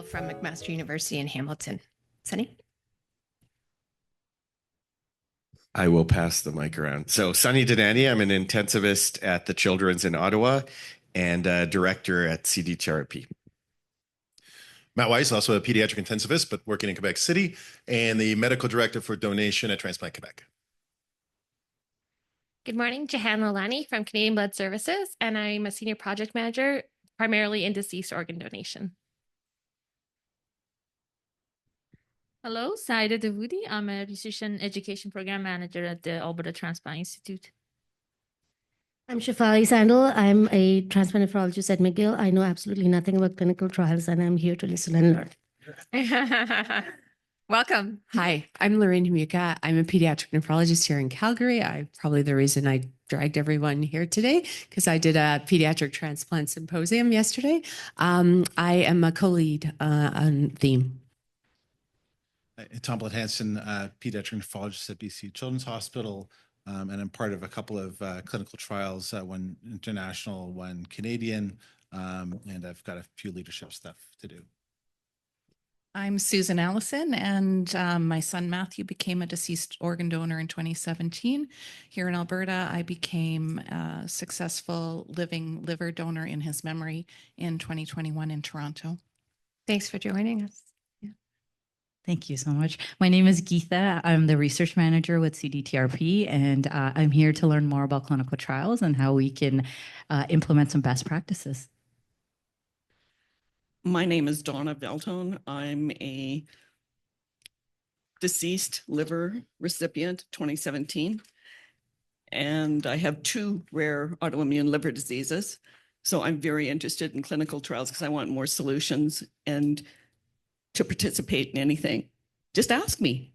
hail from McMaster University in Hamilton. Sunny? I will pass the mic around. So Sunny Denani, I'm an intensivist at the Children's in Ottawa and director at CDTRP. Matt Weiss, also a pediatric intensivist, but working in Quebec City, and the medical director for donation at Transplant Quebec. Good morning, Jahan Lalani from Canadian Blood Services, and I'm a senior project manager, primarily in deceased organ donation. Hello, Saida Dawoodi. I'm a research and education program manager at the Alberta Transplant Institute. I'm Shafali Sandal. I'm a transplant nephrologist at McGill. I know absolutely nothing about clinical trials, and I'm here to listen and learn. Welcome. Hi, I'm Lorraine Hamuka. I'm a pediatric nephrologist here in Calgary. Probably the reason I dragged everyone here today because I did a pediatric transplant symposium yesterday. I am a co-lead on theme. Tom Hansen, pediatric nephrologist at BC Children's Hospital, and I'm part of a couple of clinical trials, one international, one Canadian, and I've got a few leadership stuff to do. I'm Susan Allison, and my son Matthew became a deceased organ donor in 2017. Here in Alberta, I became a successful living liver donor in his memory in 2021 in Toronto. Thanks for joining us. Thank you so much. My name is Geetha. I'm the research manager with CDTRP, and I'm here to learn more about clinical trials and how we can implement some best practices. My name is Donna Veltone. I'm a deceased liver recipient, 2017, and I have 2 rare autoimmune liver diseases. So I'm very interested in clinical trials because I want more solutions, and to participate in anything, just ask me.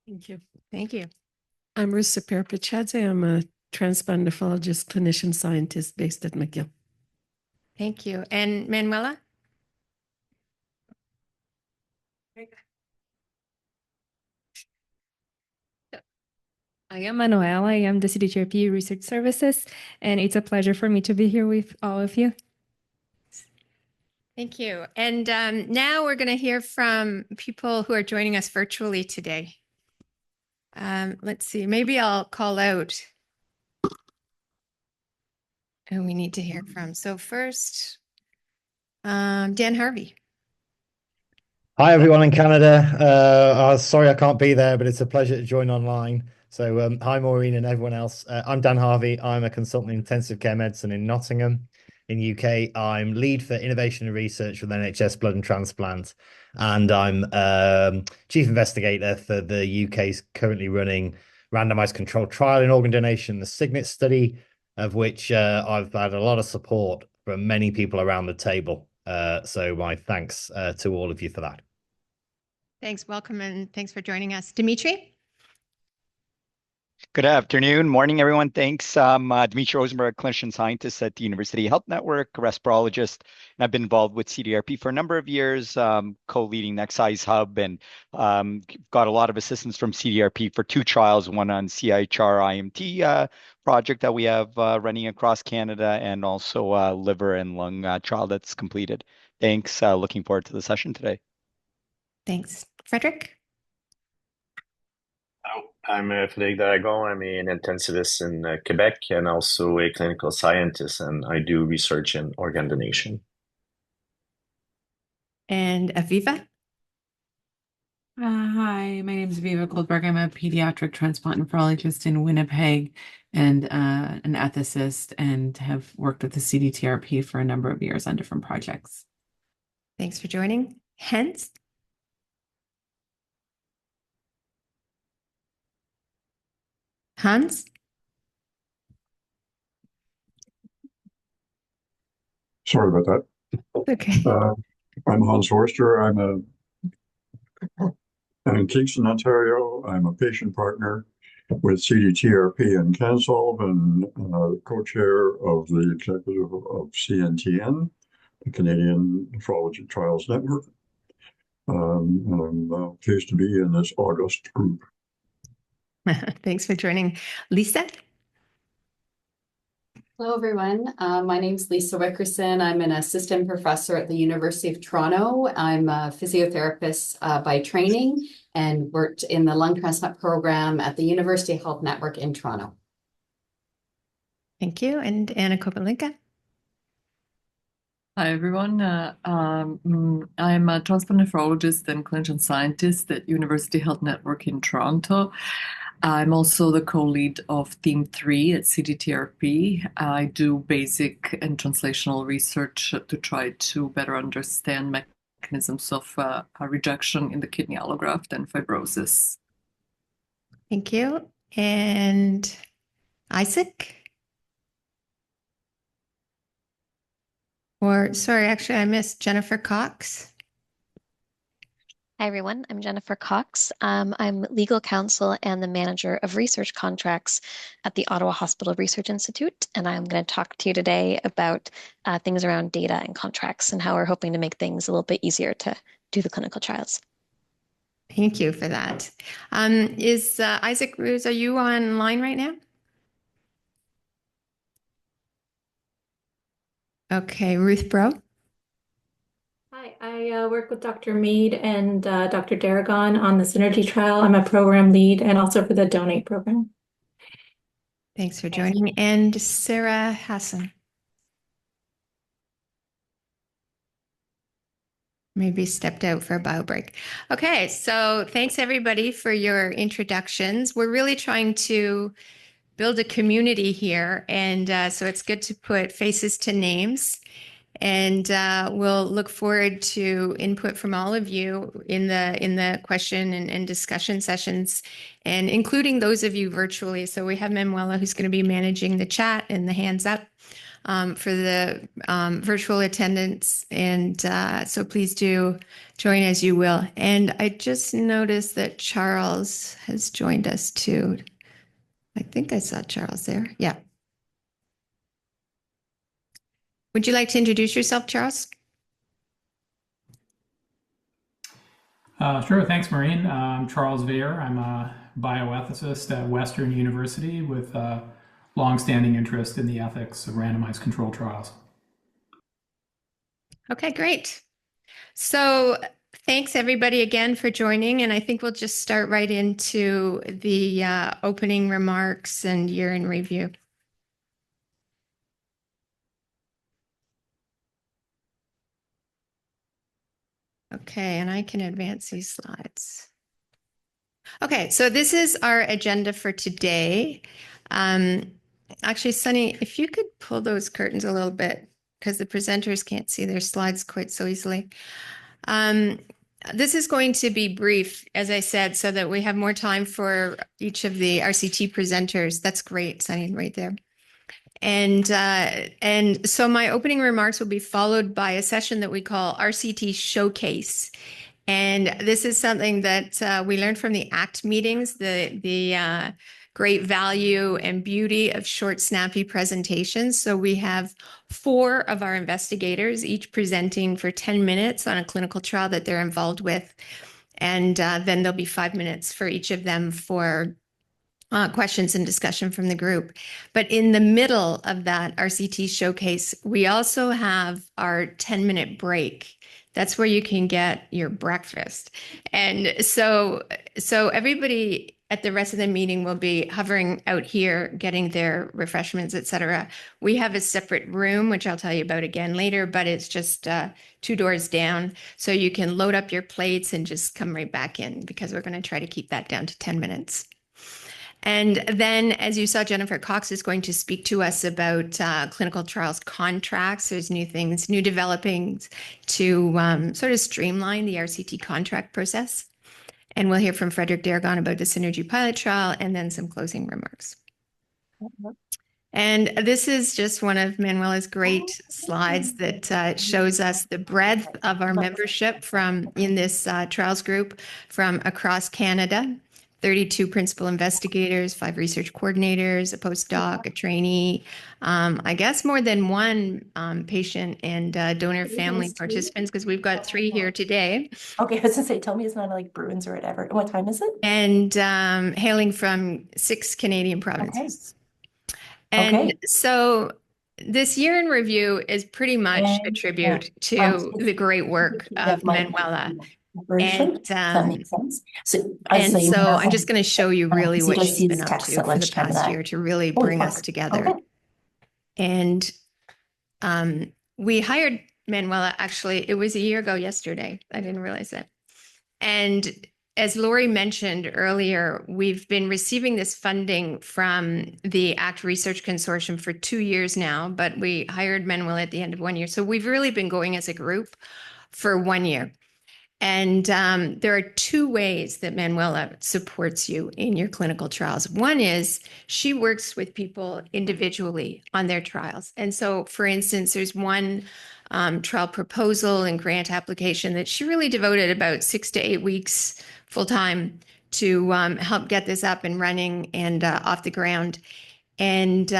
Thank you. Thank you. I'm Rusapir Pichadze. I'm a transplant nephrologist, clinician scientist based at McGill. Thank you. And Manuela? I am Manuela. I am the CDTRP Research Services, and it's a pleasure for me to be here with all of you. Thank you. And now we're going to hear from people who are joining us virtually today. Let's see, maybe I'll call out who we need to hear from. So first, Dan Harvey. Hi, everyone in Canada. Sorry I can't be there, but it's a pleasure to join online. So hi, Maureen and everyone else. I'm Dan Harvey. I'm a consultant in intensive care medicine in Nottingham. In UK, I'm lead for innovation and research with NHS Blood and Transplant, and I'm chief investigator for the UK's currently running randomized controlled trial in organ donation, the Signet study, of which I've had a lot of support from many people around the table. So my thanks to all of you for that. Thanks, welcome, and thanks for joining us. Dimitri? Good afternoon, morning, everyone. Thanks. I'm Dimitri Rosenberg, clinician scientist at the University Health Network, respirologist, and I've been involved with CDRP for a number of years, co-leading Nexize Hub, and got a lot of assistance from CDRP for 2 trials, one on CIHR IMT project that we have running across Canada, and also a liver and lung trial that's completed. Thanks. Looking forward to the session today. Thanks. Frederick? I'm Frédéric Daragon. I'm an intensivist in Quebec and also a clinical scientist, and I do research in organ donation. And Aviva? Hi, my name is Aviva Goldberg. I'm a pediatric transplant nephrologist in Winnipeg and an ethicist, and have worked with the CDTRP for a number of years on different projects. Thanks for joining. Hans? Hans? Sorry about that. Okay. I'm Hans Horster. I'm in Kingston, Ontario. I'm a patient partner with CDTRP and CANSOLV, and co-chair of the executive of CNTN, the Canadian Nephrology Trials Network. And I'm pleased to be in this august group. Thanks for joining. Lisa? Hello, everyone. My name is Lisa Wickerson. I'm an assistant professor at the University of Toronto. I'm a physiotherapist by training and worked in the lung transplant program at the University Health Network in Toronto. Thank you. And Anna Kopalinka. Hi, everyone. I'm a transplant nephrologist and clinician scientist at University Health Network in Toronto. I'm also the co-lead of Team 3 at CDTRP. I do basic and translational research to try to better understand mechanisms of rejection in the kidney allograft and fibrosis. Thank you. And Isaac? Or, sorry, actually, I missed Jennifer Cox. Hi, everyone. I'm Jennifer Cox. I'm legal counsel and the manager of research contracts at the Ottawa Hospital Research Institute. And I'm going to talk to you today about things around data and contracts and how we're hoping to make things a little bit easier to do the clinical trials. Thank you for that. Is Isaac Ruse, are you online right now? Okay, Ruth Bro. Hi, I work with Dr. Mead and Dr. Daragon on the Synergy trial. I'm a program lead and also for the Donate program. Thanks for joining. And Sarah Hassan. Maybe stepped out for a bio break. Okay, so thanks everybody for your introductions. We're really trying to build a community here, and so it's good to put faces to names. And we'll look forward to input from all of you in the question and discussion sessions, and including those of you virtually. So we have Manuela who's going to be managing the chat and the hands up for the virtual attendance. And so please do join as you will. And I just noticed that Charles has joined us too. I think I saw Charles there. Yeah. Would you like to introduce yourself, Charles? Sure. Thanks, Maureen. I'm Charles Veer. I'm a bioethicist at Western University with a longstanding interest in the ethics of randomized controlled trials. Okay, great. So thanks everybody again for joining. And I think we'll just start right into the opening remarks and year in review. Okay, and I can advance these slides. Okay, so this is our agenda for today. Actually, Sunny, if you could pull those curtains a little bit, because the presenters can't see their slides quite so easily. This is going to be brief, as I said, so that we have more time for each of the RCT presenters. That's great, Sunny, right there. And so my opening remarks will be followed by a session that we call RCT Showcase. And this is something that we learned from the ACT meetings, the great value and beauty of short, snappy presentations. So we have 4 of our investigators, each presenting for 10 minutes on a clinical trial that they're involved with. And then there'll be 5 minutes for each of them for questions and discussion from the group. But in the middle of that RCT showcase, we also have our 10-minute break. That's where you can get your breakfast. And so everybody at the rest of the meeting will be hovering out here, getting their refreshments, et cetera. We have a separate room, which I'll tell you about again later, but it's just 2 doors down. So you can load up your plates and just come right back in, because we're going to try to keep that down to 10 minutes. And then, as you saw, Jennifer Cox is going to speak to us about clinical trials contracts. There's new things, new developings to sort of streamline the RCT contract process. And we'll hear from Frederick Daragon about the Synergy pilot trial, and then some closing remarks. And this is just one of Manuela's great slides that shows us the breadth of our membership in this trials group from across Canada. 32 principal investigators, 5 research coordinators, a postdoc, a trainee, I guess more than 1 patient and donor family participants, because we've got 3 here today. Okay, I was gonna say, tell me it's not like Bruins or whatever. What time is it? And hailing from 6 Canadian provinces. And so this year in review is pretty much a tribute to the great work of Manuela. And so I'm just going to show you really what she's been up to for the past year to really bring us together. And we hired Manuela, actually, it was a year ago yesterday. I didn't realize that. And as Lori mentioned earlier, we've been receiving this funding from the ACT Research Consortium for 2 years now, but we hired Manuela at the end of 1 year. So we've really been going as a group for 1 year. And there are 2 ways that Manuela supports you in your clinical trials. One is she works with people individually on their trials. And so, for instance, there's one trial proposal and grant application that she really devoted about 6 to 8 weeks full time to help get this up and running and off the ground. And,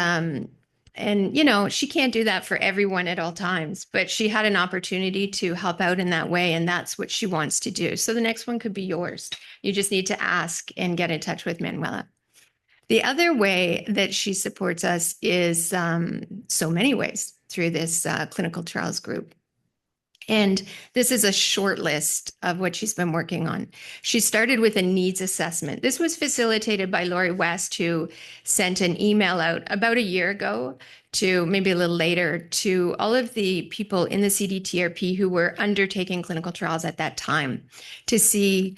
you know, she can't do that for everyone at all times, but she had an opportunity to help out in that way. And that's what she wants to do. So the next one could be yours. You just need to ask and get in touch with Manuela. The other way that she supports us is so many ways through this clinical trials group. And this is a short list of what she's been working on. She started with a needs assessment. This was facilitated by Lori West, who sent an email out about a year ago to maybe a little later to all of the people in the CDTRP who were undertaking clinical trials at that time to see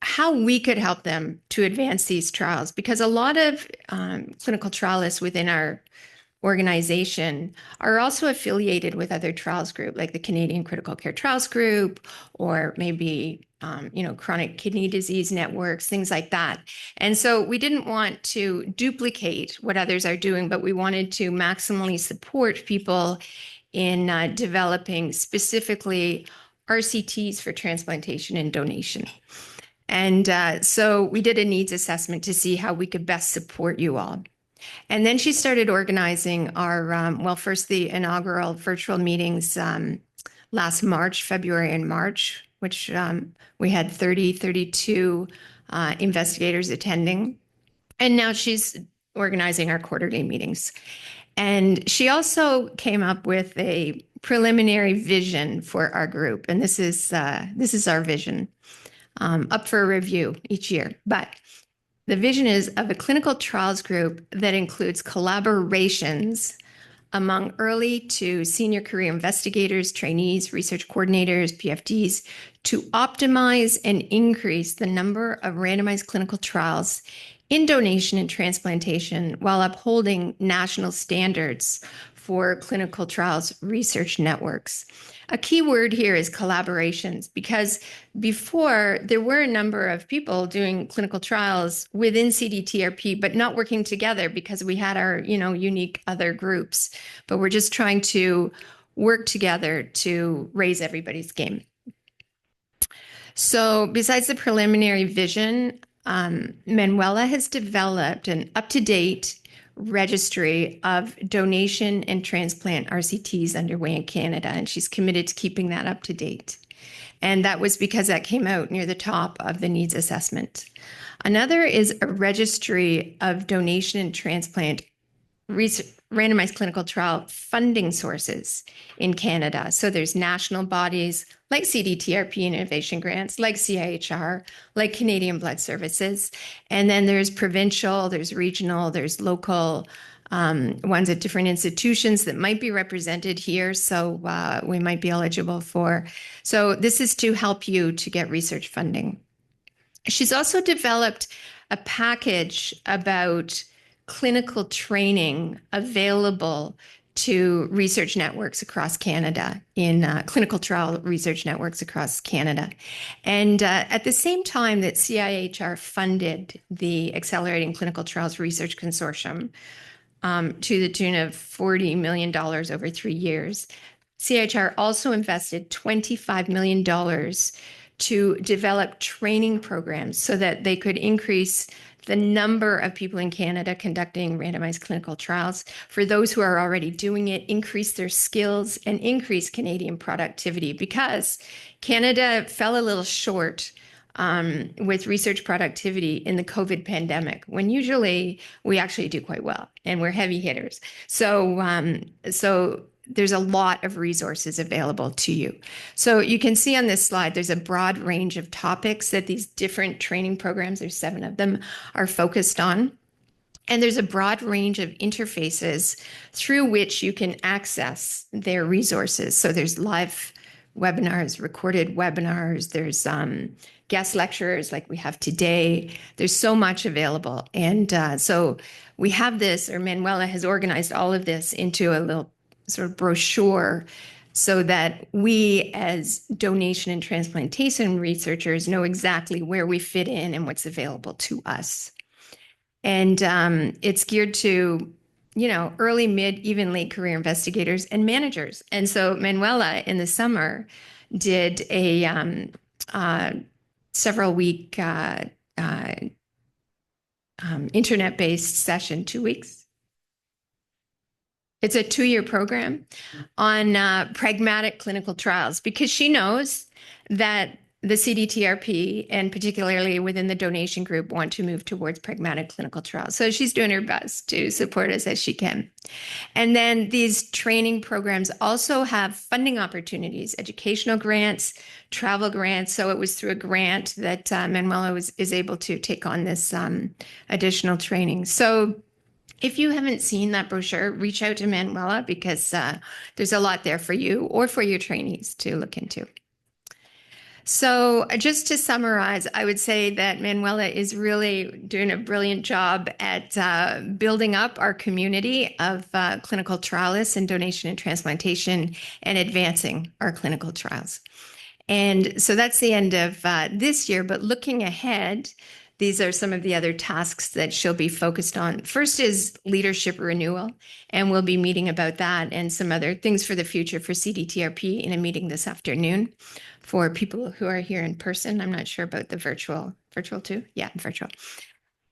how we could help them to advance these trials. Because a lot of clinical trialists within our organization are also affiliated with other trials group, like the Canadian Critical Care Trials Group, or maybe, chronic kidney disease networks, things like that. And so we didn't want to duplicate what others are doing, but we wanted to maximally support people in developing specifically RCTs for transplantation and donation. And so we did a needs assessment to see how we could best support you all. And then she started organizing our, first the inaugural virtual meetings last March, February and March, which we had 32 investigators attending. And now she's organizing our quarterly meetings. And she also came up with a preliminary vision for our group. And this is our vision, up for a review each year. But the vision is of a clinical trials group that includes collaborations among early to senior career investigators, trainees, research coordinators, PFDs, to optimize and increase the number of randomized clinical trials in donation and transplantation while upholding national standards for clinical trials research networks. A key word here is collaborations, because before there were a number of people doing clinical trials within CDTRP, but not working together because we had our, unique other groups. But we're just trying to work together to raise everybody's game. So besides the preliminary vision, Manuela has developed an up-to-date registry of donation and transplant RCTs underway in Canada, and she's committed to keeping that up to date. And that was because that came out near the top of the needs assessment. Another is a registry of donation and transplant randomized clinical trial funding sources in Canada. So there's national bodies like CDTRP and innovation grants, like CIHR, like Canadian Blood Services. And then there's provincial, there's regional, there's local ones at different institutions that might be represented here. So we might be eligible for. So this is to help you to get research funding. She's also developed a package about clinical training available to research networks across Canada, in clinical trial research networks across Canada. And at the same time that CIHR funded the Accelerating Clinical Trials Research Consortium to the tune of $40 million over 3 years, CIHR also invested $25 million to develop training programs so that they could increase the number of people in Canada conducting randomized clinical trials. For those who are already doing it, increase their skills and increase Canadian productivity, because Canada fell a little short with research productivity in the COVID pandemic, when usually we actually do quite well and we're heavy hitters. So there's a lot of resources available to you. So you can see on this slide, there's a broad range of topics that these different training programs, there's 7 of them, are focused on. And there's a broad range of interfaces through which you can access their resources. So there's live webinars, recorded webinars, there's guest lecturers like we have today. There's so much available. And so we have this, or Manuela has organized all of this into a little sort of brochure so that we as donation and transplantation researchers know exactly where we fit in and what's available to us. And it's geared to, early, mid, even late career investigators and managers. And so Manuela in the summer did a several-week internet-based session, 2 weeks. It's a 2-year program on pragmatic clinical trials, because she knows that the CDTRP, and particularly within the donation group, want to move towards pragmatic clinical trials. So she's doing her best to support us as she can. And then these training programs also have funding opportunities, educational grants, travel grants. So it was through a grant that Manuela is able to take on this additional training. So if you haven't seen that brochure, reach out to Manuela, because there's a lot there for you or for your trainees to look into. So just to summarize, I would say that Manuela is really doing a brilliant job at building up our community of clinical trialists in donation and transplantation and advancing our clinical trials. And so that's the end of this year, but looking ahead, these are some of the other tasks that she'll be focused on. First is leadership renewal, and we'll be meeting about that and some other things for the future for CDTRP in a meeting this afternoon for people who are here in person. I'm not sure about the virtual too? Yeah, virtual.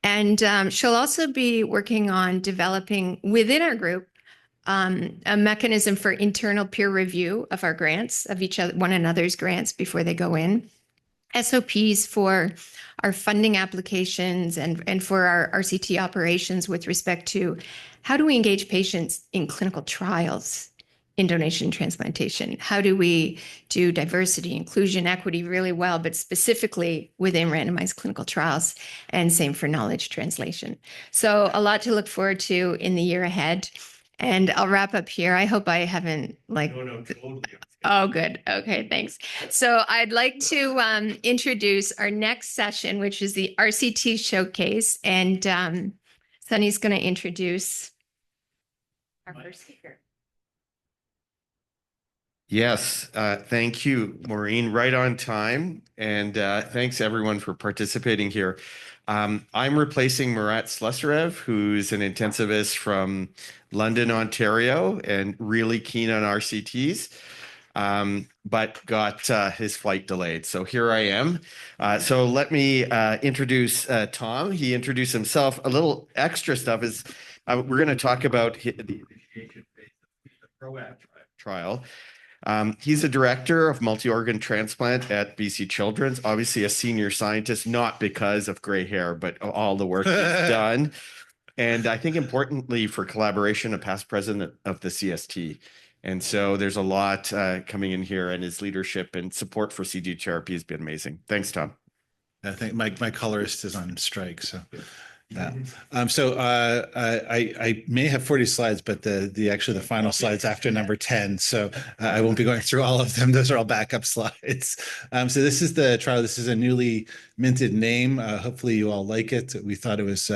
And she'll also be working on developing within our group a mechanism for internal peer review of our grants, of one another's grants before they go in. SOPs for our funding applications and for our RCT operations with respect to how do we engage patients in clinical trials in donation and transplantation? How do we do diversity, inclusion, equity really well, but specifically within randomized clinical trials, and same for knowledge translation. So a lot to look forward to in the year ahead. And I'll wrap up here. I hope I haven't No, totally. Oh, good. Okay, thanks. So I'd like to introduce our next session, which is the RCT showcase. And Sunny's going to introduce our first speaker. Yes, thank you, Maureen. Right on time. And thanks everyone for participating here. I'm replacing Murat Slessarev, who's an intensivist from London, Ontario, and really keen on RCTs, but got his flight delayed. So here I am. So let me introduce Tom. He introduced himself. A little extra stuff is we're going to talk about the PROACT trial. He's a director of multi-organ transplant at BC Children's, obviously a senior scientist, not because of gray hair, but all the work he's done. And I think importantly for collaboration, a past president of the CST. And so there's a lot coming in here, and his leadership and support for CDTRP has been amazing. Thanks, Tom. I think my colorist is on strike, so that. I may have 40 slides, but the final slides after number 10. So I won't be going through all of them. Those are all backup slides. So this is the trial. This is a newly minted name. Hopefully you all like it. We thought it was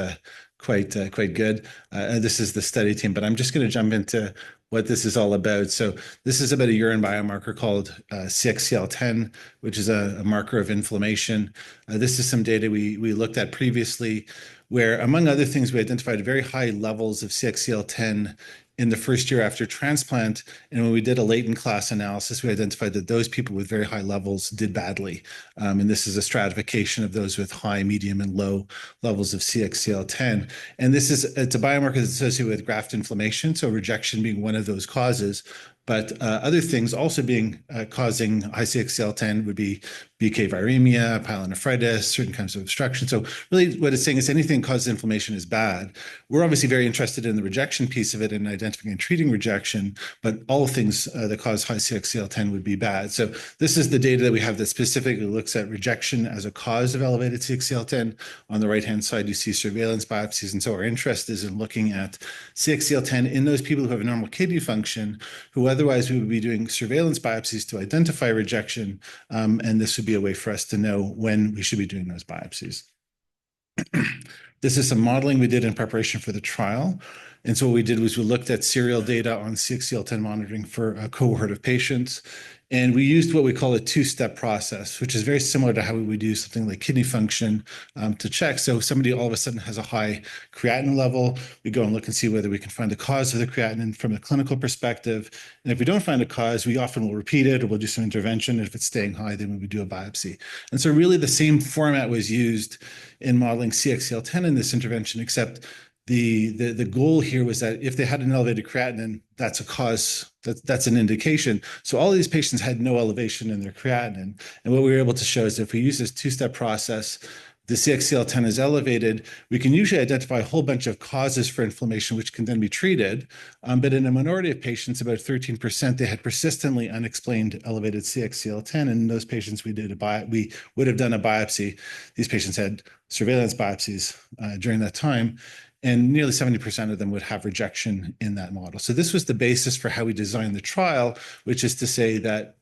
quite good. This is the study team, but I'm just going to jump into what this is all about. So this is about a urine biomarker called CXCL10, which is a marker of inflammation. This is some data we looked at previously, where among other things, we identified very high levels of CXCL10 in the first year after transplant. And when we did a latent class analysis, we identified that those people with very high levels did badly. And this is a stratification of those with high, medium, and low levels of CXCL10. And it's a biomarker that's associated with graft inflammation, so rejection being one of those causes, but other things also causing high CXCL10 would be BK viremia, pyelonephritis, certain kinds of obstruction. So really what it's saying is anything that causes inflammation is bad. We're obviously very interested in the rejection piece of it and identifying and treating rejection, but all things that cause high CXCL10 would be bad. So this is the data that we have that specifically looks at rejection as a cause of elevated CXCL10. On the right-hand side, you see surveillance biopsies. And so our interest is in looking at CXCL10 in those people who have a normal kidney function, who otherwise we would be doing surveillance biopsies to identify rejection. And this would be a way for us to know when we should be doing those biopsies. This is some modeling we did in preparation for the trial. And so what we did was we looked at serial data on CXCL10 monitoring for a cohort of patients. And we used what we call a two-step process, which is very similar to how we would use something like kidney function to check. So somebody all of a sudden has a high creatinine level. We go and look and see whether we can find the cause of the creatinine from a clinical perspective. And if we don't find a cause, we often will repeat it or we'll do some intervention. And if it's staying high, then we would do a biopsy. And so really the same format was used in modeling CXCL10 in this intervention, except the goal here was that if they had an elevated creatinine, that's a cause, that's an indication. So all of these patients had no elevation in their creatinine. And what we were able to show is if we use this two-step process, the CXCL10 is elevated, we can usually identify a whole bunch of causes for inflammation, which can then be treated. But in a minority of patients, about 13%, they had persistently unexplained elevated CXCL10. And in those patients, we would have done a biopsy. These patients had surveillance biopsies during that time. And nearly 70% of them would have rejection in that model. So this was the basis for how we designed the trial, which is to say that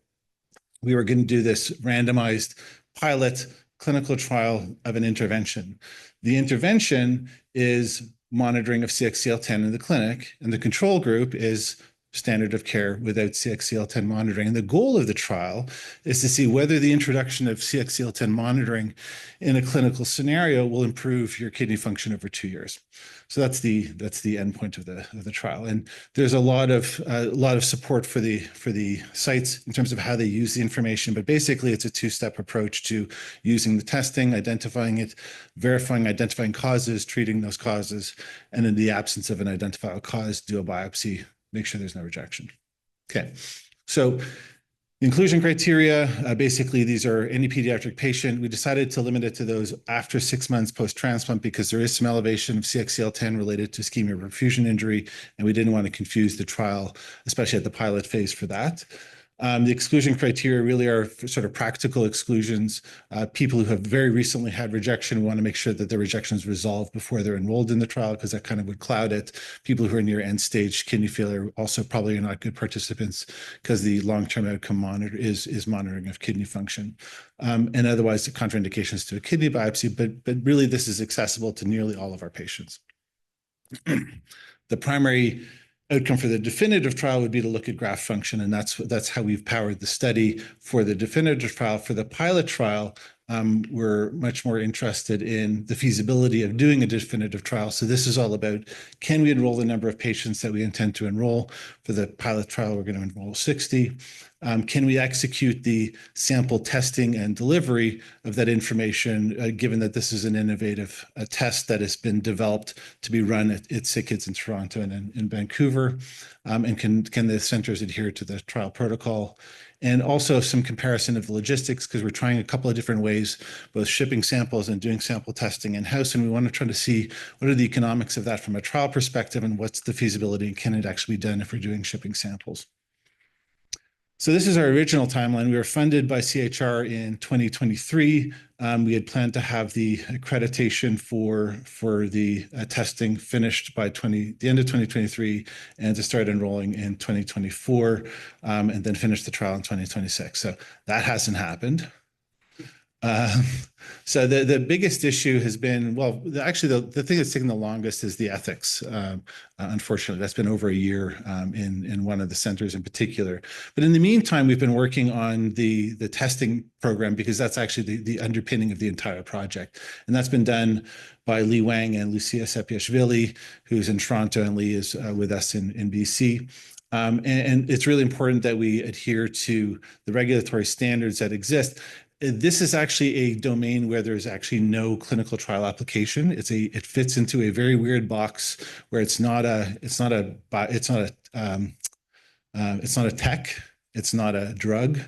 we were going to do this randomized pilot clinical trial of an intervention. The intervention is monitoring of CXCL10 in the clinic, and the control group is standard of care without CXCL10 monitoring. And the goal of the trial is to see whether the introduction of CXCL10 monitoring in a clinical scenario will improve your kidney function over 2 years. So that's the endpoint of the trial. And there's a lot of support for the sites in terms of how they use the information. But basically, it's a two-step approach to using the testing, identifying it, verifying, identifying causes, treating those causes, and in the absence of an identifiable cause, do a biopsy, make sure there's no rejection. Okay, so inclusion criteria, basically these are any pediatric patient. We decided to limit it to those after 6 months post-transplant because there is some elevation of CXCL10 related to ischemia perfusion injury, and we didn't want to confuse the trial, especially at the pilot phase for that. The exclusion criteria really are sort of practical exclusions. People who have very recently had rejection, we want to make sure that the rejection is resolved before they're enrolled in the trial because that kind of would cloud it. People who are near end-stage kidney failure also probably are not good participants because the long-term outcome monitor is monitoring of kidney function. And otherwise, the contraindications to a kidney biopsy, but really this is accessible to nearly all of our patients. The primary outcome for the definitive trial would be to look at graft function, and that's how we've powered the study for the definitive trial. For the pilot trial, we're much more interested in the feasibility of doing a definitive trial. So this is all about, can we enroll the number of patients that we intend to enroll? For the pilot trial, we're going to enroll 60. Can we execute the sample testing and delivery of that information, given that this is an innovative test that has been developed to be run at SickKids in Toronto and in Vancouver? And can the centers adhere to the trial protocol? And also some comparison of the logistics, because we're trying a couple of different ways, both shipping samples and doing sample testing in-house. And we want to try to see what are the economics of that from a trial perspective and what's the feasibility and can it actually be done if we're doing shipping samples. So this is our original timeline. We were funded by CHR in 2023. We had planned to have the accreditation for the testing finished by the end of 2023 and to start enrolling in 2024 and then finish the trial in 2026. So that hasn't happened. So the biggest issue has been, well, actually the thing that's taken the longest is the ethics. Unfortunately, that's been over a year in one of the centers in particular. But in the meantime, we've been working on the testing program because that's actually the underpinning of the entire project. And that's been done by Lee Wang and Lucia Sepiashvili, who's in Toronto, and Lee is with us in BC. And it's really important that we adhere to the regulatory standards that exist. This is actually a domain where there's actually no clinical trial application. It fits into a very weird box where it's not a It's not a tech. It's not a drug.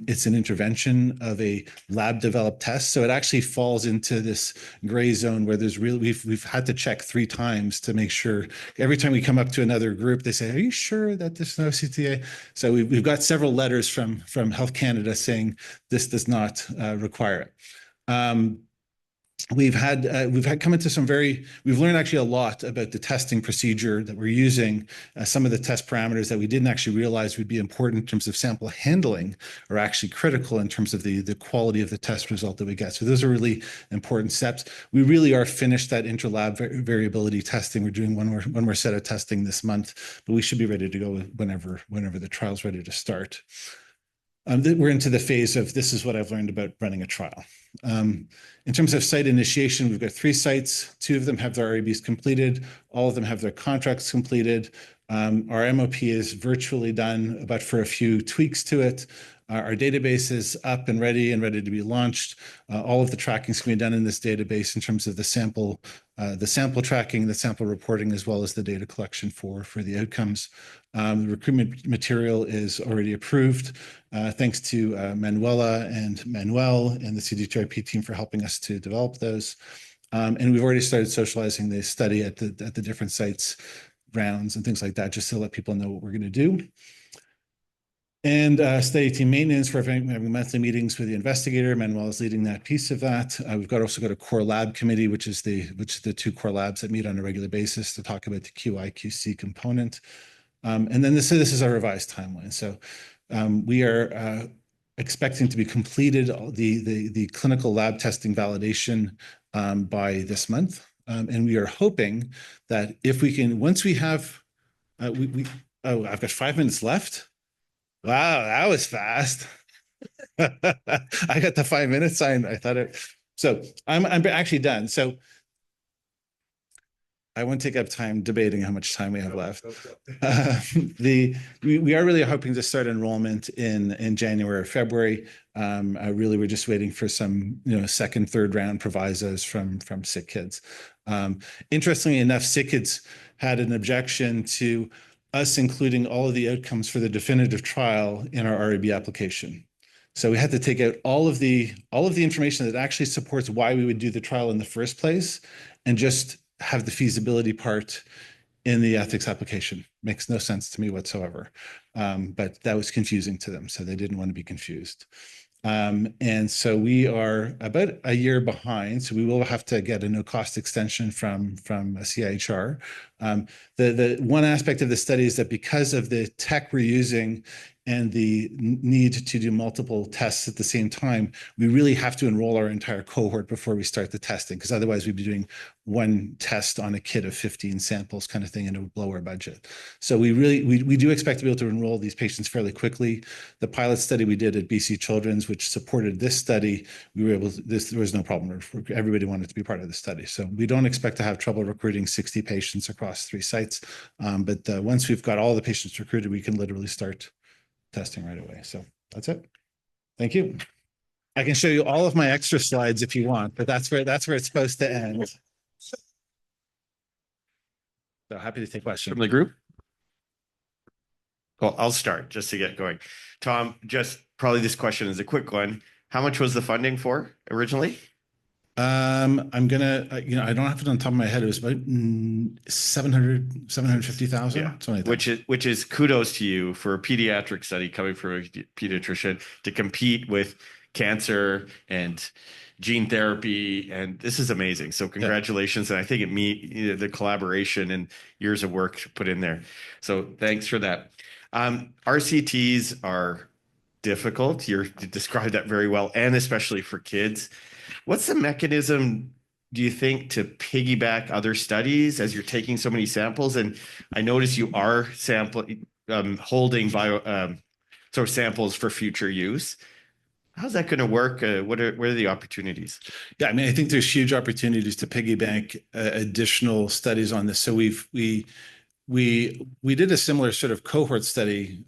It's an intervention of a lab-developed test. So it actually falls into this gray zone where we've had to check 3 times to make sure. Every time we come up to another group, they say, "Are you sure that this is no CTA?" So we've got several letters from Health Canada saying this does not require it. We've learned actually a lot about the testing procedure that we're using. Some of the test parameters that we didn't actually realize would be important in terms of sample handling are actually critical in terms of the quality of the test result that we get. So those are really important steps. We really are finished that interlab variability testing. We're doing one more set of testing this month, but we should be ready to go whenever the trial's ready to start. We're into the phase of this is what I've learned about running a trial. In terms of site initiation, we've got 3 sites. 2 of them have their REBs completed. All of them have their contracts completed. Our MOP is virtually done, but for a few tweaks to it. Our database is up and ready to be launched. All of the tracking is going to be done in this database in terms of the sample tracking, the sample reporting, as well as the data collection for the outcomes. The recruitment material is already approved. Thanks to Manuela and Manuel and the CDTRP team for helping us to develop those. And we've already started socializing the study at the different sites, rounds and things like that, just to let people know what we're going to do. And study team maintenance for having monthly meetings with the investigator. Manuel is leading that piece of that. We've also got a core lab committee, which is the 2 core labs that meet on a regular basis to talk about the QI/QC component. And then this is our revised timeline. So we are expecting to be completed the clinical lab testing validation by this month. And we are hoping that if we can, once we have, I've got 5 minutes left. Wow, that was fast. I got the 5 minute sign. I thought it. So I'm actually done. So I won't take up time debating how much time we have left. We are really hoping to start enrollment in January or February. Really, we're just waiting for some second, third round provisos from sick kids. Interestingly enough, sick kids had an objection to us including all of the outcomes for the definitive trial in our REB application. So we had to take out all of the information that actually supports why we would do the trial in the first place and just have the feasibility part in the ethics application. Makes no sense to me whatsoever. But that was confusing to them, so they didn't want to be confused. And so we are about a year behind, so we will have to get a no-cost extension from a CIHR. The one aspect of the study is that because of the tech we're using and the need to do multiple tests at the same time, we really have to enroll our entire cohort before we start the testing, because otherwise we'd be doing one test on a kit of 15 samples kind of thing, and it would blow our budget. So we do expect to be able to enroll these patients fairly quickly. The pilot study we did at BC Children's, which supported this study, there was no problem. Everybody wanted to be part of the study. So we don't expect to have trouble recruiting 60 patients across 3 sites. But once we've got all the patients recruited, we can literally start testing right away. So that's it. Thank you. I can show you all of my extra slides if you want, but that's where it's supposed to end. So happy to take questions from the group. Well, I'll start just to get going. Tom, just probably this question is a quick one. How much was the funding for originally? I'm gonna, I don't have it on top of my head. It was about 750,000. Yeah, something like that. which is kudos to you for a pediatric study coming from a pediatrician to compete with cancer and gene therapy, and this is amazing. So congratulations, and I think it the collaboration and years of work put in there. So thanks for that. RCTs are difficult. You described that very well, and especially for kids. What's the mechanism, do you think, to piggyback other studies as you're taking so many samples? And I notice you are holding samples for future use. How's that going to work? What are the opportunities? Yeah, I mean, I think there's huge opportunities to piggyback additional studies on this. So we did a similar sort of cohort study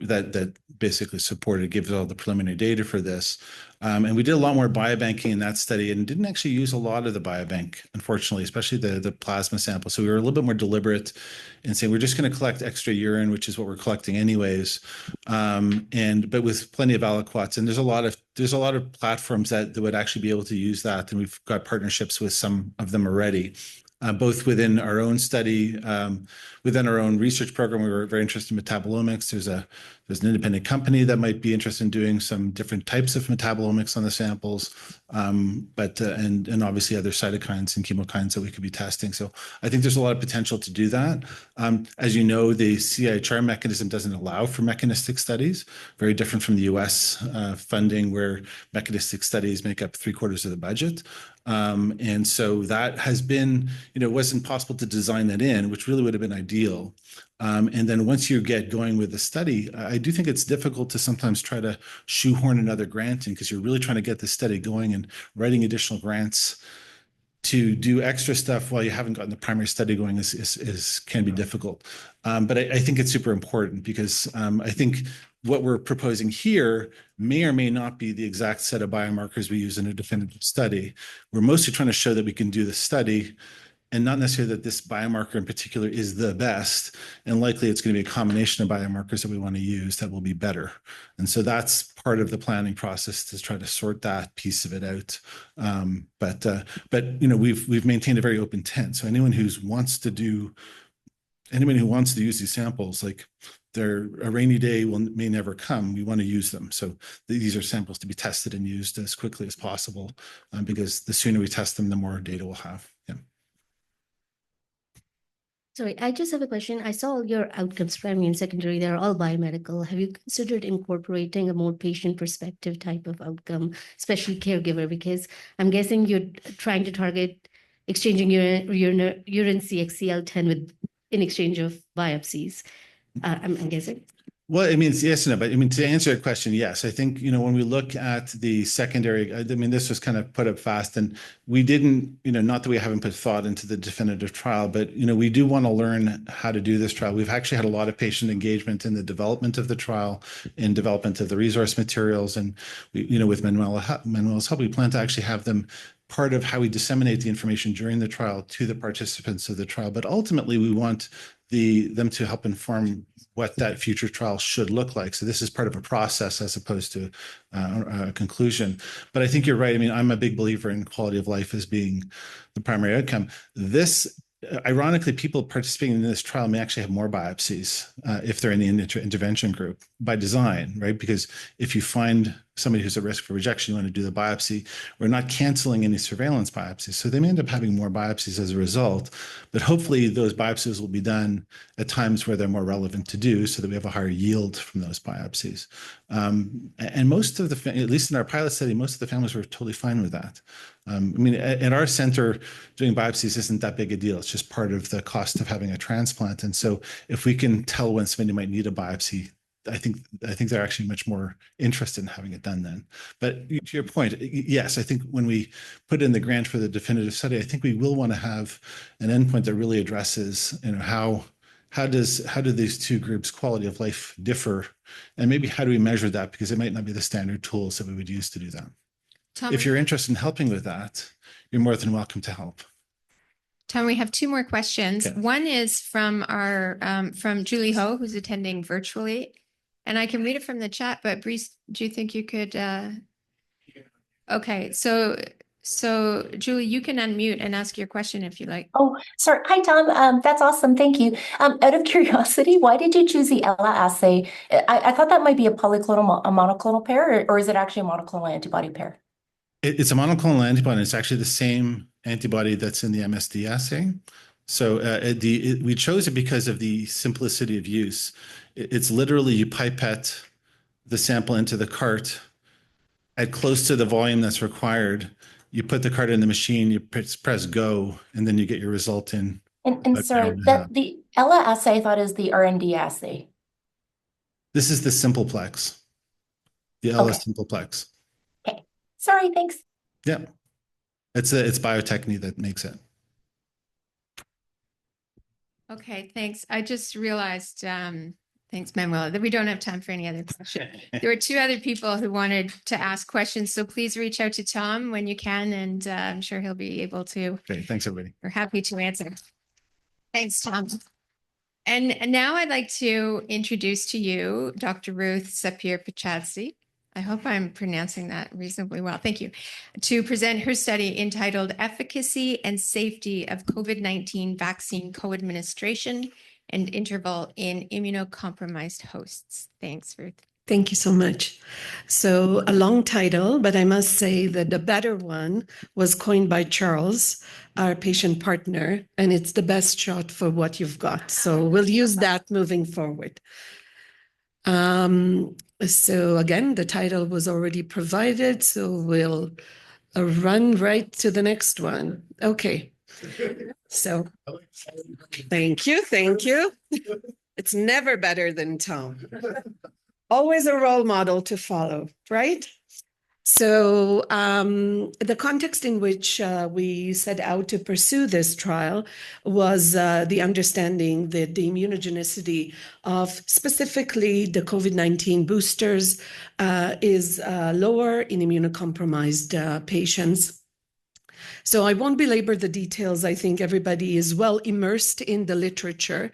that basically supported, gives all the preliminary data for this. And we did a lot more biobanking in that study and didn't actually use a lot of the biobank, unfortunately, especially the plasma sample. So we were a little bit more deliberate in saying we're just going to collect extra urine, which is what we're collecting anyways, but with plenty of aliquots. And there's a lot of platforms that would actually be able to use that, and we've got partnerships with some of them already. Both within our own study, within our own research program, we were very interested in metabolomics. There's an independent company that might be interested in doing some different types of metabolomics on the samples, and obviously other cytokines and chemokines that we could be testing. So I think there's a lot of potential to do that. As you know, the CDTRP mechanism doesn't allow for mechanistic studies, very different from the US funding, where mechanistic studies make up 3/4 of the budget. And so that has been, it wasn't possible to design that in, which really would have been ideal. And then once you get going with the study, I do think it's difficult to sometimes try to shoehorn another grant in, because you're really trying to get the study going, and writing additional grants to do extra stuff while you haven't gotten the primary study going can be difficult. But I think it's super important, because I think what we're proposing here may or may not be the exact set of biomarkers we use in a definitive study. We're mostly trying to show that we can do the study, and not necessarily that this biomarker in particular is the best. And likely it's going to be a combination of biomarkers that we want to use that will be better. And so that's part of the planning process, to try to sort that piece of it out. But we've maintained a very open tent. So anyone who wants to use these samples, like, a rainy day may never come. We want to use them. So these are samples to be tested and used as quickly as possible, because the sooner we test them, the more data we'll have. Yeah. Sorry, I just have a question. I saw all your outcomes, primary and secondary, they're all biomedical. Have you considered incorporating a more patient perspective type of outcome, especially caregiver? Because I'm guessing you're trying to target exchanging urine CXCL10 in exchange of biopsies. I'm guessing. Well, I mean, it's yes and no, but I mean, to answer your question, yes. I think, when we look at the secondary, I mean, this was kind of put up fast, and we didn't, not that we haven't put thought into the definitive trial, but, we do want to learn how to do this trial. We've actually had a lot of patient engagement in the development of the trial, in development of the resource materials, and with Manuel's help, we plan to actually have them part of how we disseminate the information during the trial to the participants of the trial. But ultimately, we want them to help inform what that future trial should look like. So this is part of a process as opposed to a conclusion. But I think you're right. I mean, I'm a big believer in quality of life as being the primary outcome. Ironically, people participating in this trial may actually have more biopsies if they're in the intervention group by design, right? Because if you find somebody who's at risk for rejection, you want to do the biopsy. We're not canceling any surveillance biopsies. So they may end up having more biopsies as a result, but hopefully those biopsies will be done at times where they're more relevant to do, so that we have a higher yield from those biopsies. And most of at least in our pilot study, most of the families were totally fine with that. I mean, at our center, doing biopsies isn't that big a deal. It's just part of the cost of having a transplant. And so if we can tell when somebody might need a biopsy, I think they're actually much more interested in having it done then. But to your point, yes, I think when we put in the grant for the definitive study, I think we will want to have an endpoint that really addresses, how do these two groups' quality of life differ, and maybe how do we measure that, because it might not be the standard tools that we would use to do that. Tom, if you're interested in helping with that, you're more than welcome to help. Tom, we have two more questions. Okay. One is from from Julie Ho, who's attending virtually. And I can read it from the chat, but Breeze, do you think you could? Okay, so Julie, you can unmute and ask your question if you like. Oh, sorry. Hi, Tom. That's awesome. Thank you. Out of curiosity, why did you choose the ELA assay? I thought that might be a monoclonal pair, or is it actually a monoclonal antibody pair? It's a monoclonal antibody. It's actually the same antibody that's in the MSD assay. So we chose it because of the simplicity of use. It's literally you pipette the sample into the cart at close to the volume that's required. You put the cart in the machine, you press go, and then you get your result in. And sorry, the ELA assay I thought is the R&D assay. This is the simpleplex, the ELA simpleplex. Okay. Sorry, thanks. Yeah. It's Biotechne that makes it. Okay, thanks. I just realized Thanks, Manuel. We don't have time for any other questions. There were two other people who wanted to ask questions, so please reach out to Tom when you can, and I'm sure he'll be able to. Okay, thanks, everybody. We're happy to answer. Thanks, Tom. And now I'd like to introduce to you Dr. Ruth Sapir-Pichadze. I hope I'm pronouncing that reasonably well. Thank you. To present her study entitled Efficacy and Safety of COVID-19 Vaccine Co-Administration and Interval in Immunocompromised Hosts. Thanks, Ruth. Thank you so much. So a long title, but I must say that the better one was coined by Charles, our patient partner, and it's the best shot for what you've got. So we'll use that moving forward. So again, the title was already provided, so we'll run right to the next one. Okay. So thank you. It's never better than Tom. Always a role model to follow, right? So the context in which we set out to pursue this trial was the understanding that the immunogenicity of specifically the COVID-19 boosters is lower in immunocompromised patients. So I won't belabor the details. I think everybody is well immersed in the literature.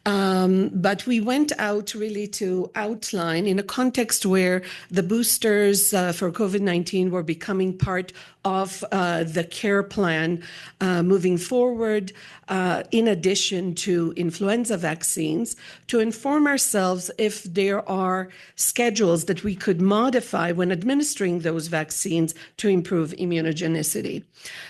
But we went out really to outline in a context where the boosters for COVID-19 were becoming part of the care plan moving forward, in addition to influenza vaccines, to inform ourselves if there are schedules that we could modify when administering those vaccines to improve immunogenicity.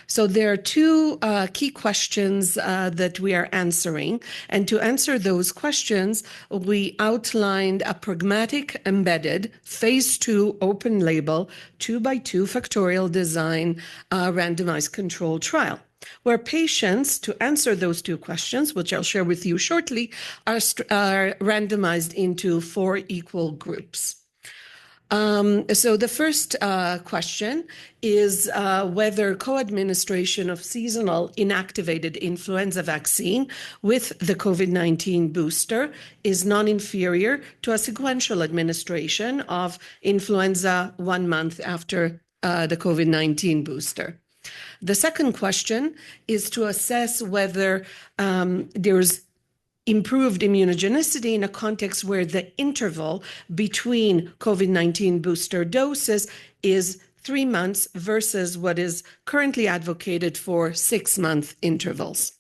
So there are two key questions that we are answering. And to answer those questions, we outlined a pragmatic, embedded, phase 2 open label, 2x2 factorial design randomized control trial, where patients, to answer those two questions, which I'll share with you shortly, are randomized into 4 equal groups. So the first question is whether co-administration of seasonal inactivated influenza vaccine with the COVID-19 booster is non-inferior to a sequential administration of influenza 1 month after the COVID-19 booster. The second question is to assess whether there's improved immunogenicity in a context where the interval between COVID-19 booster doses is 3 months versus what is currently advocated for 6-month intervals.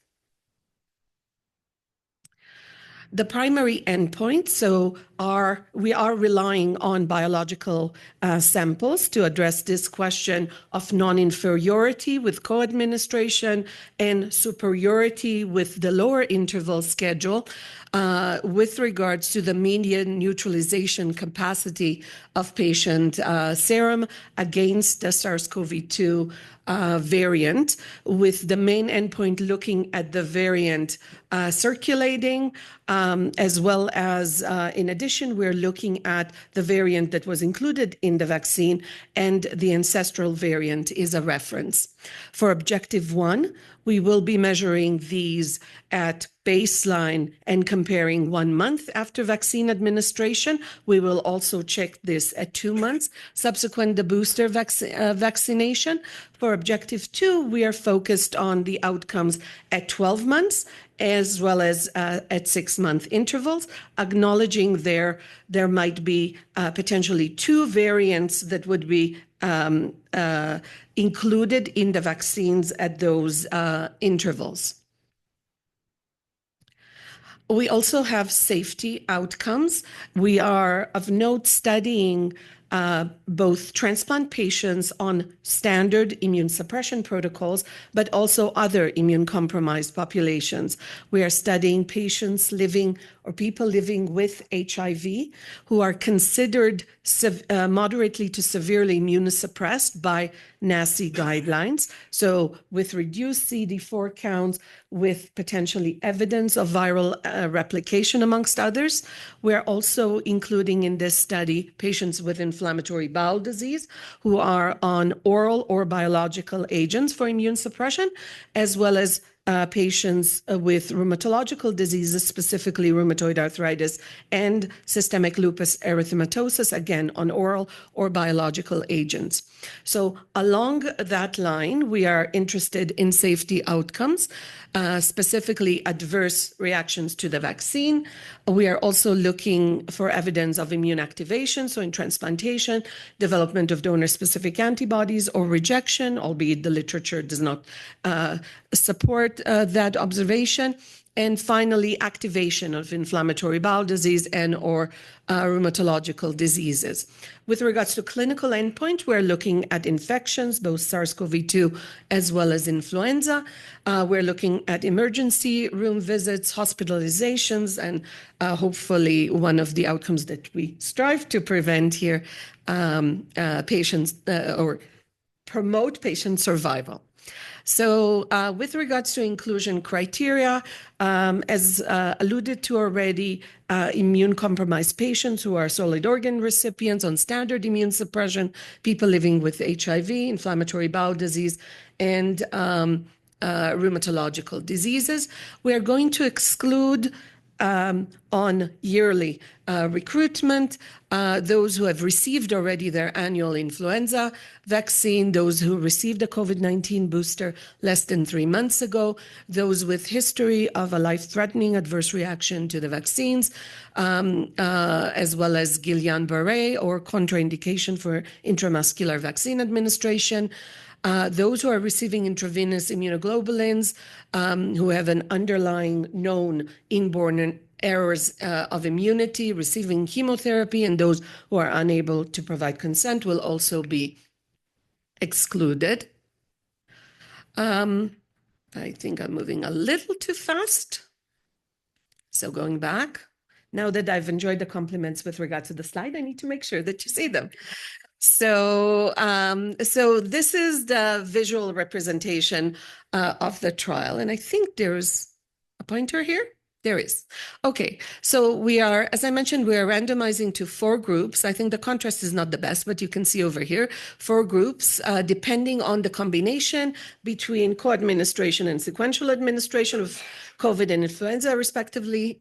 The primary endpoint, we are relying on biological samples to address this question of non-inferiority with co-administration and superiority with the lower interval schedule with regards to the median neutralization capacity of patient serum against the SARS-CoV-2 variant, with the main endpoint looking at the variant circulating, as well as, in addition, we're looking at the variant that was included in the vaccine, and the ancestral variant is a reference. For objective 1, we will be measuring these at baseline and comparing 1 month after vaccine administration. We will also check this at 2 months subsequent to booster vaccination. For objective 2, we are focused on the outcomes at 12 months as well as at 6-month intervals, acknowledging there might be potentially 2 variants that would be included in the vaccines at those intervals. We also have safety outcomes. We are of note studying both transplant patients on standard immune suppression protocols, but also other immune compromised populations. We are studying patients living or people living with HIV who are considered moderately to severely immunosuppressed by NACI guidelines. So with reduced CD4 counts, with potentially evidence of viral replication amongst others. We're also including in this study patients with inflammatory bowel disease who are on oral or biological agents for immune suppression, as well as patients with rheumatological diseases, specifically rheumatoid arthritis and systemic lupus erythematosus, again, on oral or biological agents. So along that line, we are interested in safety outcomes, specifically adverse reactions to the vaccine. We are also looking for evidence of immune activation, so in transplantation, development of donor-specific antibodies or rejection, albeit the literature does not support that observation. And finally, activation of inflammatory bowel disease and or rheumatological diseases. With regards to clinical endpoint, we're looking at infections, both SARS-CoV-2 as well as influenza. We're looking at emergency room visits, hospitalizations, and hopefully one of the outcomes that we strive to prevent here, patients or promote patient survival. So with regards to inclusion criteria, as alluded to already, immune-compromised patients who are solid organ recipients on standard immune suppression, people living with HIV, inflammatory bowel disease, and rheumatological diseases. We are going to exclude on yearly recruitment, those who have received already their annual influenza vaccine, those who received a COVID-19 booster less than 3 months ago, those with history of a life-threatening adverse reaction to the vaccines, as well as Guillain-Barré or contraindication for intramuscular vaccine administration. Those who are receiving intravenous immunoglobulins, who have an underlying known inborn errors of immunity, receiving chemotherapy, and those who are unable to provide consent will also be excluded. I think I'm moving a little too fast. So going back, now that I've enjoyed the compliments with regard to the slide, I need to make sure that you see them. So, so this is the visual representation of the trial, and I think there's a pointer here. There is. Okay, so we are, as I mentioned, we are randomizing to 4 groups. I think the contrast is not the best, but you can see over here 4 groups, depending on the combination between co-administration and sequential administration of COVID and influenza, respectively,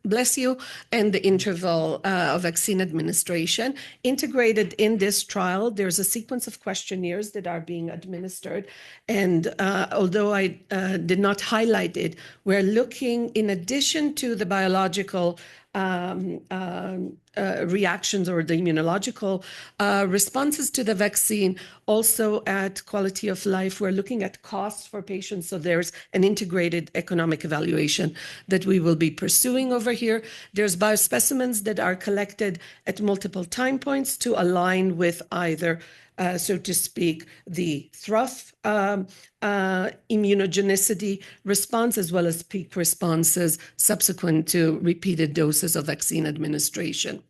bless you, and the interval of vaccine administration. Integrated in this trial, there's a sequence of questionnaires that are being administered. And although I did not highlight it, we're looking, in addition to the biological reactions or the immunological responses to the vaccine, also at quality of life. We're looking at costs for patients. So there's an integrated economic evaluation that we will be pursuing over here. There's biospecimens that are collected at multiple time points to align with either so to speak, the THRUF immunogenicity response, as well as peak responses subsequent to repeated doses of vaccine administration.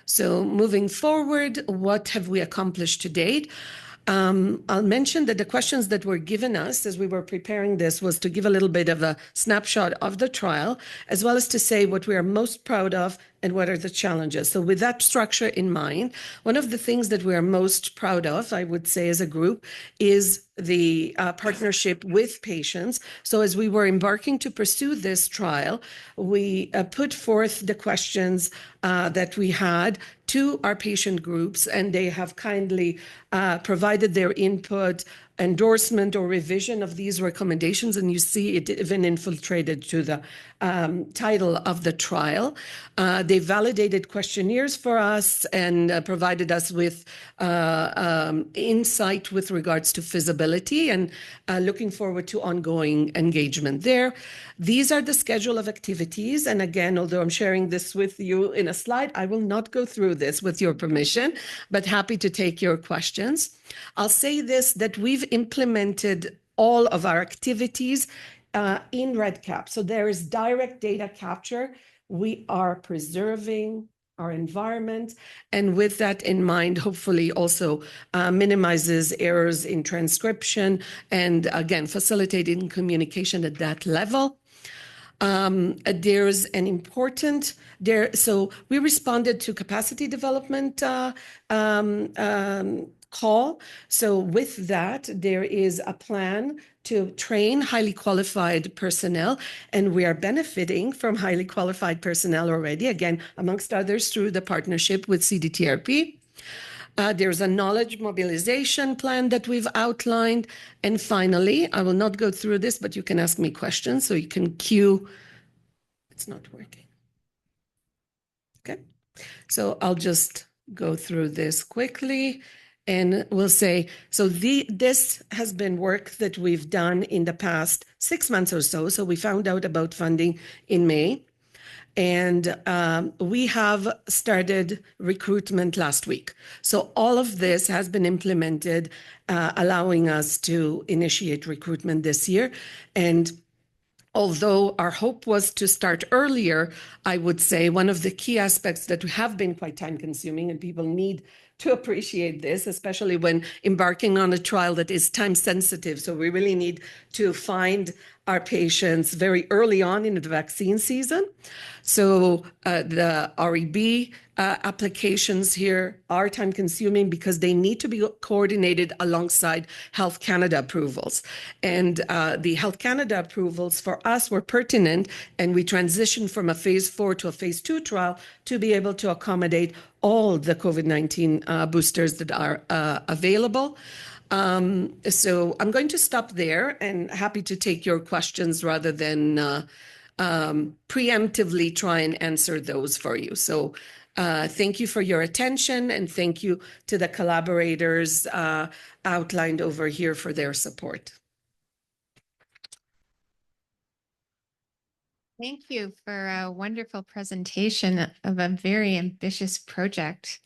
So moving forward, what have we accomplished to date? I'll mention that the questions that were given us as we were preparing this was to give a little bit of a snapshot of the trial, as well as to say what we are most proud of and what are the challenges. So with that structure in mind, one of the things that we are most proud of, I would say as a group, is the partnership with patients. So as we were embarking to pursue this trial, we put forth the questions that we had to our patient groups, and they have kindly provided their input, endorsement, or revision of these recommendations, and you see it even infiltrated to the title of the trial. They validated questionnaires for us and provided us with insight with regards to feasibility, and looking forward to ongoing engagement there. These are the schedule of activities. And again, although I'm sharing this with you in a slide, I will not go through this with your permission, but happy to take your questions. I'll say this, that we've implemented all of our activities in REDCap. So there is direct data capture. We are preserving our environment, and with that in mind, hopefully also minimizes errors in transcription and again, facilitating communication at that level. There's an important so we responded to capacity development call. So with that, there is a plan to train highly qualified personnel, and we are benefiting from highly qualified personnel already, again, amongst others, through the partnership with CDTRP. There's a knowledge mobilization plan that we've outlined. And finally, I will not go through this, but you can ask me questions, so you can queue. It's not working. Okay. So I'll just go through this quickly, and we'll say, so this has been work that we've done in the past 6 months or so. So we found out about funding in May, and we have started recruitment last week. So all of this has been implemented, allowing us to initiate recruitment this year. And although our hope was to start earlier, I would say one of the key aspects that have been quite time consuming, and people need to appreciate this, especially when embarking on a trial that is time sensitive. So we really need to find our patients very early on in the vaccine season. So the REB applications here are time consuming because they need to be coordinated alongside Health Canada approvals. And the Health Canada approvals for us were pertinent, and we transitioned from a phase 4 to a phase 2 trial to be able to accommodate all the COVID-19 boosters that are available. So I'm going to stop there and happy to take your questions rather than preemptively try and answer those for you. So thank you for your attention, and thank you to the collaborators outlined over here for their support. Thank you for a wonderful presentation of a very ambitious project.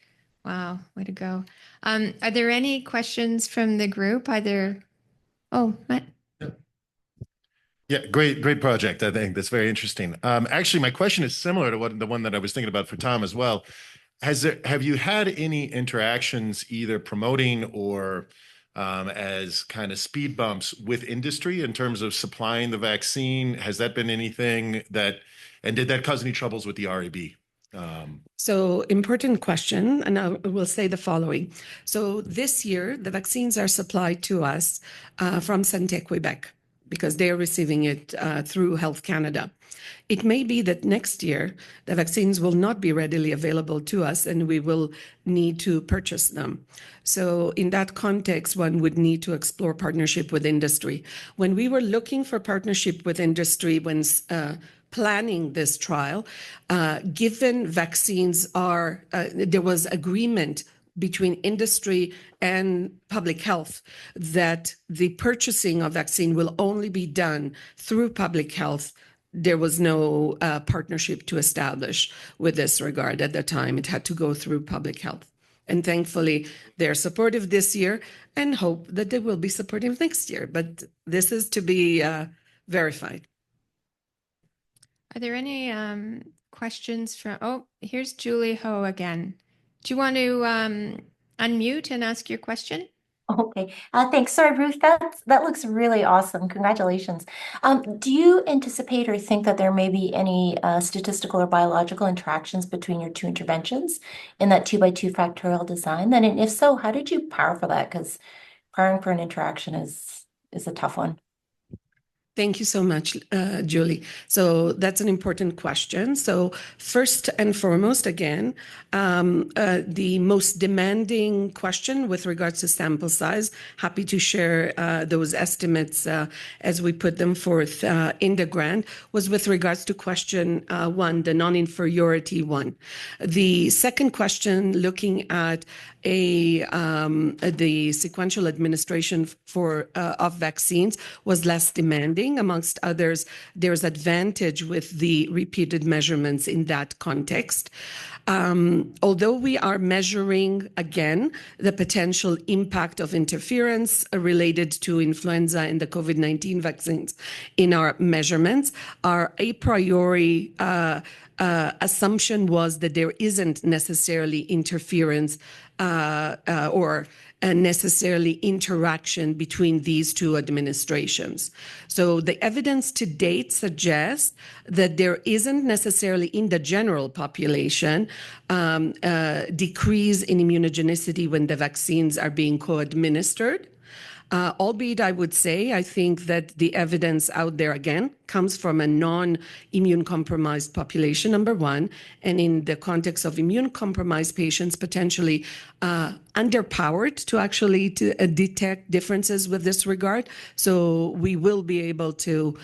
Wow, way to go. Are there any questions from the group? Oh, Matt. Yeah, great project. I think that's very interesting. Actually, my question is similar to the one that I was thinking about for Tom as well. Have you had any interactions, either promoting or as kind of speed bumps with industry in terms of supplying the vaccine? Has that been anything and did that cause any troubles with the REB? So important question, and I will say the following. So this year, the vaccines are supplied to us from Santé Quebec, because they are receiving it through Health Canada. It may be that next year, the vaccines will not be readily available to us, and we will need to purchase them. So in that context, one would need to explore partnership with industry. When we were looking for partnership with industry when planning this trial, given vaccines there was agreement between industry and public health that the purchasing of vaccine will only be done through public health. There was no partnership to establish with this regard at the time. It had to go through public health. And thankfully, they're supportive this year and hope that they will be supportive next year. But this is to be verified. Are there any questions from, oh, here's Julie Ho again. Do you want to unmute and ask your question? Okay, thanks. Sorry, Ruth, that looks really awesome. Congratulations. Do you anticipate or think that there may be any statistical or biological interactions between your two interventions in that 2x2 factorial design? Then, and if so, how did you power for that? Because powering for an interaction is a tough one. Thank you so much, Julie. So that's an important question. So first and foremost, again, the most demanding question with regards to sample size, happy to share those estimates as we put them forth in the grant, was with regards to question 1, the non-inferiority one. The second question, looking at the sequential administration of vaccines, was less demanding. Amongst others, there's advantage with the repeated measurements in that context. Although we are measuring, again, the potential impact of interference related to influenza and the COVID-19 vaccines in our measurements, our a priori assumption was that there isn't necessarily interference or necessarily interaction between these two administrations. So the evidence to date suggests that there isn't necessarily in the general population decrease in immunogenicity when the vaccines are being co-administered. Albeit, I would say, I think that the evidence out there, again, comes from a non-immune compromised population, number one, and in the context of immune compromised patients, potentially underpowered to actually detect differences with this regard. So we will be able to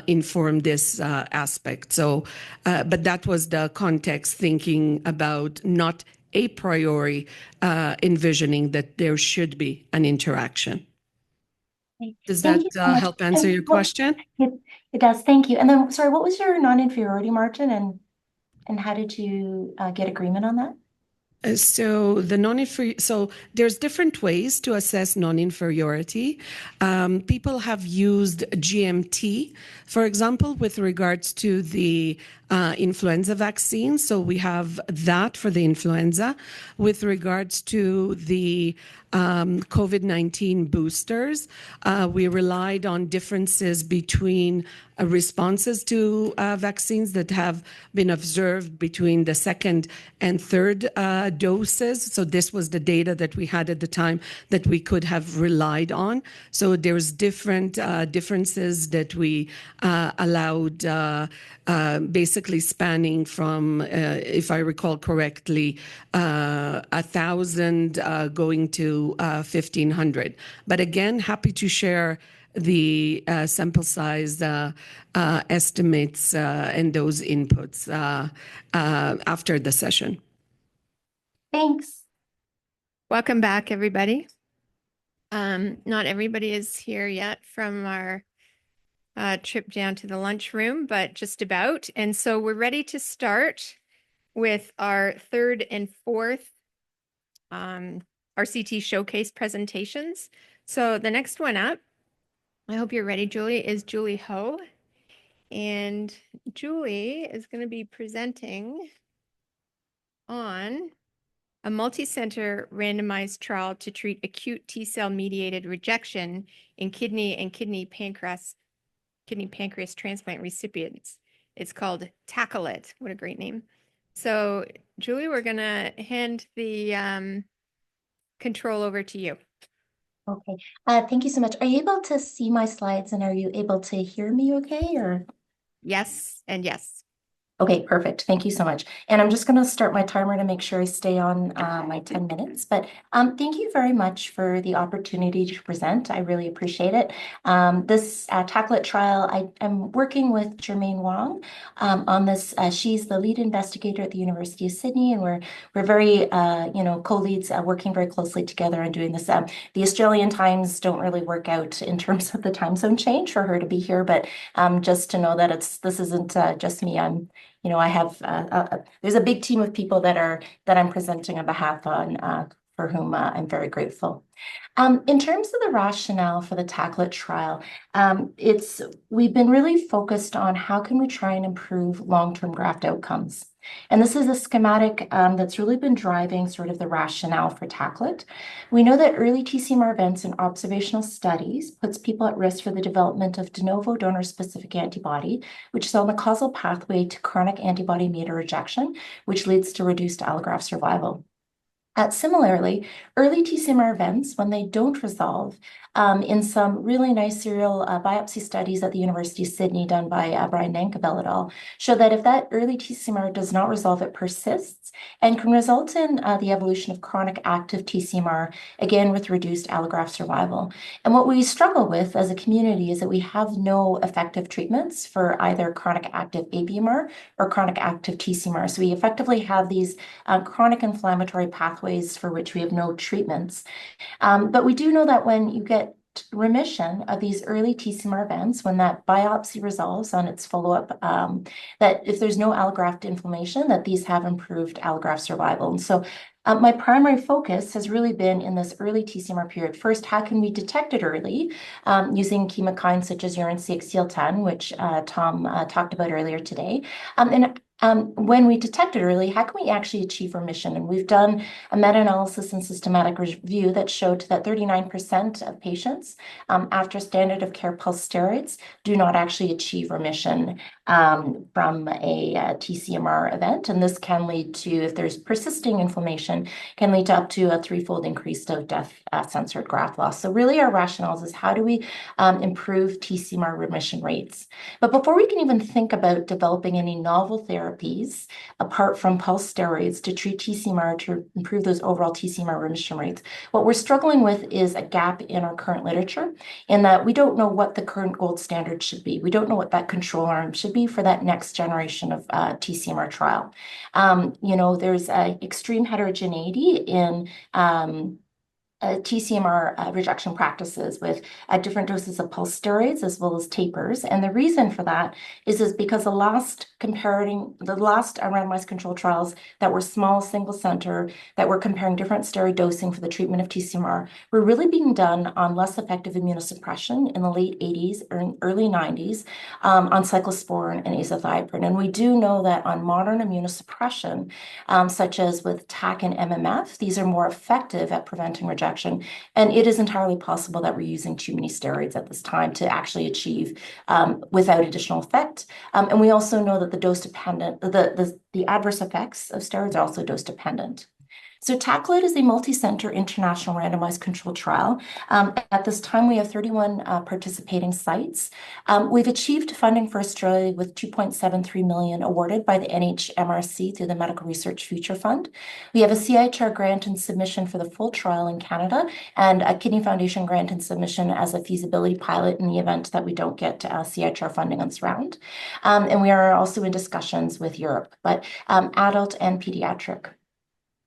inform this aspect. So, but that was the context, thinking about not a priori envisioning that there should be an interaction. Does that Thank you so much. help answer your question? It does. Thank you. And then, sorry, what was your non-inferiority margin, and how did you get agreement on that? So there's different ways to assess non-inferiority. People have used GMT, for example, with regards to the influenza vaccine. So we have that for the influenza. With regards to the COVID-19 boosters, we relied on differences between responses to vaccines that have been observed between the second and third doses. So this was the data that we had at the time that we could have relied on. So there's different differences that we allowed, basically spanning from, if I recall correctly, 1,000 going to 1,500. But again, happy to share the sample size estimates and those inputs after the session. Thanks. Welcome back, everybody. Not everybody is here yet from our trip down to the lunchroom, but just about. And so we're ready to start with our third and fourth RCT showcase presentations. So the next one up, I hope you're ready, Julie, is Julie Ho. And Julie is going to be presenting on a multi-center randomized trial to treat acute T-cell mediated rejection in kidney and kidney pancreas transplant recipients. It's called Tackle It. What a great name. So Julie, we're going to hand the control over to you. Okay. Thank you so much. Are you able to see my slides, and are you able to hear me okay, or? Yes, and yes. Okay, perfect. Thank you so much. And I'm just going to start my timer to make sure I stay on my 10 minutes. But thank you very much for the opportunity to present. I really appreciate it. This Tackle It trial, I'm working with Jermaine Wong on this. She's the lead investigator at the University of Sydney, and we're very, co-leads working very closely together on doing this. The Australian times don't really work out in terms of the time zone change for her to be here, but just to know that this isn't just me. I have there's a big team of people that I'm presenting on behalf on for whom I'm very grateful. In terms of the rationale for the Tackle It trial, we've been really focused on how can we try and improve long-term graft outcomes. And this is a schematic that's really been driving sort of the rationale for Tackle It. We know that early TCMR events in observational studies puts people at risk for the development of de novo donor-specific antibody, which is on the causal pathway to chronic antibody-mediated rejection, which leads to reduced allograft survival. Similarly, early TCMR events, when they don't resolve, in some really nice serial biopsy studies at the University of Sydney done by Brian Nankivell et al., show that if that early TCMR does not resolve, it persists and can result in the evolution of chronic active TCMR, again with reduced allograft survival. And what we struggle with as a community is that we have no effective treatments for either chronic active ABMR or chronic active TCMR. So we effectively have these chronic inflammatory pathways for which we have no treatments. But we do know that when you get remission of these early TCMR events, when that biopsy resolves on its follow-up, that if there's no allograft inflammation, that these have improved allograft survival. And so My primary focus has really been in this early TCMR period. First, how can we detect it early using chemokines such as urine CXCL10, which Tom talked about earlier today. When we detect it early, how can we actually achieve remission? And we've done a meta-analysis and systematic review that showed that 39% of patients after standard of care pulse steroids do not actually achieve remission from a TCMR event. And this can lead to, if there's persisting inflammation, can lead to up to a threefold increase of death censored graft loss. So really our rationale is how do we improve TCMR remission rates? But before we can even think about developing any novel therapies apart from pulse steroids to treat TCMR to improve those overall TCMR remission rates, what we're struggling with is a gap in our current literature in that we don't know what the current gold standard should be. We don't know what that control arm should be for that next generation of TCMR trial. There's extreme heterogeneity in TCMR rejection practices with different doses of pulse steroids as well as tapers. And the reason for that is because the last randomized control trials that were small, single center, that were comparing different steroid dosing for the treatment of TCMR were really being done on less effective immunosuppression in the late 80s or early 90s on cyclosporin and azathioprine. And we do know that on modern immunosuppression, such as with TAC and MMF, these are more effective at preventing rejection. And it is entirely possible that we're using too many steroids at this time to actually achieve without additional effect. And we also know that the dose dependent, the adverse effects of steroids are also dose dependent. So TACLED is a multi-center international randomized controlled trial. At this time, we have 31 participating sites. We've achieved funding for Australia with 2.73 million awarded by the NHMRC through the Medical Research Future Fund. We have a CIHR grant and submission for the full trial in Canada and a Kidney Foundation grant and submission as a feasibility pilot in the event that we don't get CIHR funding on this round. And we are also in discussions with Europe, but adult and pediatric.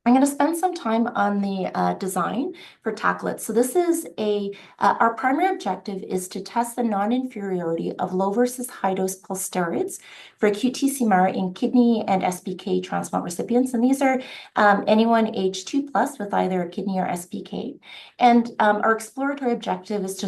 I'm going to spend some time on the design for TACLED. So this is our primary objective is to test the non-inferiority of low versus high dose pulse steroids for acute TCMR in kidney and SBK transplant recipients. And these are anyone age 2+ with either a kidney or SBK. And our exploratory objective is to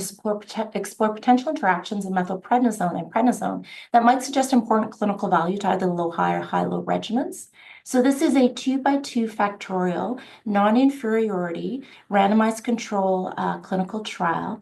explore potential interactions of methylprednisone and prednisone that might suggest important clinical value to either low-high or high-low regimens. So this is a 2x2 factorial non-inferiority randomized control clinical trial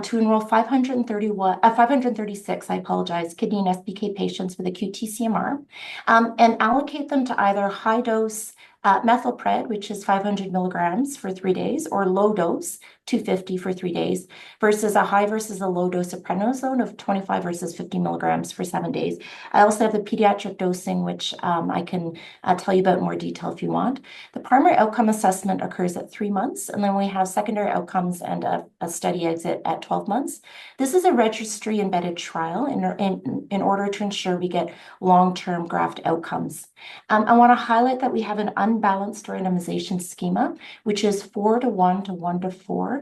to enroll 536, kidney and SBK patients with acute TCMR and allocate them to either high dose methylpred, which is 500 milligrams for 3 days, or low dose, 250 for 3 days, versus a high versus a low dose of prednisone of 25 versus 50 milligrams for 7 days. I also have the pediatric dosing, which I can tell you about in more detail if you want. The primary outcome assessment occurs at 3 months, and then we have secondary outcomes and a study exit at 12 months. This is a registry embedded trial in order to ensure we get long-term graft outcomes. I want to highlight that we have an unbalanced randomization schema, which is 4:1 to 1:4.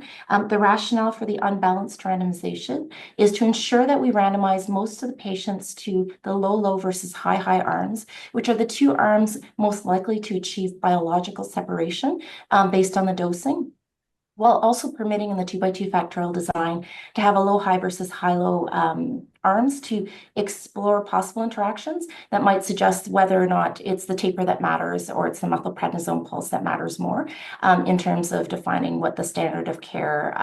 The rationale for the unbalanced randomization is to ensure that we randomize most of the patients to the low versus high arms, which are the two arms most likely to achieve biological separation based on the dosing, while also permitting in the 2x2 factorial design to have a low-high versus high-low arms to explore possible interactions that might suggest whether or not it's the taper that matters or it's the methylprednisone pulse that matters more in terms of defining what the standard of care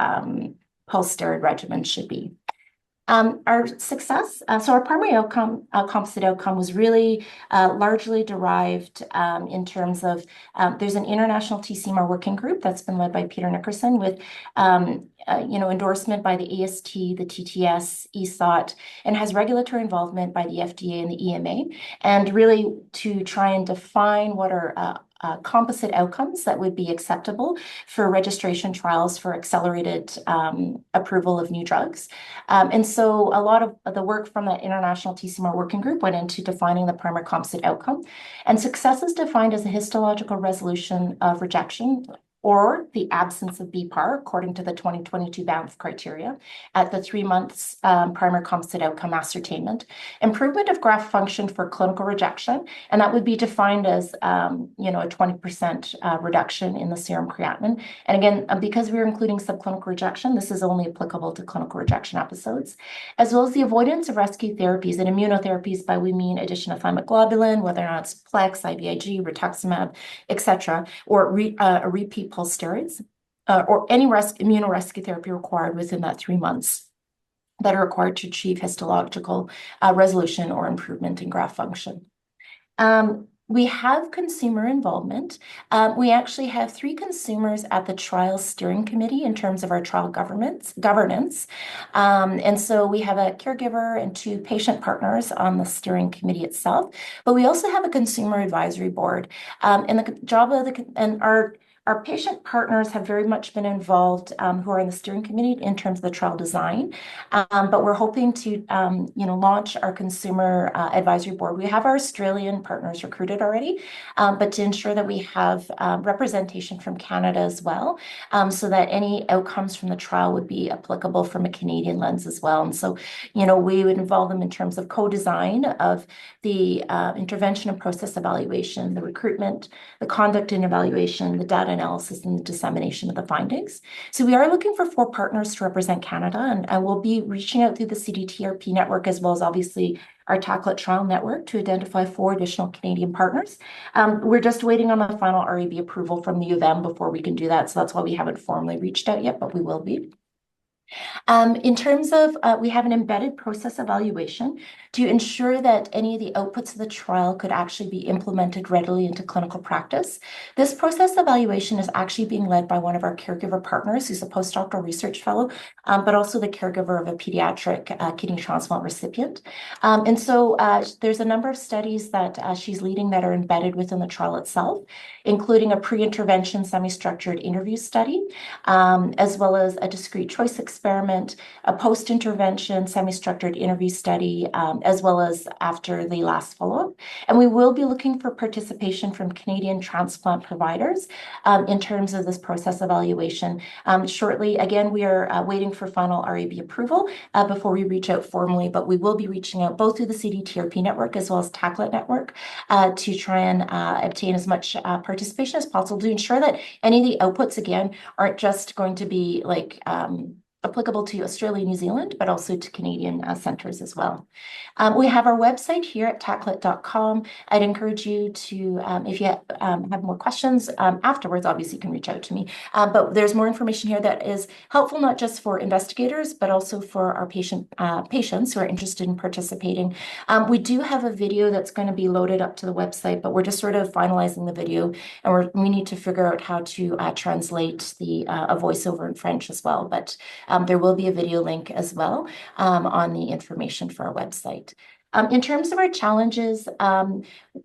pulse steroid regimen should be. Our success, so our primary outcome, composite outcome was really largely derived in terms of there's an international TCMR working group that's been led by Peter Nickerson with endorsement by the AST, the TTS, ESOT, and has regulatory involvement by the FDA and the EMA, and really to try and define what are composite outcomes that would be acceptable for registration trials for accelerated approval of new drugs. And so a lot of the work from the International TCMR Working Group went into defining the primary composite outcome. And success is defined as a histological resolution of rejection or the absence of BPAR according to the 2022 Banff criteria at the 3 months primary composite outcome ascertainment, improvement of graft function for clinical rejection, and that would be defined as a 20% reduction in the serum creatinine. And again, because we're including subclinical rejection, this is only applicable to clinical rejection episodes, as well as the avoidance of rescue therapies and immunotherapies. By we mean addition of thymoglobulin, whether or not it's Plex, IVIG, rituximab, etc., or a repeat pulse steroids, or any immunorescue therapy required within that 3 months that are required to achieve histological resolution or improvement in graft function. We have consumer involvement. We actually have 3 consumers at the trial steering committee in terms of our trial governance. And so we have a caregiver and 2 patient partners on the steering committee itself, but we also have a consumer advisory board. And the job of our patient partners have very much been involved, who are in the steering committee in terms of the trial design. But we're hoping to, launch our consumer advisory board. We have our Australian partners recruited already, but to ensure that we have representation from Canada as well, so that any outcomes from the trial would be applicable from a Canadian lens as well. And so, we would involve them in terms of co-design of the intervention and process evaluation, the recruitment, the conduct and evaluation, the data analysis, and the dissemination of the findings. So we are looking for 4 partners to represent Canada, and I will be reaching out through the CDTRP network as well as obviously our TACLET trial network to identify 4 additional Canadian partners. We're just waiting on the final REB approval from the U of M before we can do that. So that's why we haven't formally reached out yet, but we will be. In terms of, we have an embedded process evaluation to ensure that any of the outputs of the trial could actually be implemented readily into clinical practice. This process evaluation is actually being led by one of our caregiver partners, who's a postdoctoral research fellow, but also the caregiver of a pediatric kidney transplant recipient. And so there's a number of studies that she's leading that are embedded within the trial itself, including a pre-intervention semi-structured interview study, as well as a discrete choice experiment, a post-intervention semi-structured interview study, as well as after the last follow-up. And we will be looking for participation from Canadian transplant providers in terms of this process evaluation. Shortly, again, we are waiting for final REB approval before we reach out formally, but we will be reaching out both through the CDTRP network as well as TACLET network to try and obtain as much participation as possible to ensure that any of the outputs, again, aren't just going to be like applicable to Australia, New Zealand, but also to Canadian centers as well. We have our website here at taclet.com. I'd encourage you to, if you have more questions afterwards, obviously you can reach out to me. But there's more information here that is helpful, not just for investigators, but also for our patients who are interested in participating. We do have a video that's going to be loaded up to the website, but we're just sort of finalizing the video, and we need to figure out how to translate a voiceover in French as well. But there will be a video link as well on the information for our website. In terms of our challenges,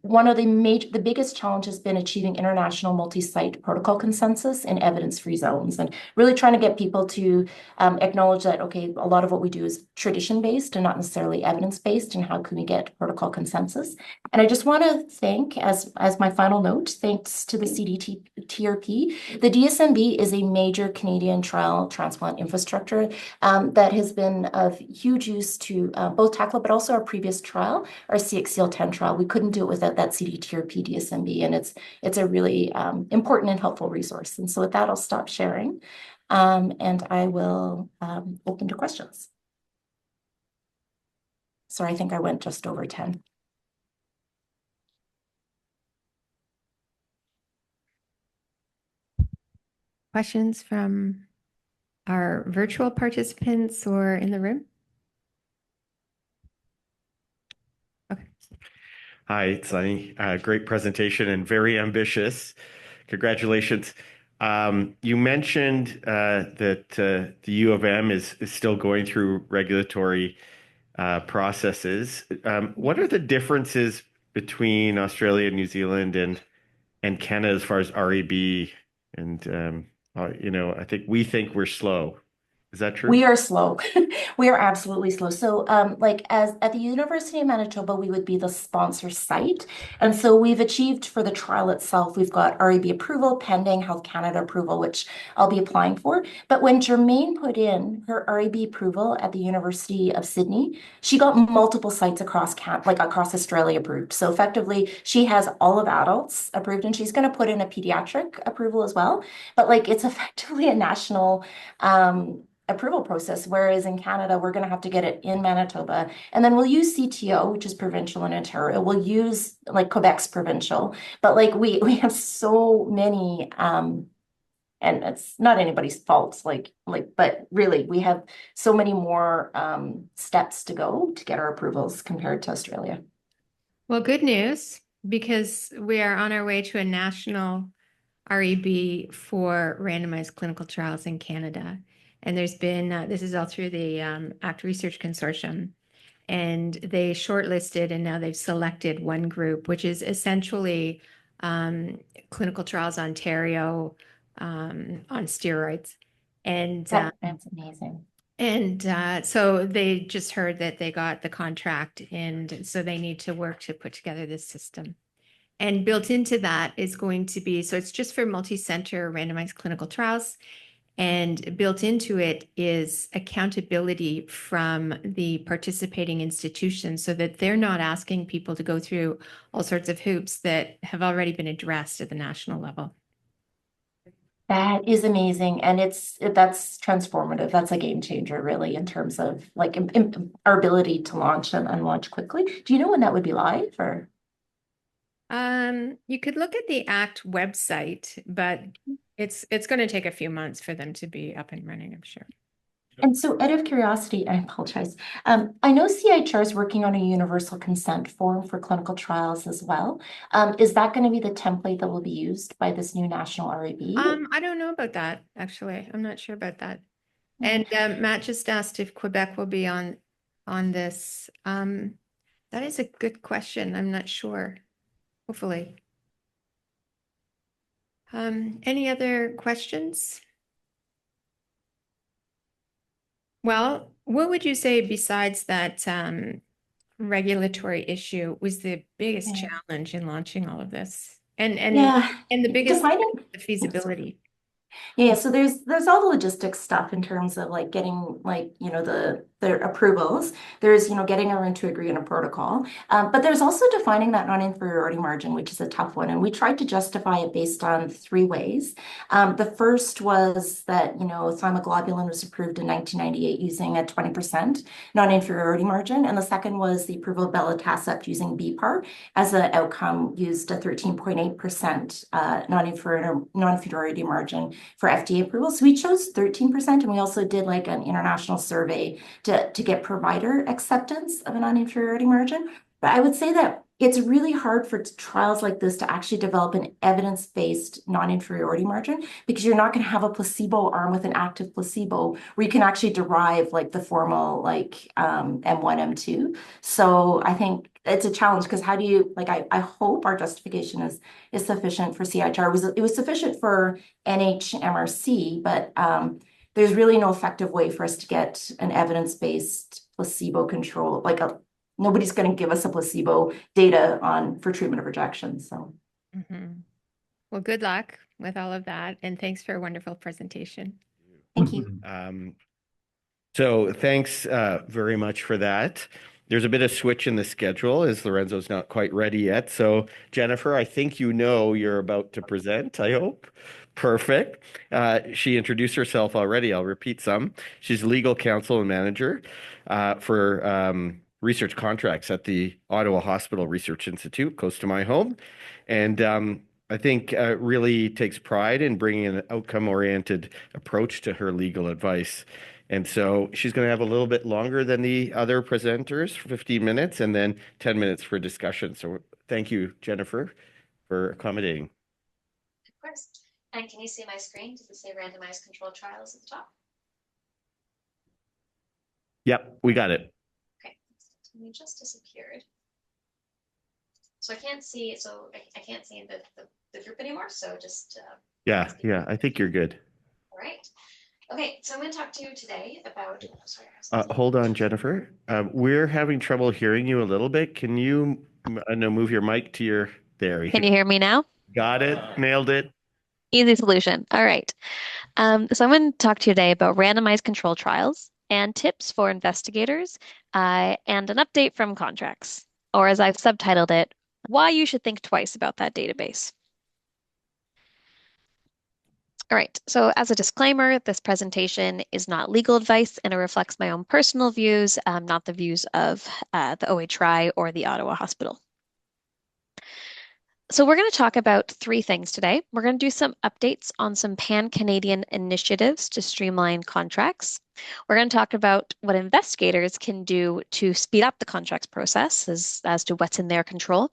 one of the biggest challenge has been achieving international multi-site protocol consensus in evidence-free zones, and really trying to get people to acknowledge that, okay, a lot of what we do is tradition-based and not necessarily evidence-based, and how can we get protocol consensus? And I just want to thank, as my final note, thanks to the CDTRP, the DSMB is a major Canadian trial transplant infrastructure that has been of huge use to both TACLET, but also our previous trial, our CXCL10 trial. We couldn't do it without that CDTRP DSMB, and it's a really important and helpful resource. And so with that, I'll stop sharing, and I will open to questions. Sorry, I think I went just over 10. Questions from our virtual participants or in the room? Hi, it's Sunny. Great presentation and very ambitious. Congratulations. You mentioned that the U of M is still going through regulatory processes. What are the differences between Australia, New Zealand, and Canada as far as REB? And I think we think we're slow. Is that true? We are slow. We are absolutely slow. So, like as at the University of Manitoba, we would be the sponsor site. And so we've achieved for the trial itself, we've got REB approval pending Health Canada approval, which I'll be applying for. But when Germaine put in her REB approval at the University of Sydney, she got multiple sites across across Australia approved. So effectively, she has all of adults approved, and she's going to put in a pediatric approval as well. But like it's effectively a national approval process, whereas in Canada, we're going to have to get it in Manitoba. And then we'll use CTO, which is provincial in Ontario. We'll use like Quebec's provincial. But like we have so many and it's not anybody's fault, but really we have so many more steps to go to get our approvals compared to Australia. Well, good news, because we are on our way to a national REB for randomized clinical trials in Canada. And there's been, this is all through the ACT Research Consortium, and they shortlisted and now they've selected one group, which is essentially Clinical Trials Ontario on steroids. And that's amazing. And so they just heard that they got the contract, and so they need to work to put together this system. And built into that is going to be, so it's just for multi-center randomized clinical trials. And built into it is accountability from the participating institutions so that they're not asking people to go through all sorts of hoops that have already been addressed at the national level. That is amazing. And that's transformative. That's a game changer, really, in terms of like our ability to launch and launch quickly. Do you know when that would be live or? You could look at the ACT website, but it's going to take a few months for them to be up and running, I'm sure. And so out of curiosity, I apologize. I know CIHR is working on a universal consent form for clinical trials as well. Is that going to be the template that will be used by this new national REB? I don't know about that, actually. I'm not sure about that. And Matt just asked if Quebec will be on this. That is a good question. I'm not sure. Hopefully. Any other questions? Well, what would you say besides that regulatory issue was the biggest challenge in launching all of this? And the biggest the feasibility. Yeah, so there's all the logistics stuff in terms of like getting like, you know, the approvals. There's, you know, getting everyone to agree on a protocol. But there's also defining that non-inferiority margin, which is a tough one. And we tried to justify it based on 3 ways. The first was that, you know, thymoglobulin was approved in 1998 using a 20% non-inferiority margin. And the second was the approval of belatacept using BPAR as an outcome used a 13.8% non-inferiority margin for FDA approval. So we chose 13%, and we also did like an international survey to get provider acceptance of a non-inferiority margin. But I would say that it's really hard for trials like this to actually develop an evidence-based non-inferiority margin because you're not going to have a placebo arm with an active placebo where you can actually derive like the formal like M1, M2. So I think it's a challenge because how do you like I hope our justification is sufficient for CIHR. It was sufficient for NHMRC, but there's really no effective way for us to get an evidence-based placebo control. Like nobody's going to give us a placebo data for treatment of rejection. So, well, good luck with all of that, and thanks for a wonderful presentation. Thank you. So thanks very much for that. There's a bit of switch in the schedule as Lorenzo's not quite ready yet. So Jennifer, I think you know you're about to present, I hope. Perfect. She introduced herself already. I'll repeat some. She's legal counsel and manager for research contracts at the Ottawa Hospital Research Institute, close to my home. And I think really takes pride in bringing an outcome-oriented approach to her legal advice. And so she's going to have a little bit longer than the other presenters, 15 minutes, and then 10 minutes for discussion. So thank you, Jennifer, for accommodating. Of course. And can you see my screen? Does it say randomized controlled trials at the top? Yep, we got it. Okay, we just disappeared. So I can't see, I can't see the group anymore. So just yeah, I think you're good. All right. Okay, so I'm going to talk to you today about. Oh, sorry. Hold on, Jennifer. We're having trouble hearing you a little bit. Can you, move your mic to your, there we Can go. you hear me now? Got it. Nailed it. Easy solution. All right. So I'm going to talk to you today about randomized control trials and tips for investigators, and an update from contracts, or as I've subtitled it, why you should think twice about that database. All right, so as a disclaimer, this presentation is not legal advice and it reflects my own personal views, not the views of the OHRI or the Ottawa Hospital. So we're going to talk about three things today. We're going to do some updates on some pan-Canadian initiatives to streamline contracts. We're going to talk about what investigators can do to speed up the contracts process as to what's in their control.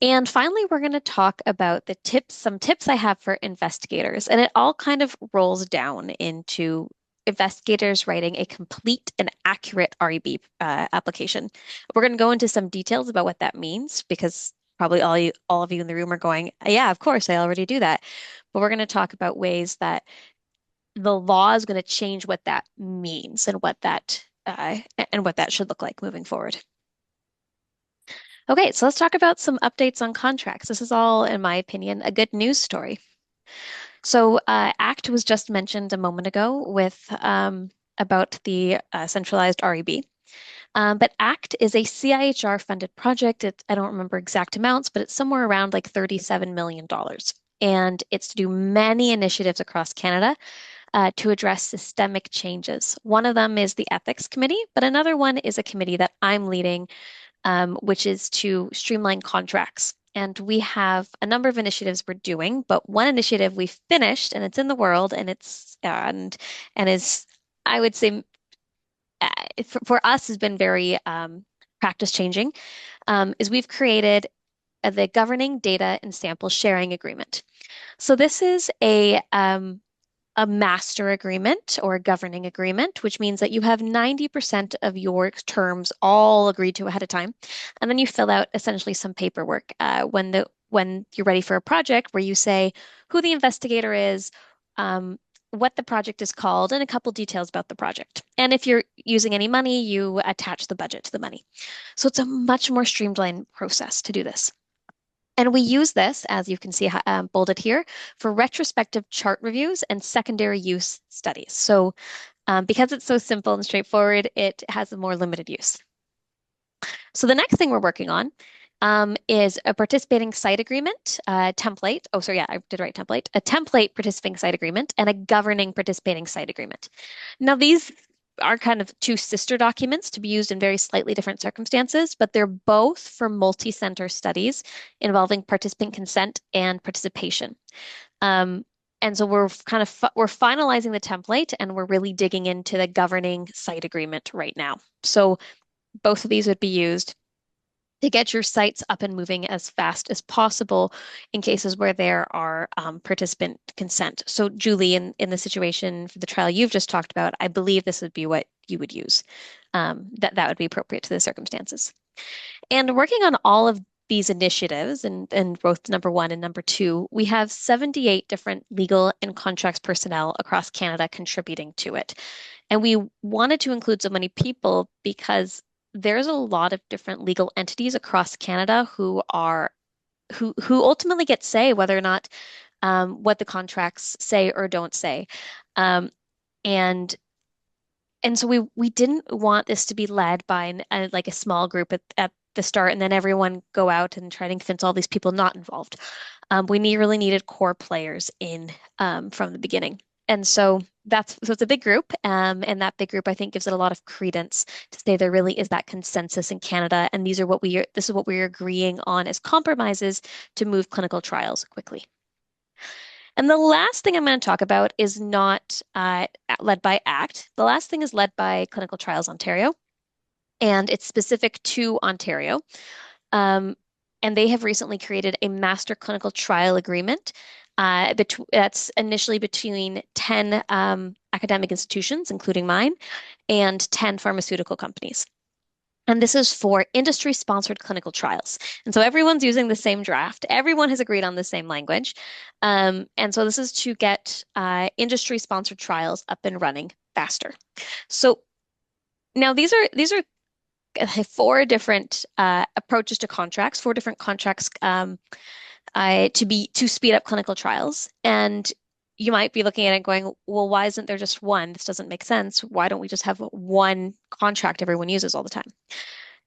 And finally, we're going to talk about the tips, some tips I have for investigators. And it all kind of rolls down into investigators writing a complete and accurate REB application. We're going to go into some details about what that means because probably all of you in the room are going, yeah, of course, I already do that. But we're going to talk about ways that the law is going to change what that means and what that should look like moving forward. Okay, so let's talk about some updates on contracts. This is all, in my opinion, a good news story. So ACT was just mentioned a moment ago with about the centralized REB. But ACT is a CIHR funded project. I don't remember exact amounts, but it's somewhere around like $37 million. And it's to do many initiatives across Canada to address systemic changes. One of them is the Ethics Committee, but another one is a committee that I'm leading, which is to streamline contracts. And we have a number of initiatives we're doing, but one initiative we finished and it's in the world and it's and is, I would say, for us has been very practice changing, is we've created the Governing Data and Sample Sharing Agreement. So this is a master agreement or a governing agreement, which means that you have 90% of your terms all agreed to ahead of time. And then you fill out essentially some paperwork when you're ready for a project where you say who the investigator is, what the project is called, and a couple details about the project. And if you're using any money, you attach the budget to the money. So it's a much more streamlined process to do this. And we use this, as you can see bolded here, for retrospective chart reviews and secondary use studies. So because it's so simple and straightforward, it has a more limited use. So the next thing we're working on is a participating site agreement template. Oh, sorry, yeah, I did write template. A template participating site agreement and a governing participating site agreement. Now, these are kind of two sister documents to be used in very slightly different circumstances, but they're both for multi-center studies involving participant consent and participation. And so we're finalizing the template and we're really digging into the governing site agreement right now. So both of these would be used to get your sites up and moving as fast as possible in cases where there are participant consent. So Julie, in the situation for the trial you've just talked about, I believe this would be what you would use. That would be appropriate to the circumstances. And working on all of these initiatives and both number 1 and number 2, we have 78 different legal and contracts personnel across Canada contributing to it. And we wanted to include so many people because there's a lot of different legal entities across Canada who ultimately get say whether or not what the contracts say or don't say. And so we didn't want this to be led by like a small group at the start and then everyone go out and try to convince all these people not involved. We really needed core players in from the beginning. And so it's a big group, and that big group I think gives it a lot of credence to say there really is that consensus in Canada, and this is what we're agreeing on as compromises to move clinical trials quickly. And the last thing I'm going to talk about is not led by ACT. The last thing is led by Clinical Trials Ontario, and it's specific to Ontario. And they have recently created a master clinical trial agreement that's initially between 10 academic institutions, including mine, and 10 pharmaceutical companies. And this is for industry-sponsored clinical trials. And so everyone's using the same draft. Everyone has agreed on the same language. And so this is to get industry-sponsored trials up and running faster. So now these are four different approaches to contracts, four different contracts to speed up clinical trials. And you might be looking at it going, well, why isn't there just one? This doesn't make sense. Why don't we just have one contract everyone uses all the time?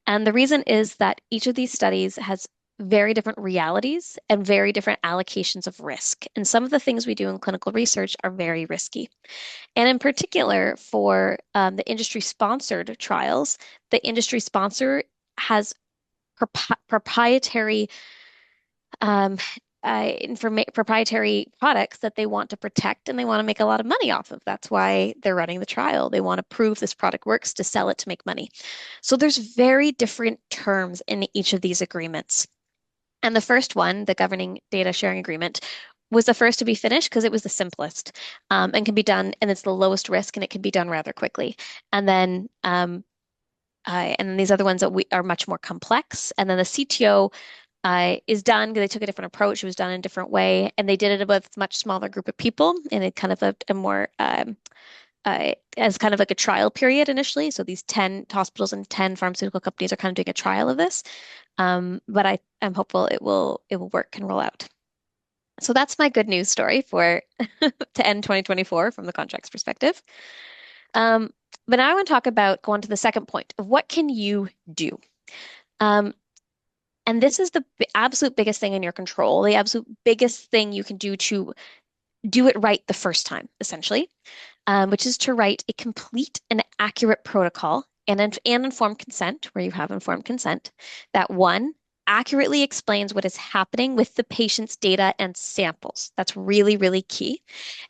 And the reason is that each of these studies has very different realities and very different allocations of risk. And some of the things we do in clinical research are very risky. And in particular, for the industry-sponsored trials, the industry sponsor has proprietary proprietary products that they want to protect and they want to make a lot of money off of. That's why they're running the trial. They want to prove this product works to sell it to make money. So there's very different terms in each of these agreements. And the first one, the governing data sharing agreement, was the first to be finished because it was the simplest and can be done, and it's the lowest risk, and it can be done rather quickly. And then these other ones that are much more complex. And then the CTO is done. They took a different approach. It was done in a different way, and they did it with a much smaller group of people in a kind of a more as kind of like a trial period initially. So these 10 hospitals and 10 pharmaceutical companies are kind of doing a trial of this. But I'm hopeful it will work and roll out. So that's my good news story for to end 2024 from the contracts perspective. But now I want to go on to the second point of what can you do? And this is the absolute biggest thing in your control, the absolute biggest thing you can do to do it right the first time, essentially, which is to write a complete and accurate protocol and informed consent, where you have informed consent, that one, accurately explains what is happening with the patient's data and samples. That's really, really key.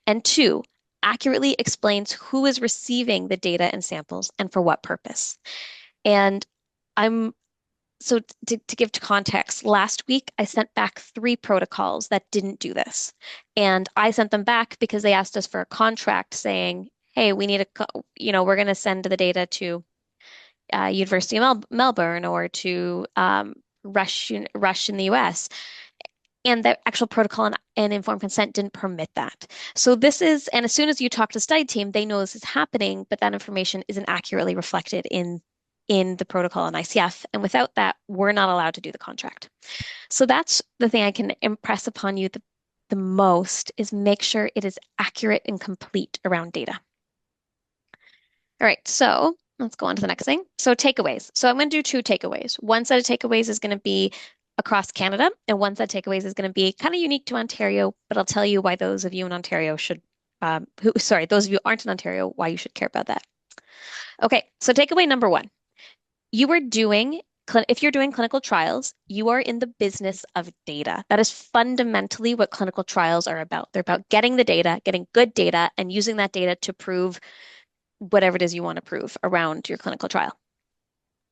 And two, accurately explains who is receiving the data and samples and for what purpose. And so to give context, last week I sent back 3 protocols that didn't do this. And I sent them back because they asked us for a contract saying, hey, we need we're going to send the data to University of Melbourne or to Rush in the US. And the actual protocol and informed consent didn't permit that. So and as soon as you talk to the study team, they know this is happening, but that information isn't accurately reflected in the protocol and ICF. And without that, we're not allowed to do the contract. So that's the thing I can impress upon you the most is make sure it is accurate and complete around data. All right, so let's go on to the next thing. So takeaways. So I'm going to do 2 takeaways. One set of takeaways is going to be across Canada, and one set of takeaways is going to be kind of unique to Ontario, but I'll tell you why those of you in Ontario should, those of you who aren't in Ontario, why you should care about that. Okay, so takeaway number 1. If you're doing clinical trials, you are in the business of data. That is fundamentally what clinical trials are about. They're about getting the data, getting good data, and using that data to prove whatever it is you want to prove around your clinical trial.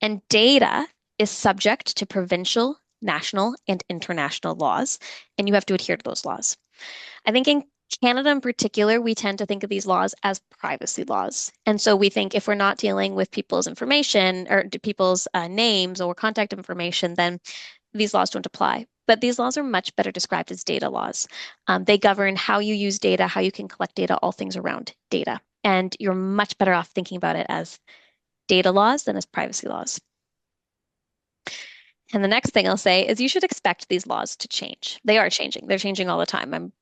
And data is subject to provincial, national, and international laws, and you have to adhere to those laws. I think in Canada in particular, we tend to think of these laws as privacy laws. And so we think if we're not dealing with people's information or people's names or contact information, then these laws don't apply. But these laws are much better described as data laws. They govern how you use data, how you can collect data, all things around data. And you're much better off thinking about it as data laws than as privacy laws. And the next thing I'll say is you should expect these laws to change. They are changing. They're changing all the time.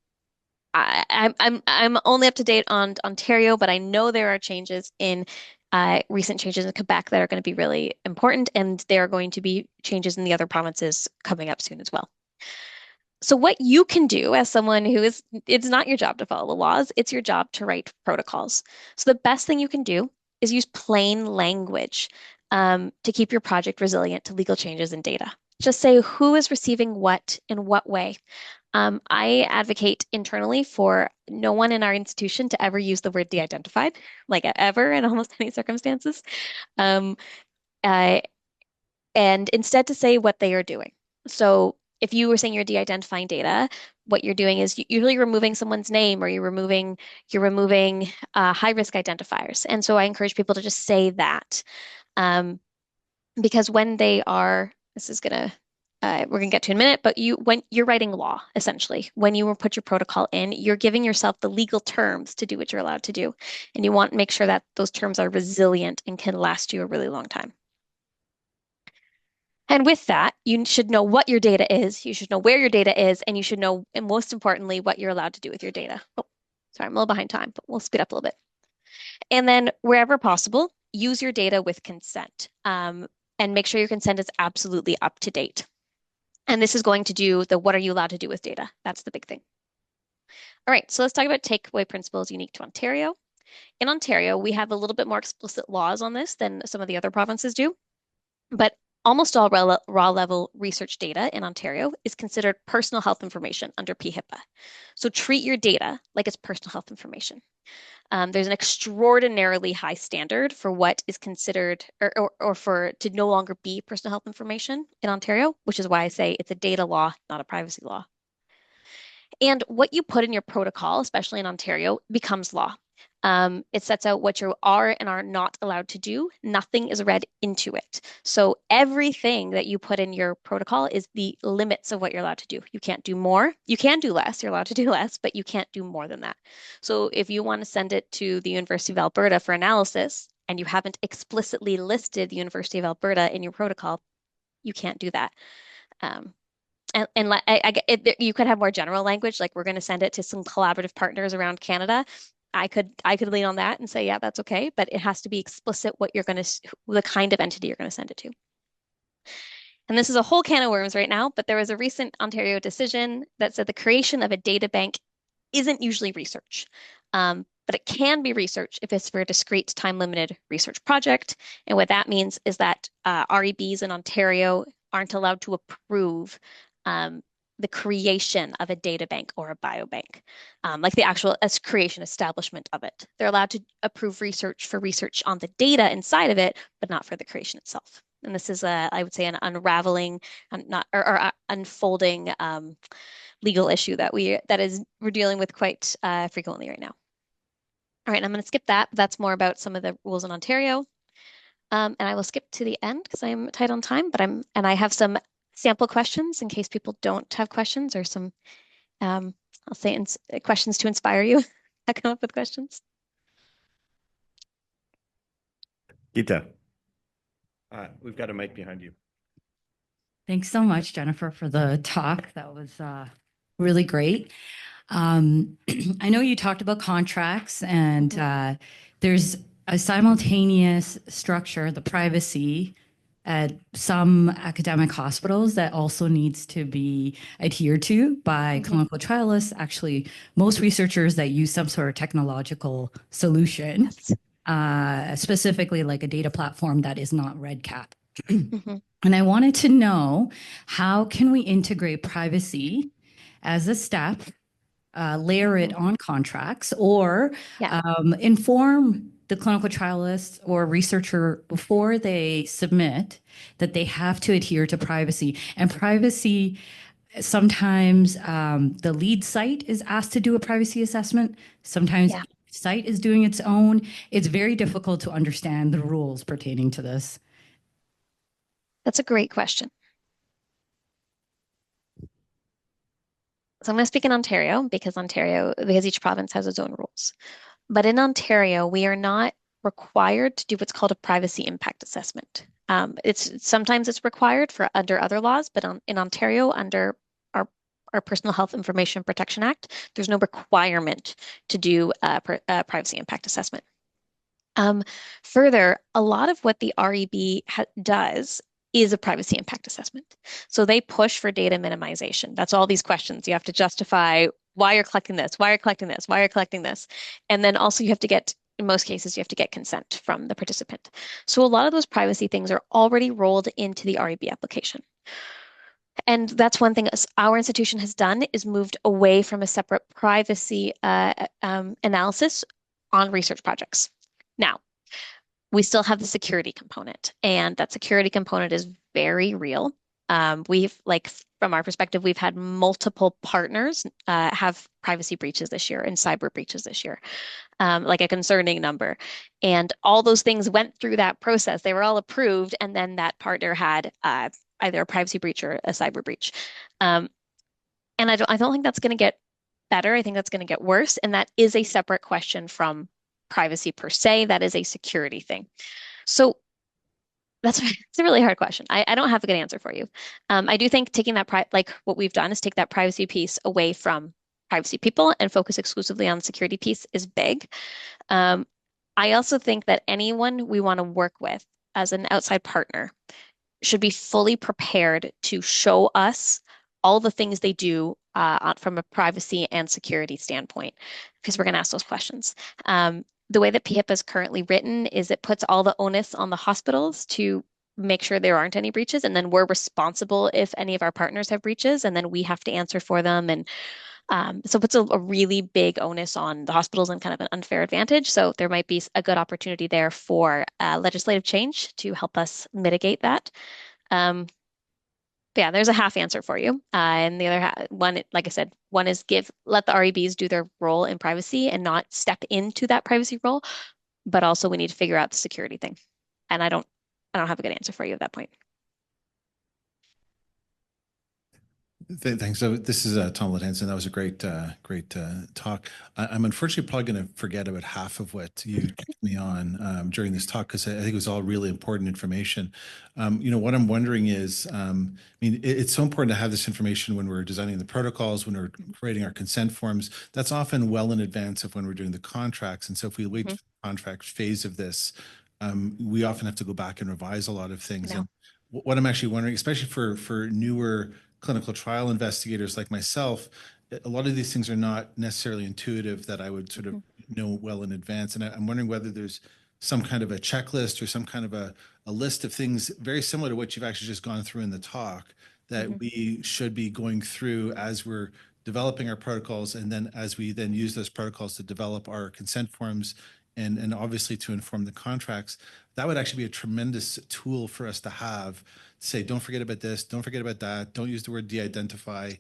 I'm only up to date on Ontario, but I know there are changes in recent changes in Quebec that are going to be really important, and there are going to be changes in the other provinces coming up soon as well. So what you can do as someone it's not your job to follow the laws, it's your job to write protocols. So the best thing you can do is use plain language to keep your project resilient to legal changes in data. Just say who is receiving what in what way. I advocate internally for no one in our institution to ever use the word de-identified, like ever in almost any circumstances, and instead to say what they are doing. So if you were saying you're de-identifying data, what you're doing is usually removing someone's name or you're removing high-risk identifiers. And so I encourage people to just say that. because when they are, this is gonna, we're gonna get to in a minute, but when you're writing law, essentially, when you put your protocol in, you're giving yourself the legal terms to do what you're allowed to do. And you want to make sure that those terms are resilient and can last you a really long time. And with that, you should know what your data is, you should know where your data is, and you should know, and most importantly, what you're allowed to do with your data. Oh, sorry, I'm a little behind time, but we'll speed up a little bit. And then wherever possible, use your data with consent, and make sure your consent is absolutely up to date. And this is going to do the what are you allowed to do with data? That's the big thing. All right, so let's talk about takeaway principles unique to Ontario. In Ontario, we have a little bit more explicit laws on this than some of the other provinces do, but almost all raw level research data in Ontario is considered personal health information under PHIPA. So treat your data like it's personal health information. There's an extraordinarily high standard for what is considered or for to no longer be personal health information in Ontario, which is why I say it's a data law, not a privacy law. And what you put in your protocol, especially in Ontario, becomes law. It sets out what you are and are not allowed to do. Nothing is read into it. So everything that you put in your protocol is the limits of what you're allowed to do. You can't do more. You can do less. You're allowed to do less, but you can't do more than that. So if you want to send it to the University of Alberta for analysis and you haven't explicitly listed the University of Alberta in your protocol, you can't do that. You could have more general language, like we're going to send it to some collaborative partners around Canada. I could lean on that and say, yeah, that's okay, but it has to be explicit what you're going to, the kind of entity you're going to send it to. And this is a whole can of worms right now, but there was a recent Ontario decision that said the creation of a data bank isn't usually research, but it can be research if it's for a discrete time-limited research project. And what that means is that REBs in Ontario aren't allowed to approve the creation of a data bank or a biobank, like the actual creation establishment of it. They're allowed to approve research for research on the data inside of it, but not for the creation itself. And this is, I would say, an unraveling, unfolding legal issue that we're dealing with quite frequently right now. All right, I'm going to skip that. That's more about some of the rules in Ontario. And I will skip to the end because I'm tight on time, but I have some sample questions in case people don't have questions or some, I'll say questions to inspire you. I come up with questions. Gita, we've got a mic behind you. Thanks so much, Jennifer, for the talk. That was really great. I know you talked about contracts and there's a simultaneous structure, the privacy at some academic hospitals that also needs to be adhered to by clinical trialists. Actually, most researchers that use some sort of technological solution, specifically like a data platform that is not REDCap. And I wanted to know, how can we integrate privacy as a step, layer it on contracts, or inform the clinical trialist or researcher before they submit that they have to adhere to privacy. And privacy, sometimes the lead site is asked to do a privacy assessment. Sometimes each site is doing its own. It's very difficult to understand the rules pertaining to this. That's a great question. So I'm going to speak in Ontario because each province has its own rules. But in Ontario, we are not required to do what's called a privacy impact assessment. Sometimes it's required under other laws, but in Ontario, under our Personal Health Information Protection Act, there's no requirement to do a privacy impact assessment. Further, a lot of what the REB does is a privacy impact assessment. So they push for data minimization. That's all these questions. You have to justify why you're collecting this, why you're collecting this, why you're collecting this. And then also you have to get, in most cases, you have to get consent from the participant. So a lot of those privacy things are already rolled into the REB application. And that's one thing our institution has done, is moved away from a separate privacy analysis on research projects. Now, we still have the security component, and that security component is very real. We've like from our perspective, we've had multiple partners have privacy breaches this year and cyber breaches this year, like a concerning number. And all those things went through that process. They were all approved, and then that partner had either a privacy breach or a cyber breach. And I don't think that's going to get better. I think that's going to get worse. And that is a separate question from privacy per se. That is a security thing. So it's a really hard question. I don't have a good answer for you. I do think taking that like what we've done is take that privacy piece away from privacy people and focus exclusively on the security piece is big. I also think that anyone we want to work with as an outside partner should be fully prepared to show us all the things they do from a privacy and security standpoint, because we're going to ask those questions. The way that PHIPAA is currently written is it puts all the onus on the hospitals to make sure there aren't any breaches, and then we're responsible if any of our partners have breaches, and then we have to answer for them. And so it puts a really big onus on the hospitals and kind of an unfair advantage. So there might be a good opportunity there for legislative change to help us mitigate that. But yeah, there's a half answer for you. And the other one, like I said, one is let the REBs do their role in privacy and not step into that privacy role. But also we need to figure out the security thing. And I don't have a good answer for you at that point. Thanks. So this is Tom Latanson. That was a great talk. I'm unfortunately probably going to forget about half of what you took me on during this talk, because I think it was all really important information. What I'm wondering is, it's so important to have this information when we're designing the protocols, when we're creating our consent forms. That's often well in advance of when we're doing the contracts. And so if we wait for the contract phase of this, we often have to go back and revise a lot of things. And what I'm actually wondering, especially for newer clinical trial investigators like myself, a lot of these things are not necessarily intuitive that I would sort of know well in advance. And I'm wondering whether there's some kind of a checklist or some kind of a list of things very similar to what you've actually just gone through in the talk that we should be going through as we're developing our protocols, and then as we then use those protocols to develop our consent forms and obviously to inform the contracts. That would actually be a tremendous tool for us to have. Say, don't forget about this, don't forget about that, don't use the word de-identify.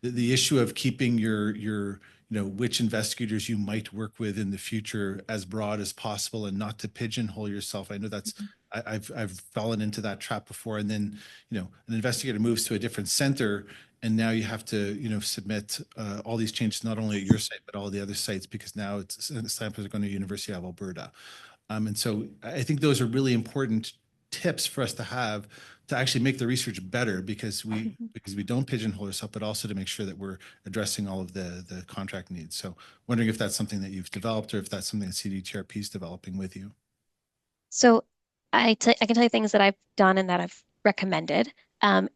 The issue of keeping your which investigators you might work with in the future as broad as possible and not to pigeonhole yourself. I know that's I've fallen into that trap before. And then an investigator moves to a different center, and now you have to submit all these changes not only at your site but all the other sites, because now samples are going to University of Alberta. And so I think those are really important tips for us to have to actually make the research better, because we don't pigeonhole ourselves, but also to make sure that we're addressing all of the contract needs. So wondering if that's something that you've developed or if that's something that CDTRP is developing with you. So I can tell you things that I've done and that I've recommended.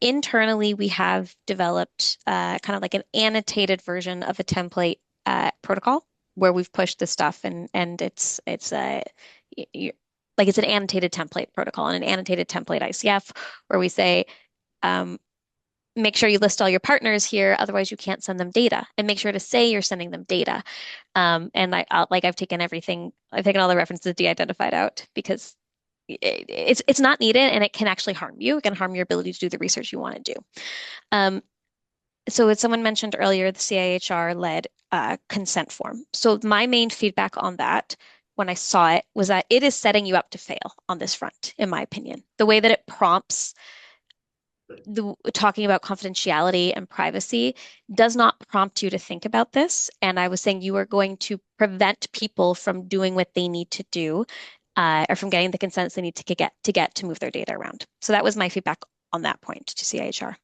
Internally, we have developed kind of like an annotated version of a template protocol where we've pushed this stuff, and it's like it's an annotated template protocol and an annotated template ICF where we say, make sure you list all your partners here, otherwise you can't send them data, and make sure to say you're sending them data. And I've taken all the references de-identified out, because it's not needed and it can actually harm you. It can harm your ability to do the research you want to do. So as someone mentioned earlier, the CIHR-led consent form. So my main feedback on that when I saw it was that it is setting you up to fail on this front, in my opinion. The way that it prompts talking about confidentiality and privacy does not prompt you to think about this. And I was saying you are going to prevent people from doing what they need to do, or from getting the consents they need to get to move their data around. So that was my feedback on that point to CIHR.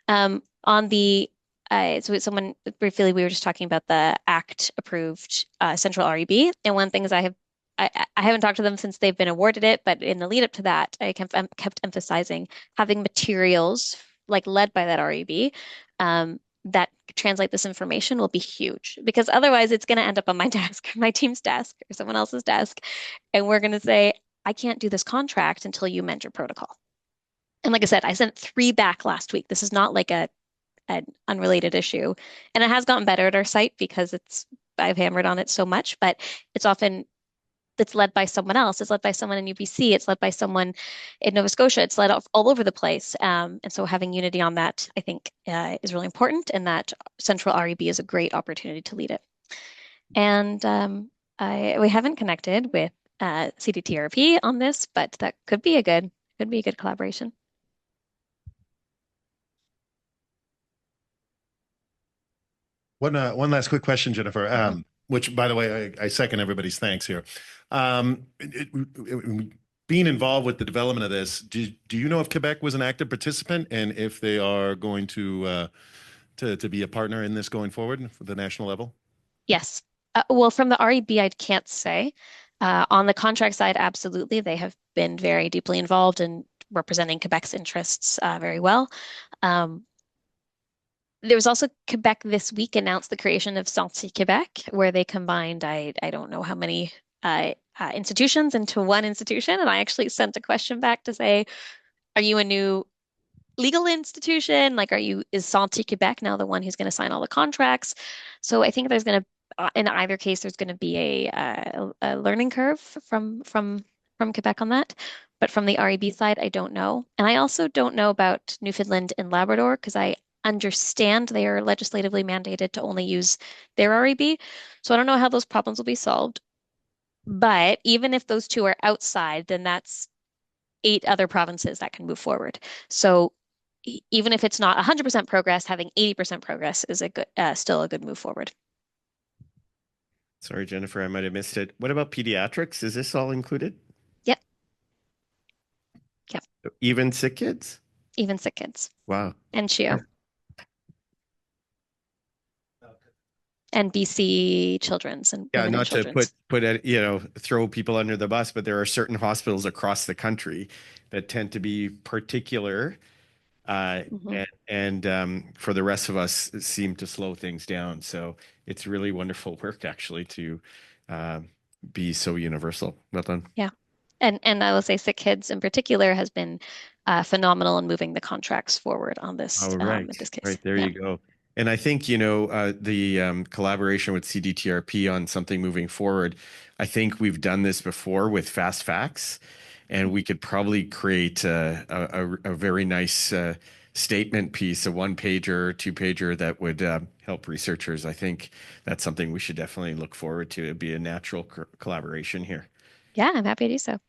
On the so someone briefly, we were just talking about the ACT approved central REB, and one thing is I haven't talked to them since they've been awarded it, but in the lead up to that, I kept emphasizing having materials like led by that REB that translate this information will be huge, because otherwise it's going to end up on my desk, or my team's desk, or someone else's desk, and we're going to say, I can't do this contract until you amend your protocol. And like I said, I sent 3 back last week. This is not like an unrelated issue, and it has gotten better at our site because I've hammered on it so much, but it's often it's led by someone else. It's led by someone in UBC. It's led by someone in Nova Scotia. It's led all over the place. And so having unity on that, I think, is really important, and that central REB is a great opportunity to lead it. And we haven't connected with CDTRP on this, but that could be a good collaboration. One last quick question, Jennifer. Which, by the way, I second everybody's thanks here. Being involved with the development of this, do you know if Quebec was an active participant, and if they are going to be a partner in this going forward for the national level? Yes. Well, from the REB, I can't say. On the contract side, absolutely. They have been very deeply involved in representing Quebec's interests very well. There was also Quebec this week announced the creation of Santé Québec, where they combined, I don't know how many institutions into one institution. And I actually sent a question back to say, are you a new legal institution? Like, is Santé Québec now the one who's going to sign all the contracts? So I think there's going to, in either case, there's going to be a learning curve from Quebec on that. But from the REB side, I don't know. And I also don't know about Newfoundland and Labrador, because I understand they are legislatively mandated to only use their REB. So I don't know how those problems will be solved. But even if those two are outside, then that's 8 other provinces that can move forward. So even if it's not 100% progress, having 80% progress is still a good move forward. Sorry, Jennifer, I might have missed it. What about pediatrics? Is this all included? Yep. Even sick kids? Even sick kids. Wow. And CHIO. And BC Children's and Yeah, Women not and to Children's. throw people under the bus, but there are certain hospitals across the country that tend to be particular, and for the rest of us, seem to slow things down. So it's really wonderful work, actually, to be so universal. Well done. Yeah. And I will say sick kids in particular has been phenomenal in moving the contracts forward on this, in this case. Right, there you go. And I think, the collaboration with CDTRP on something moving forward, I think we've done this before with Fast Facts, and we could probably create a very nice statement piece, a 1-pager, 2-pager that would help researchers. I think that's something we should definitely look forward to. It'd be a natural collaboration here. Yeah, I'm happy to do so.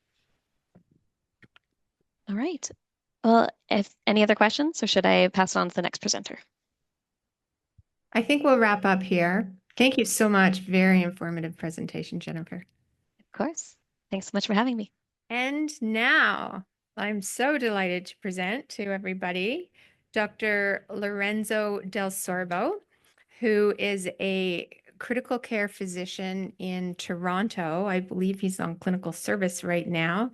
All right. Well, if any other questions, or should I pass it on to the next presenter? I think we'll wrap up here. Thank you so much. Very informative presentation, Jennifer. Of course. Thanks so much for having me. And now I'm so delighted to present to everybody Dr. Lorenzo Del Sorbo, who is a critical care physician in Toronto. I believe he's on clinical service right now.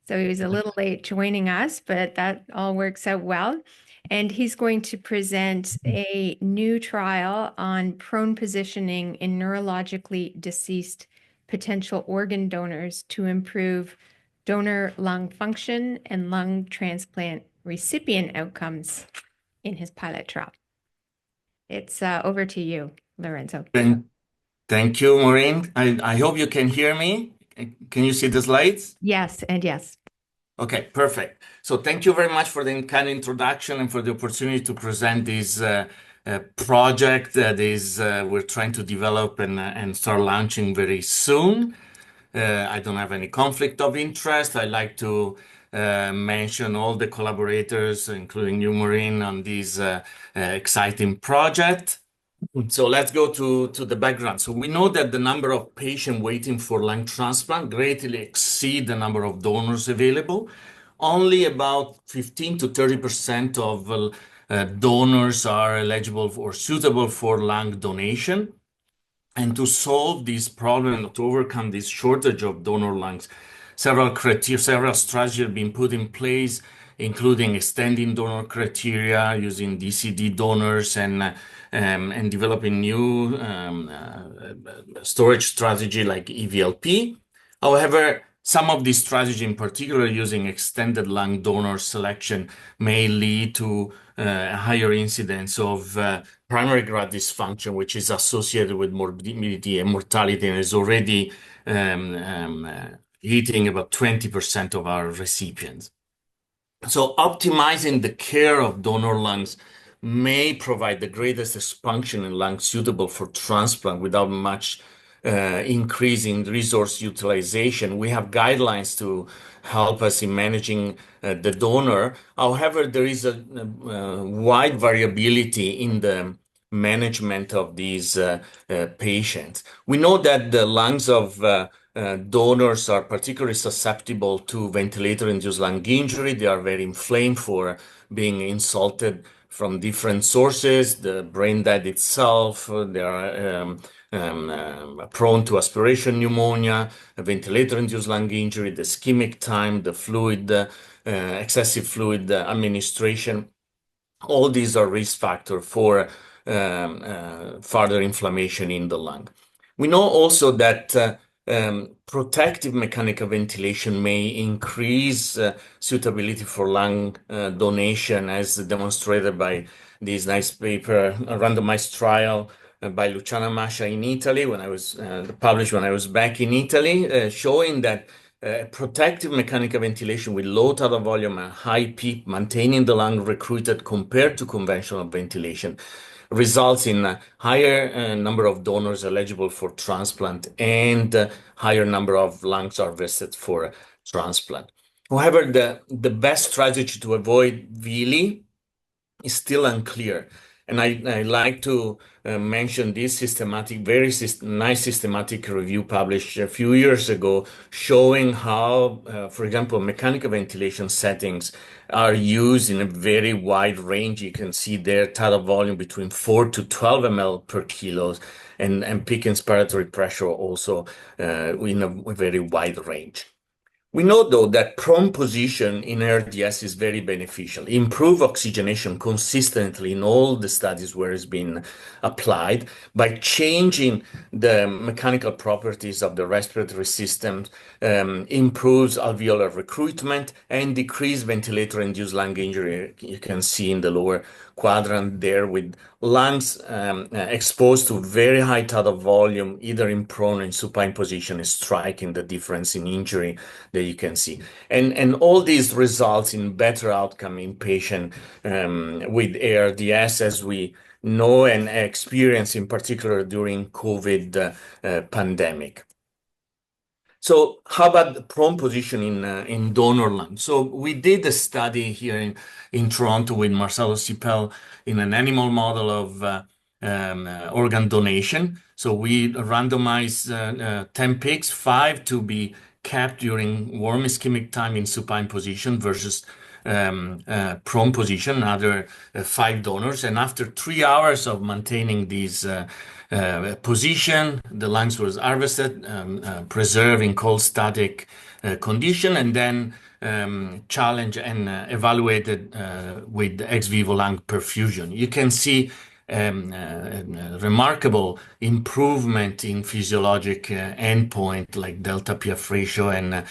So he was a little late joining us, but that all works out well. And he's going to present a new trial on prone positioning in neurologically deceased potential organ donors to improve donor lung function and lung transplant recipient outcomes in his pilot trial. It's over to you, Lorenzo. Thank you, Maureen. I hope you can hear me. Can you see the slides? Yes, and yes. Okay, perfect. So thank you very much for the kind introduction and for the opportunity to present this project that we're trying to develop and start launching very soon. I don't have any conflict of interest. I like to mention all the collaborators, including you, Maureen, on this exciting project. So let's go to the background. So we know that the number of patients waiting for lung transplant greatly exceed the number of donors available. Only about 15 to 30% of donors are eligible or suitable for lung donation. And to solve this problem, to overcome this shortage of donor lungs, several strategies have been put in place, including extending donor criteria, using DCD donors, and developing new storage strategy like EVLP. However, some of these strategies, in particular using extended lung donor selection, may lead to higher incidence of primary graft dysfunction, which is associated with morbidity and mortality, and is already hitting about 20% of our recipients. So optimizing the care of donor lungs may provide the greatest expansion in lungs suitable for transplant without much increase in resource utilization. We have guidelines to help us in managing the donor. However, there is a wide variability in the management of these patients. We know that the lungs of donors are particularly susceptible to ventilator-induced lung injury. They are very inflamed for being insulted from different sources, the brain dead itself, they are prone to aspiration pneumonia, ventilator-induced lung injury, the ischemic time, the fluid, excessive fluid administration. All these are risk factors for further inflammation in the lung. We know also that protective mechanical ventilation may increase suitability for lung donation, as demonstrated by this nice paper, a randomized trial by Luciana Mascia in Italy, when I was published when I was back in Italy, showing that protective mechanical ventilation with low tidal volume and high PEEP, maintaining the lung recruited compared to conventional ventilation, results in a higher number of donors eligible for transplant and higher number of lungs harvested for transplant. However, the best strategy to avoid VILI is still unclear. And I like to mention this very nice systematic review published a few years ago, showing how, for example, mechanical ventilation settings are used in a very wide range. You can see there tidal volume between 4 to 12 ml per kilo, and peak inspiratory pressure also in a very wide range. We know, though, that prone position in ARDS is very beneficial. Improve oxygenation consistently in all the studies where it's been applied by changing the mechanical properties of the respiratory system, improves alveolar recruitment, and decrease ventilator-induced lung injury. You can see in the lower quadrant there with lungs exposed to very high tidal volume, either in prone or in supine position, is striking the difference in injury that you can see. And all these results in better outcome in patient with ARDS, as we know and experience in particular during COVID pandemic. So how about the prone position in donor lung? So we did a study here in Toronto with Marcelo Cipel in an animal model of organ donation. So we randomized 10 pigs, 5 to be kept during warm ischemic time in supine position versus prone position, another 5 donors. And after 3 hours of maintaining these position, the lungs was harvested, preserved in cold static condition, and then challenged and evaluated with ex vivo lung perfusion. You can see remarkable improvement in physiologic endpoint like delta PF ratio and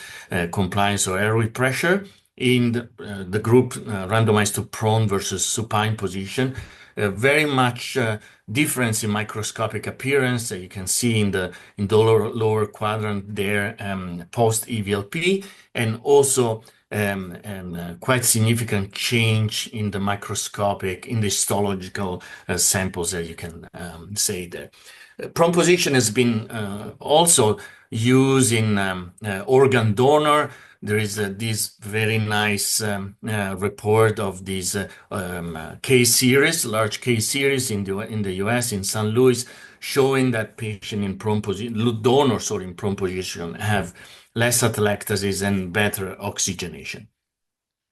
compliance or airway pressure in the group randomized to prone versus supine position. Very much difference in microscopic appearance that you can see in the lower quadrant there, post EVLP, and also quite significant change in the microscopic, in the histological samples that you can say there. Prone position has been also used in organ donor. There is this very nice report of these case series, large case series in the US, in St. Louis, showing that patient in prone position, donors or in prone position, have less atelectasis and better oxygenation.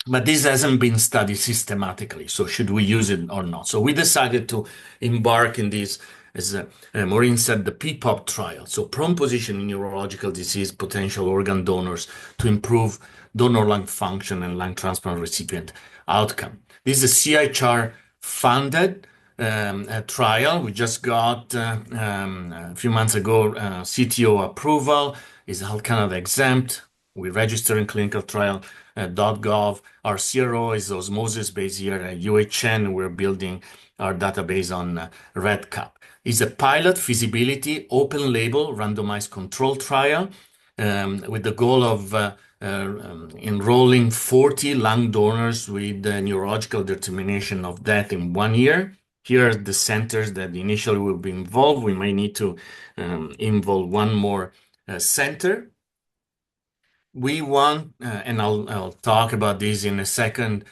But this hasn't been studied systematically, so should we use it or not? So we decided to embark in this, as Maureen said, the PPOP trial. So prone position in neurological disease, potential organ donors to improve donor lung function and lung transplant recipient outcome. This is a CIHR funded trial. We just got a few months ago CTO approval. Is Health Canada exempt. We register in clinicaltrial.gov. Our CRO is Osmosis based here at UHN. We're building our database on REDCap. It's a pilot feasibility open label randomized control trial with the goal of enrolling 40 lung donors with neurological determination of death in 1 year. Here are the centers that initially will be involved. We may need to involve one more center. We want, and I'll talk about this in a second,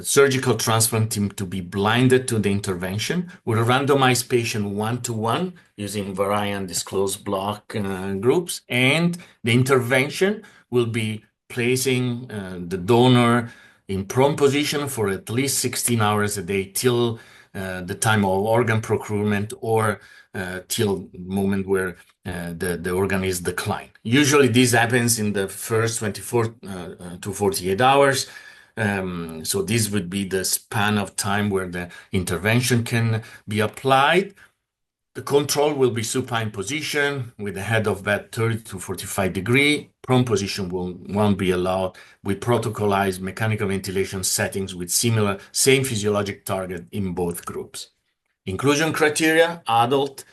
surgical transplant team to be blinded to the intervention. We'll randomize patient 1-to-1 using variant disclosed block groups, and the intervention will be placing the donor in prone position for at least 16 hours a day till the time of organ procurement or till moment where the organ is declined. Usually this happens in the first 24 to 48 hours. So this would be the span of time where the intervention can be applied. The control will be supine position with the head of bed 30 to 45 degree. Prone position won't be allowed with protocolized mechanical ventilation settings with same physiologic target in both groups. Inclusion criteria: adult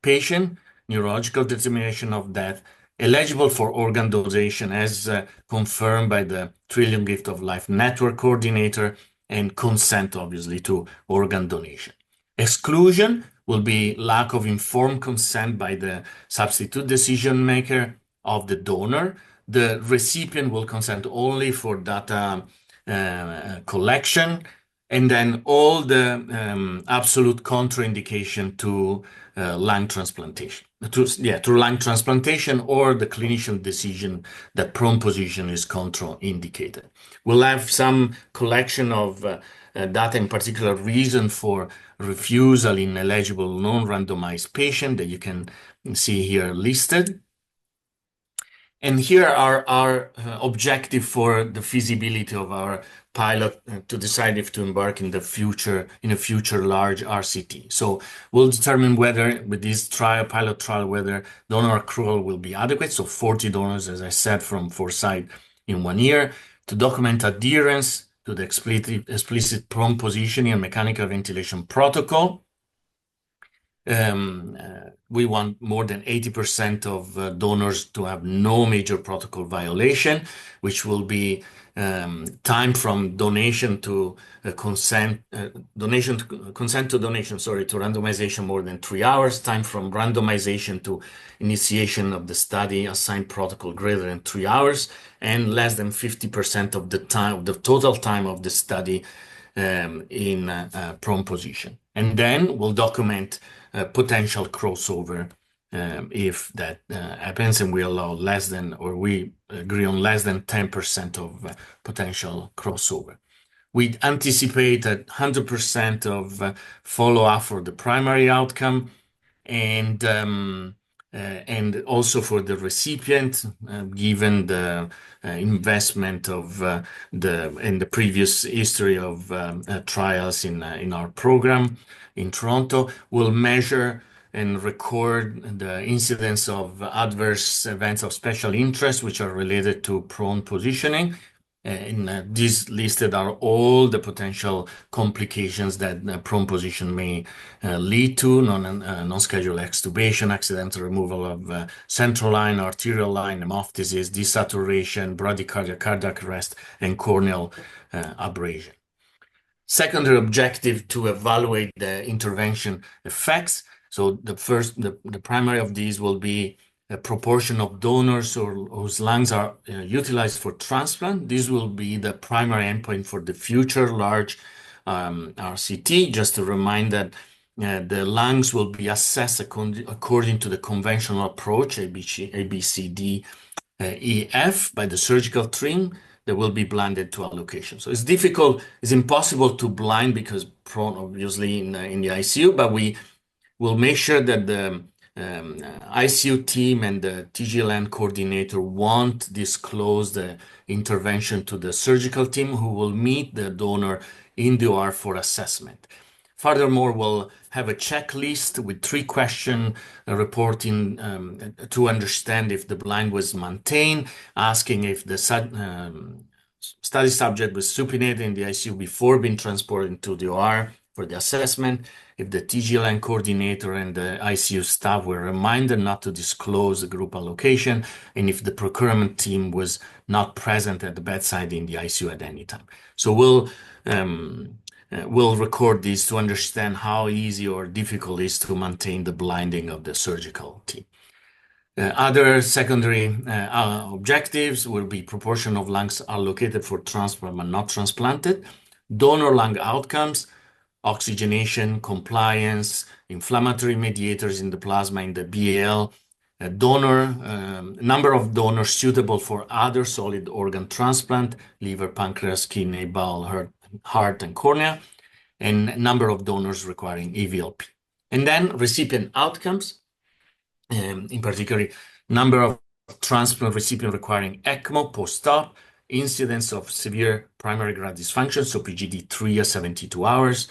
patient, neurological determination of death, eligible for organ donation as confirmed by the Trillium Gift of Life Network coordinator, and consent, obviously, to organ donation. Exclusion will be lack of informed consent by the substitute decision maker of the donor. The recipient will consent only for data collection, and then all the absolute contraindication to lung transplantation, to lung transplantation, or the clinician decision that prone position is contraindicated. We'll have some collection of data, in particular reason for refusal in eligible non-randomized patient that you can see here listed. And here are our objective for the feasibility of our pilot to decide if to embark in a future large RCT. So we'll determine whether with this pilot trial, whether donor accrual will be adequate. So 40 donors, as I said, from 4 sites in 1 year, to document adherence to the explicit prone positioning and mechanical ventilation protocol. We want more than 80% of donors to have no major protocol violation, which will be time from donation to consent to randomization more than 3 hours, time from randomization to initiation of the study assigned protocol greater than 3 hours, and less than 50% of the time, the total time of the study in prone position. And then we'll document potential crossover if that happens, and we allow less than, or we agree on less than 10% of potential crossover. We anticipate that 100% of follow-up for the primary outcome, and also for the recipient, given the investment of in the previous history of trials in our program in Toronto. We'll measure and record the incidence of adverse events of special interest, which are related to prone positioning. And these listed are all the potential complications that prone position may lead to: non-scheduled extubation, accidental removal of central line, arterial line, hemoptysis, desaturation, bradycardia, cardiac arrest, and corneal abrasion. Secondary objective to evaluate the intervention effects. So the primary of these will be a proportion of donors whose lungs are utilized for transplant. This will be the primary endpoint for the future large RCT. Just to remind that the lungs will be assessed according to the conventional approach, A, B, C, D, E, F, by the surgical team that will be blinded to allocation. So it's difficult, it's impossible to blind because prone obviously in the ICU, but we will make sure that the ICU team and the TGLN coordinator won't disclose the intervention to the surgical team, who will meet the donor in the OR for assessment. Furthermore, we'll have a checklist with 3 questions reporting to understand if the blind was maintained, asking if the study subject was supinated in the ICU before being transported into the OR for the assessment, if the TGLN coordinator and the ICU staff were reminded not to disclose the group allocation, and if the procurement team was not present at the bedside in the ICU at any time. So we'll record these to understand how easy or difficult it is to maintain the blinding of the surgical team. Other secondary objectives will be proportion of lungs allocated for transplant but not transplanted, donor lung outcomes, oxygenation, compliance, inflammatory mediators in the plasma in the BAL, number of donors suitable for other solid organ transplant, liver, pancreas, kidney, bowel, heart, and cornea, and number of donors requiring EVLP. And then recipient outcomes, in particular, number of transplant recipient requiring ECMO post-op, incidence of severe primary graft dysfunction, so PGD 3 at 72 hours,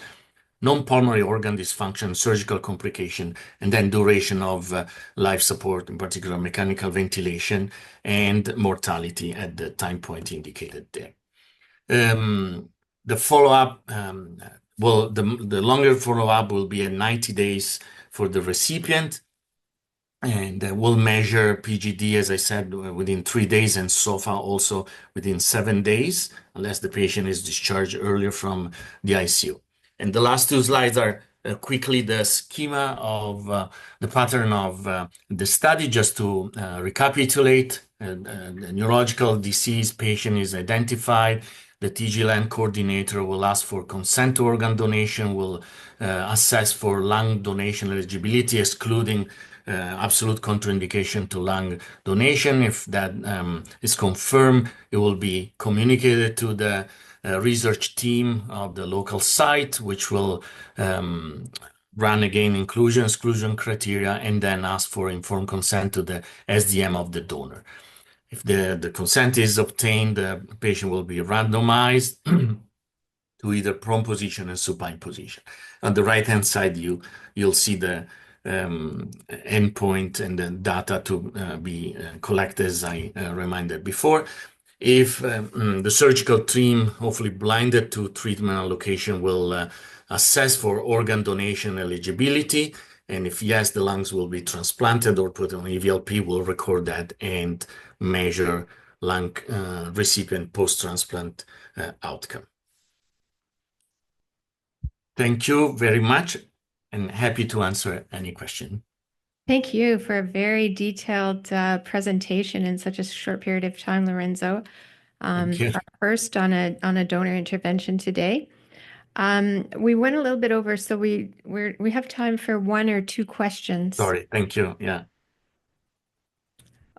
non-pulmonary organ dysfunction, surgical complication, and then duration of life support, in particular mechanical ventilation, and mortality at the time point indicated there. The follow-up, the longer follow-up will be at 90 days for the recipient, and we'll measure PGD, as I said, within 3 days, and SOFA also within 7 days, unless the patient is discharged earlier from the ICU. And the last 2 slides are quickly the schema of the pattern of the study, just to recapitulate. The neurological disease patient is identified. The TGLN coordinator will ask for consent to organ donation, will assess for lung donation eligibility, excluding absolute contraindication to lung donation. If that is confirmed, it will be communicated to the research team of the local site, which will run again inclusion-exclusion criteria, and then ask for informed consent to the SDM of the donor. If the consent is obtained, the patient will be randomized to either prone position and supine position. On the right-hand side, you'll see the endpoint and the data to be collected, as I reminded before. If the surgical team, hopefully blinded to treatment allocation, will assess for organ donation eligibility, and if yes, the lungs will be transplanted or put on EVLP, we'll record that and measure lung recipient post-transplant outcome. Thank you very much, and happy to answer any question. Thank you for a very detailed presentation in such a short period of time, Lorenzo. Thank you. Our first on a donor intervention today. We went a little bit over, so we have time for 1 or 2 questions. Sorry, thank you. Yeah.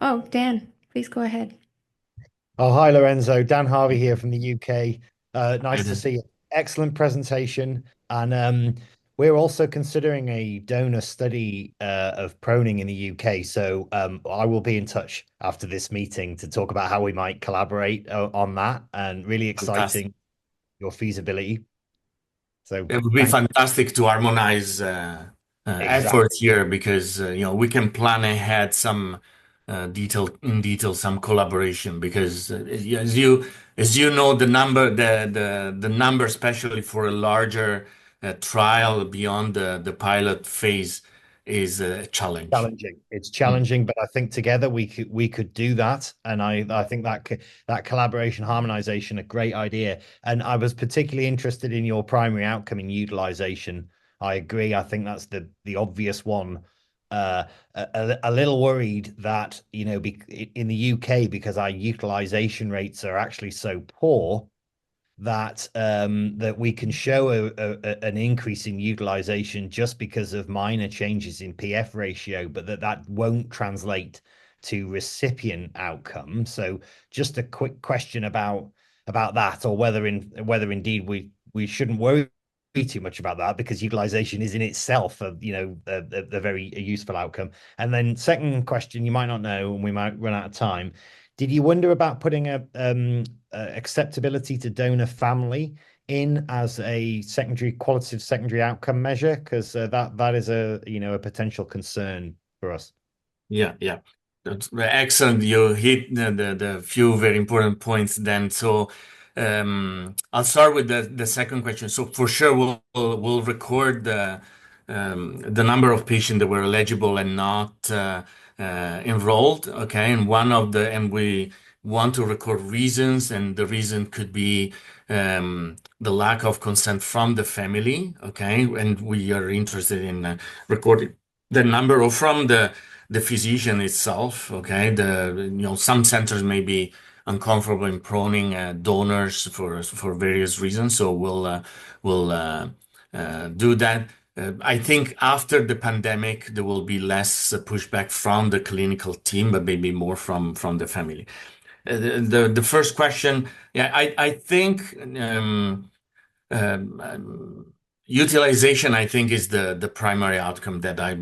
Oh, Dan, please go ahead. Oh, hi, Lorenzo. Dan Harvey here from the UK. Nice Hi, to see you. Excellent presentation. And we're also considering a donor study of proning in the UK. So I will be in touch after this meeting to talk about how we might collaborate on that, and really exciting your feasibility. So it would be fantastic to harmonize efforts here, because we can plan ahead some detail some collaboration, because as you know, the number, especially for a larger trial beyond the pilot phase, is a challenge. Challenging. It's challenging, but I think together we could do that, and I think that collaboration, harmonization, a great idea. And I was particularly interested in your primary outcome in utilization. I agree. I think that's the obvious one. A little worried that in the UK, because our utilization rates are actually so poor, that we can show an increase in utilization just because of minor changes in PF ratio, but that won't translate to recipient outcome. So just a quick question about that, or whether indeed we shouldn't worry too much about that, because utilization is in itself a very useful outcome. And then second question, you might not know, and we might run out of time. Did you wonder about putting a acceptability to donor family in as a qualitative secondary outcome measure? Because that is a potential concern for us. Yeah, yeah. That's excellent. You hit the few very important points then. So I'll start with the second question. So for sure we'll record the number of patients that were eligible and not enrolled. Okay. And we want to record reasons, and the reason could be the lack of consent from the family. Okay. And we are interested in recording the number or from the physician itself. Okay. Some centers may be uncomfortable in proning donors for various reasons. So we'll do that. I think after the pandemic, there will be less pushback from the clinical team, but maybe more from the family. The first question, yeah, I think utilization, I think, is the primary outcome that that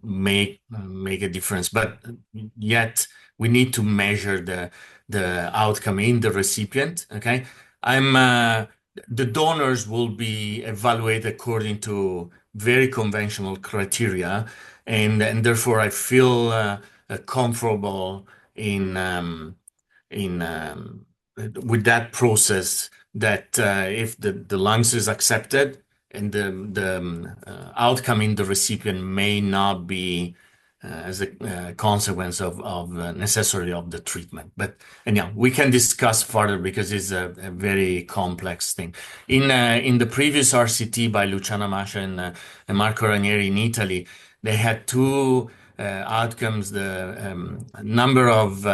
make a difference. But yet we need to measure the outcome in the recipient. Okay, the donors will be evaluated according to very conventional criteria, and therefore I feel comfortable with that process, that if the lungs is accepted and the outcome in the recipient may not be as a consequence of necessary of the treatment. But anyhow, we can discuss further because it's a very complex thing. In the previous RCT by Luciana Mascia and Marco Ranieri in Italy, they had two outcomes: the number of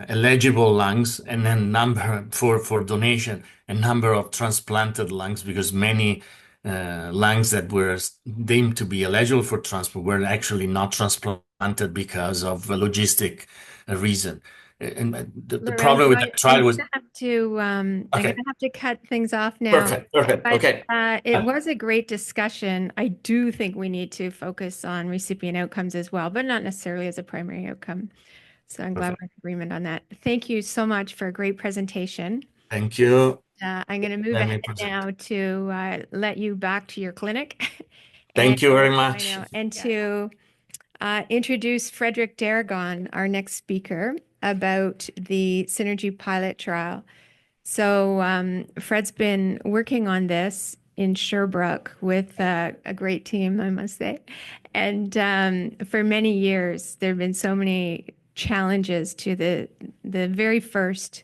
eligible lungs, and then number for donation, and number of transplanted lungs, because many lungs that were deemed to be eligible for transplant were actually not transplanted because of a logistic reason. And the problem with that trial was I'm gonna have to cut things off now. Perfect. But, Okay. It was a great discussion. I do think we need to focus on recipient outcomes as well, but not necessarily as a primary outcome. So I'm glad we're in agreement on that. Thank you so much for a great presentation. Thank you. I'm going to move ahead now to let you back to your clinic. Thank you very much. And to introduce Frederick Daragon, our next speaker, about the Synergy pilot trial. So Fred's been working on this in Sherbrooke with a great team, I must say. And for many years, there have been so many challenges to the very first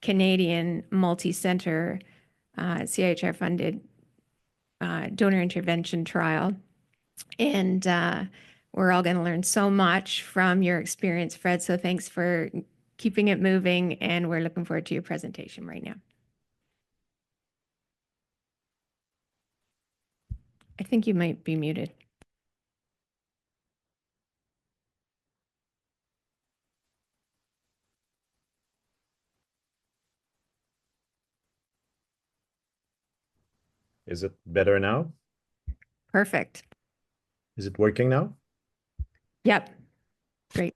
Canadian multi-center CIHR-funded donor intervention trial. And we're all going to learn so much from your experience, Fred. So thanks for keeping it moving, and we're looking forward to your presentation right now. I think you might be muted. Is it better now? Perfect. Is it working now? Yep. Great.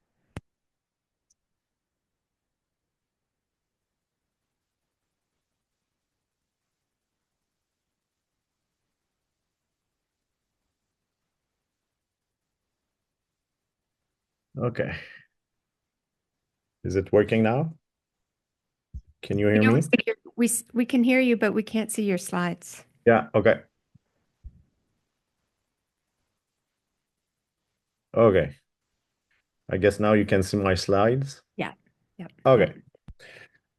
Okay. Is it working now? Can you hear me? We can hear you, but we can't see your slides. Yeah, okay. Okay. I guess now you can see my slides. Yeah. Yep. Okay.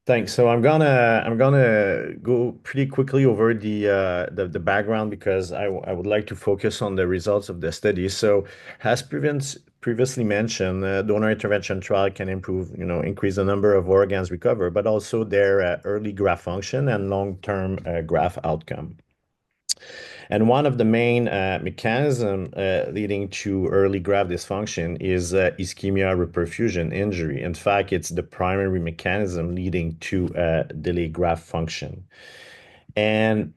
Thanks. So I'm gonna go pretty quickly over the background, because I would like to focus on the results of the study. So as previously mentioned, donor intervention trial can increase the number of organs recovered, but also their early graft function and long-term graft outcome. And one of the main mechanisms leading to early graft dysfunction is ischemia-reperfusion injury. In fact, it's the primary mechanism leading to delayed graft function. And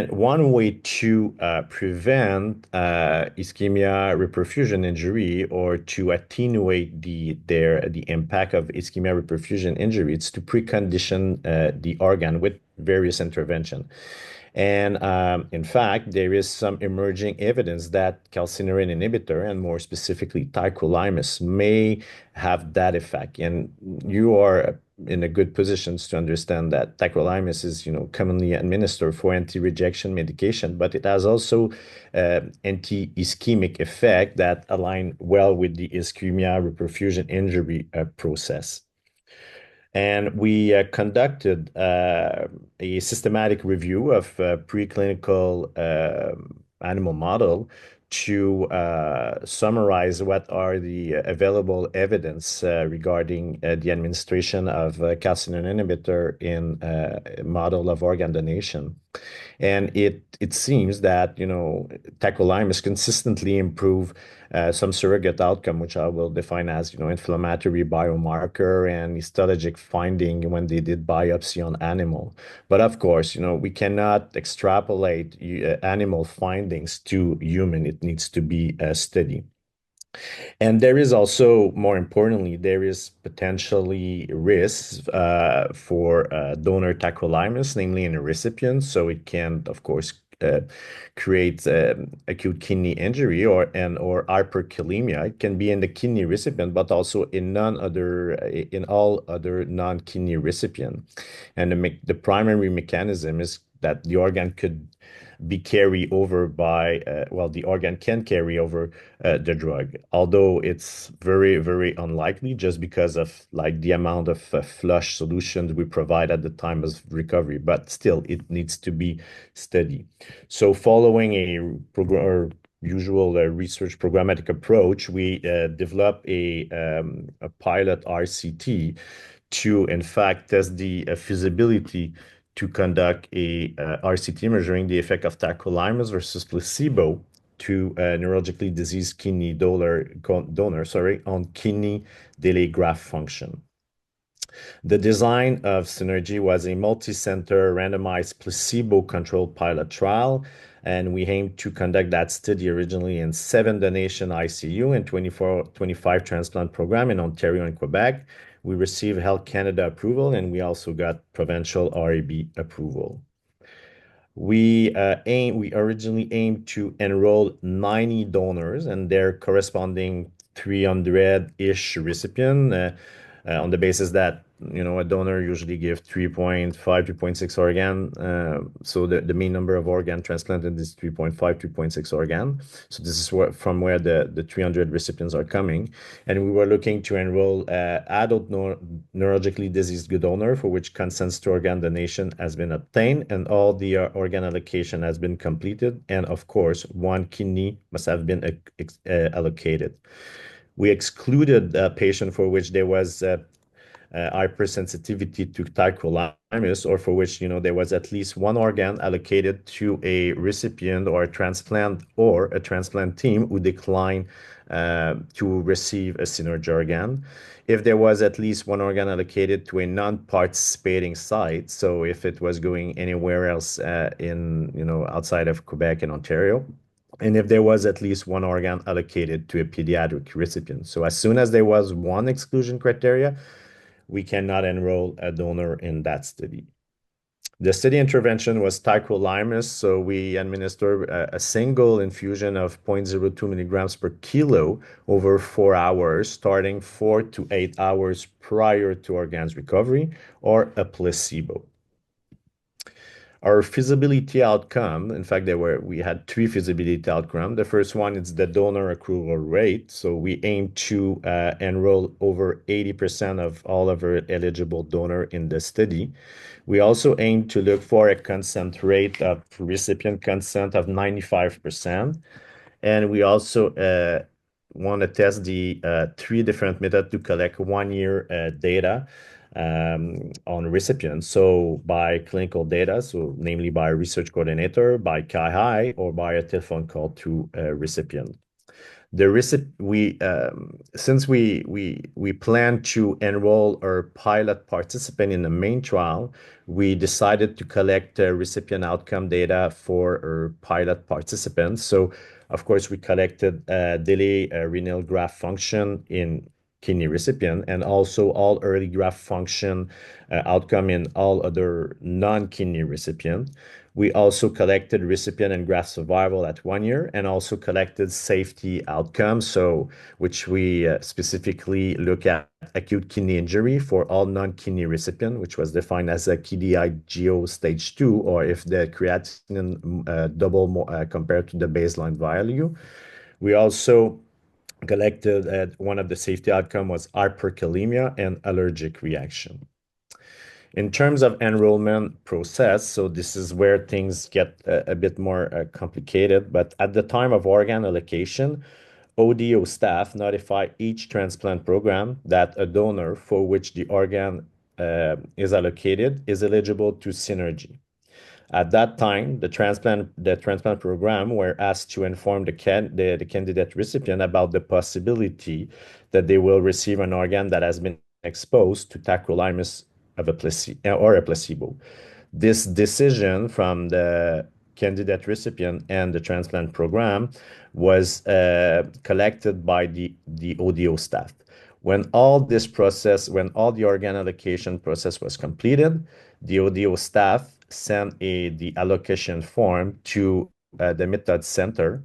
one way to prevent ischemia-reperfusion injury, or to attenuate the impact of ischemia-reperfusion injury, is to precondition the organ with various intervention. And in fact, there is some emerging evidence that calcineurin inhibitor, and more specifically tacrolimus, may have that effect. And you are in a good position to understand that tacrolimus is, commonly administered for anti-rejection medication, but it has also anti-ischemic effect that align well with the ischemia reperfusion injury process. And we conducted a systematic review of preclinical animal model to summarize what are the available evidence regarding the administration of calcineurin inhibitor in a model of organ donation. And it seems that, tacrolimus consistently improve some surrogate outcome, which I will define as, inflammatory biomarker and histologic finding when they did biopsy on animal. But of course, we cannot extrapolate animal findings to human. It needs to be a study. And there is also, more importantly, there is potentially risks for donor tacrolimus, namely in a recipient. So it can, of course, create acute kidney injury or hyperkalemia. It can be in the kidney recipient, but also in all other non-kidney recipient. And the primary mechanism is that the organ could be carried over by, the organ can carry over the drug, although it's very, very unlikely just because of the amount of flush solutions we provide at the time of recovery, but still it needs to be studied. So following a usual research programmatic approach, we developed a pilot RCT to, in fact, test the feasibility to conduct a RCT measuring the effect of tacrolimus versus placebo to neurologically diseased kidney donor on kidney daily graft function. The design of Synergy was a multi-center randomized placebo-controlled pilot trial, and we aimed to conduct that study originally in 7 donation ICU and 25 transplant program in Ontario and Quebec. We received Health Canada approval, and we also got provincial RAB approval. We originally aimed to enroll 90 donors and their corresponding 300-ish recipient on the basis that, a donor usually gives 3.5, 3.6 organ. So the main number of organ transplanted is 3.5, 3.6 organ. So this is from where the 300 recipients are coming. And we were looking to enroll adult neurologically diseased donor for which consent to organ donation has been obtained and all the organ allocation has been completed. And of course, 1 kidney must have been allocated. We excluded a patient for which there was hypersensitivity to tacrolimus or for which, there was at least 1 organ allocated to a recipient or a transplant team who declined to receive a Synergy organ. If there was at least 1 organ allocated to a non-participating site, so if it was going anywhere else outside of Quebec and Ontario, and if there was at least 1 organ allocated to a pediatric recipient. So as soon as there was 1 exclusion criteria, we cannot enroll a donor in that study. The study intervention was tacrolimus, so we administered a single infusion of 0.02 milligrams per kilo over 4 hours, starting 4 to 8 hours prior to organs recovery, or a placebo. Our feasibility outcome, in fact, we had 3 feasibility outcomes. The first one is the donor accrual rate. So we aim to enroll over 80% of all of our eligible donor in the study. We also aim to look for a consent rate of recipient consent of 95%. And we also want to test the 3 different methods to collect 1-year data on recipients. So by clinical data, so namely by a research coordinator, by CAI, or by a telephone call to a recipient. Since we plan to enroll our pilot participant in the main trial, we decided to collect recipient outcome data for our pilot participants. So of course, we collected daily renal graft function in kidney recipient, and also all early graft function outcome in all other non-kidney recipient. We also collected recipient and graft survival at 1 year, and also collected safety outcomes, so which we specifically look at acute kidney injury for all non-kidney recipient, which was defined as a KDIGO stage 2, or if the creatinine double more, compared to the baseline value. We also collected one of the safety outcome was hyperkalemia and allergic reaction. In terms of enrollment process, so this is where things get a bit more complicated, but at the time of organ allocation, ODO staff notify each transplant program that a donor for which the organ is allocated is eligible to Synergy. At that time, the transplant program were asked to inform the candidate recipient about the possibility that they will receive an organ that has been exposed to tacrolimus of a placebo. This decision from the candidate recipient and the transplant program was collected by the ODO staff. When all the organ allocation process was completed, the ODO staff sent the allocation form to the method center,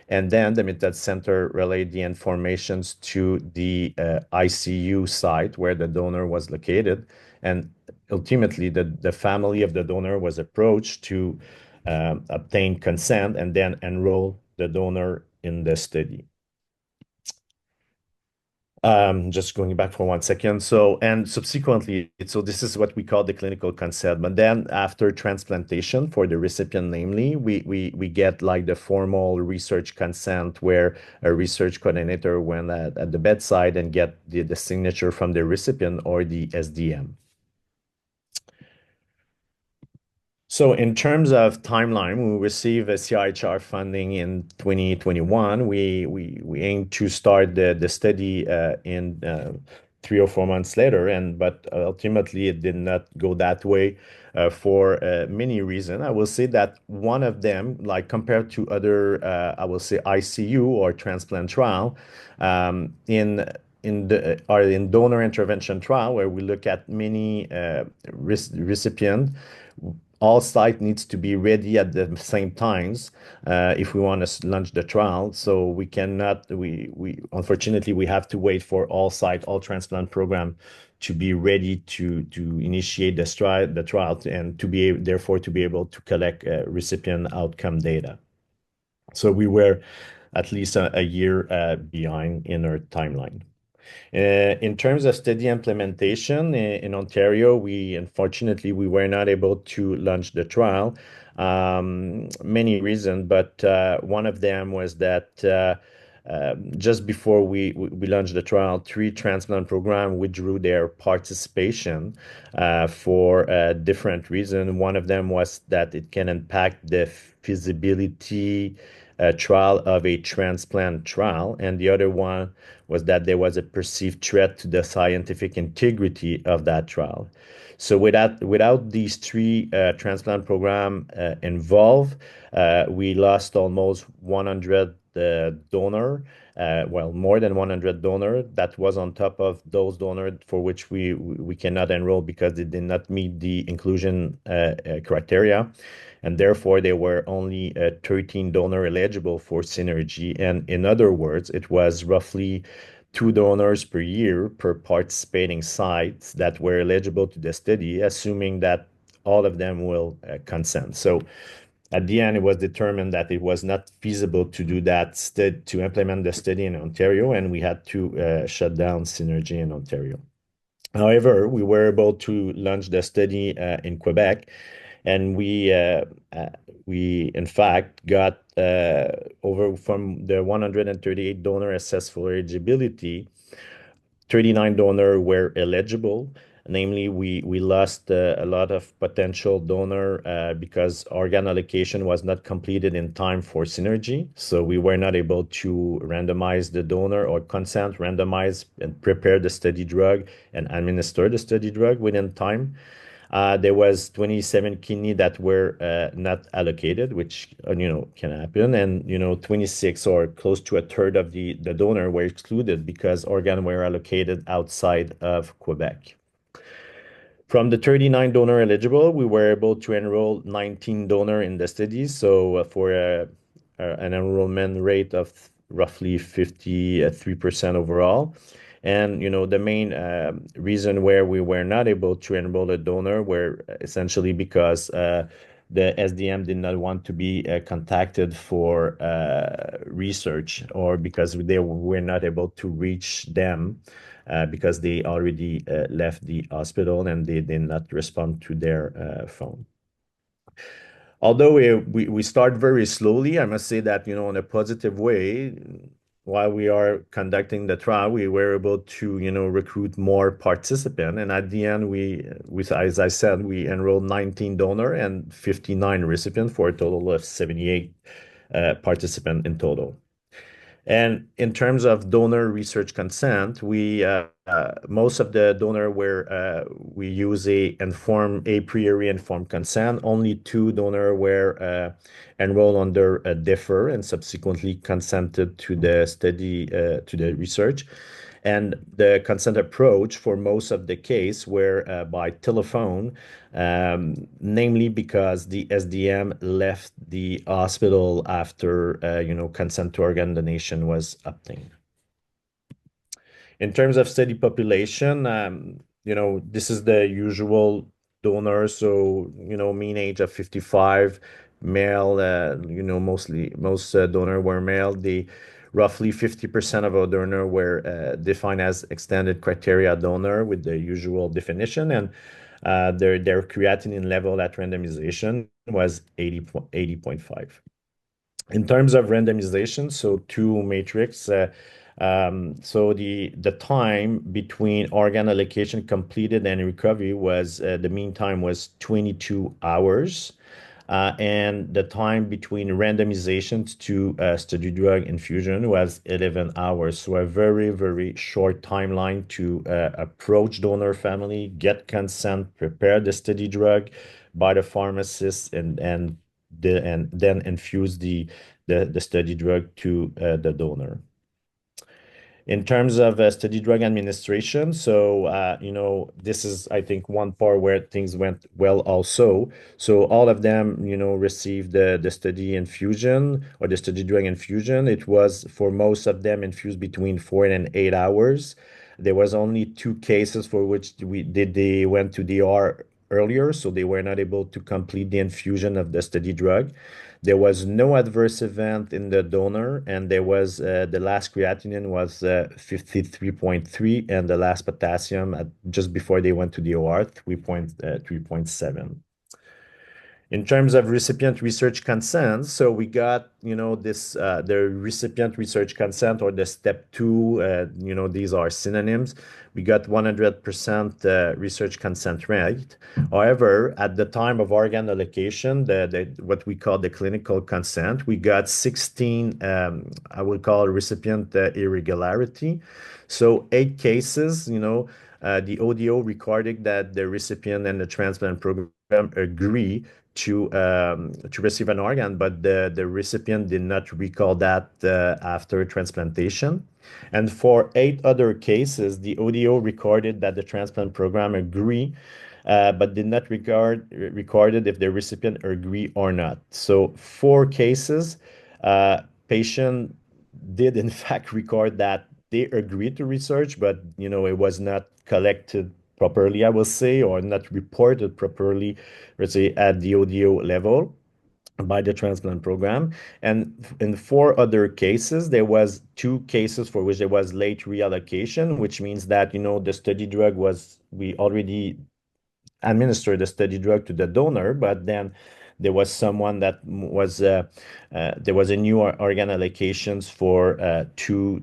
and then the method center relayed the informations to the ICU site where the donor was located, and ultimately the family of the donor was approached to obtain consent and then enroll the donor in the study. Just going back for 1 second. So, and subsequently, so this is what we call the clinical consent. But then after transplantation for the recipient, namely, we get like the formal research consent where a research coordinator went at the bedside and get the signature from the recipient or the SDM. So in terms of timeline, we received a CIHR funding in 2021. We aim to start the study in 3 or 4 months later, but ultimately it did not go that way for many reasons. I will say that one of them, like compared to other, I will say ICU or transplant trial, in donor intervention trial where we look at many recipient, all site needs to be ready at the same times if we want to launch the trial. So we cannot, unfortunately, we have to wait for all transplant program to be ready to initiate the trial and therefore to be able to collect recipient outcome data. So we were at least a year behind in our timeline. In terms of study implementation in Ontario, unfortunately we were not able to launch the trial. Many reasons, but one of them was that just before we launched the trial, 3 transplant programs withdrew their participation for different reasons. One of them was that it can impact the feasibility trial of a transplant trial, and the other one was that there was a perceived threat to the scientific integrity of that trial. So without these 3 transplant programs involved, we lost almost 100 donor, well, more than 100 donor. That was on top of those donors for which we cannot enroll because they did not meet the inclusion criteria. And therefore, there were only 13 donor eligible for Synergy. And in other words, it was roughly 2 donors per year per participating sites that were eligible to the study, assuming that all of them will consent. So at the end, it was determined that it was not feasible to do that, to implement the study in Ontario, and we had to shut down Synergy in Ontario. However, we were able to launch the study in Quebec, and we in fact got over from the 138 donor assessed for eligibility, 39 donors were eligible. Namely, we lost a lot of potential donor because organ allocation was not completed in time for Synergy. So we were not able to randomize the donor or consent, randomize and prepare the study drug and administer the study drug within time. There was 27 kidney that were not allocated, which can happen, and 26 or close to a third of the donor were excluded because organ were allocated outside of Quebec. From the 39 donor eligible, we were able to enroll 19 donor in the study. So for an enrollment rate of roughly 53% overall. And the main reason where we were not able to enroll a donor were essentially because the SDM did not want to be contacted for research, or because they were not able to reach them because they already left the hospital and they did not respond to their phone. Although we start very slowly, I must say that, in a positive way, while we are conducting the trial, we were able to, recruit more participants. And at the end, as I said, we enrolled 19 donor and 59 recipients for a total of 78 participants in total. And in terms of donor research consent, most of the donor we use a priori informed consent. Only 2 donor were enrolled under a defer and subsequently consented to the study, to the research. And the consent approach for most of the case were by telephone, namely because the SDM left the hospital after consent to organ donation was obtained. In terms of study population, this is the usual donor. So mean age of 55, male. Most donor were male. Roughly 50% of our donor were defined as extended criteria donor with the usual definition, and their creatinine level at randomization was 80.5. In terms of randomization, so 2 matrix. So the time between organ allocation completed and recovery was the mean time was 22 hours. And the time between randomizations to study drug infusion was 11 hours. So a very, very short timeline to approach donor family, get consent, prepare the study drug by the pharmacist, and then infuse the study drug to the donor. In terms of study drug administration, so this is, I think, one part where things went well also. So all of them, received the study infusion or the study drug infusion. It was, for most of them, infused between 4 and 8 hours. There was only 2 cases for which they went to DR earlier, so they were not able to complete the infusion of the study drug. There was no adverse event in the donor, and there was the last creatinine was 53.3, and the last potassium just before they went to the OR 3.7. In terms of recipient research consent, so we got, the recipient research consent, or the step 2, these are synonyms. We got 100% research consent rate. However, at the time of organ allocation, what we call the clinical consent, we got 16, I would call recipient irregularity. So 8 cases, the ODO recorded that the recipient and the transplant program agree to receive an organ, but the recipient did not recall that after transplantation. And for 8 other cases, the ODO recorded that the transplant program agree, but did not recorded if the recipient agree or not. So 4 cases, patient did in fact record that they agreed to research, but it was not collected properly, I will say, or not reported properly, let's say, at the ODO level by the transplant program. And in 4 other cases, there was 2 cases for which there was late reallocation, which means that, the study drug we already administered the study drug to the donor, but then there was someone that was there was a new organ allocations for two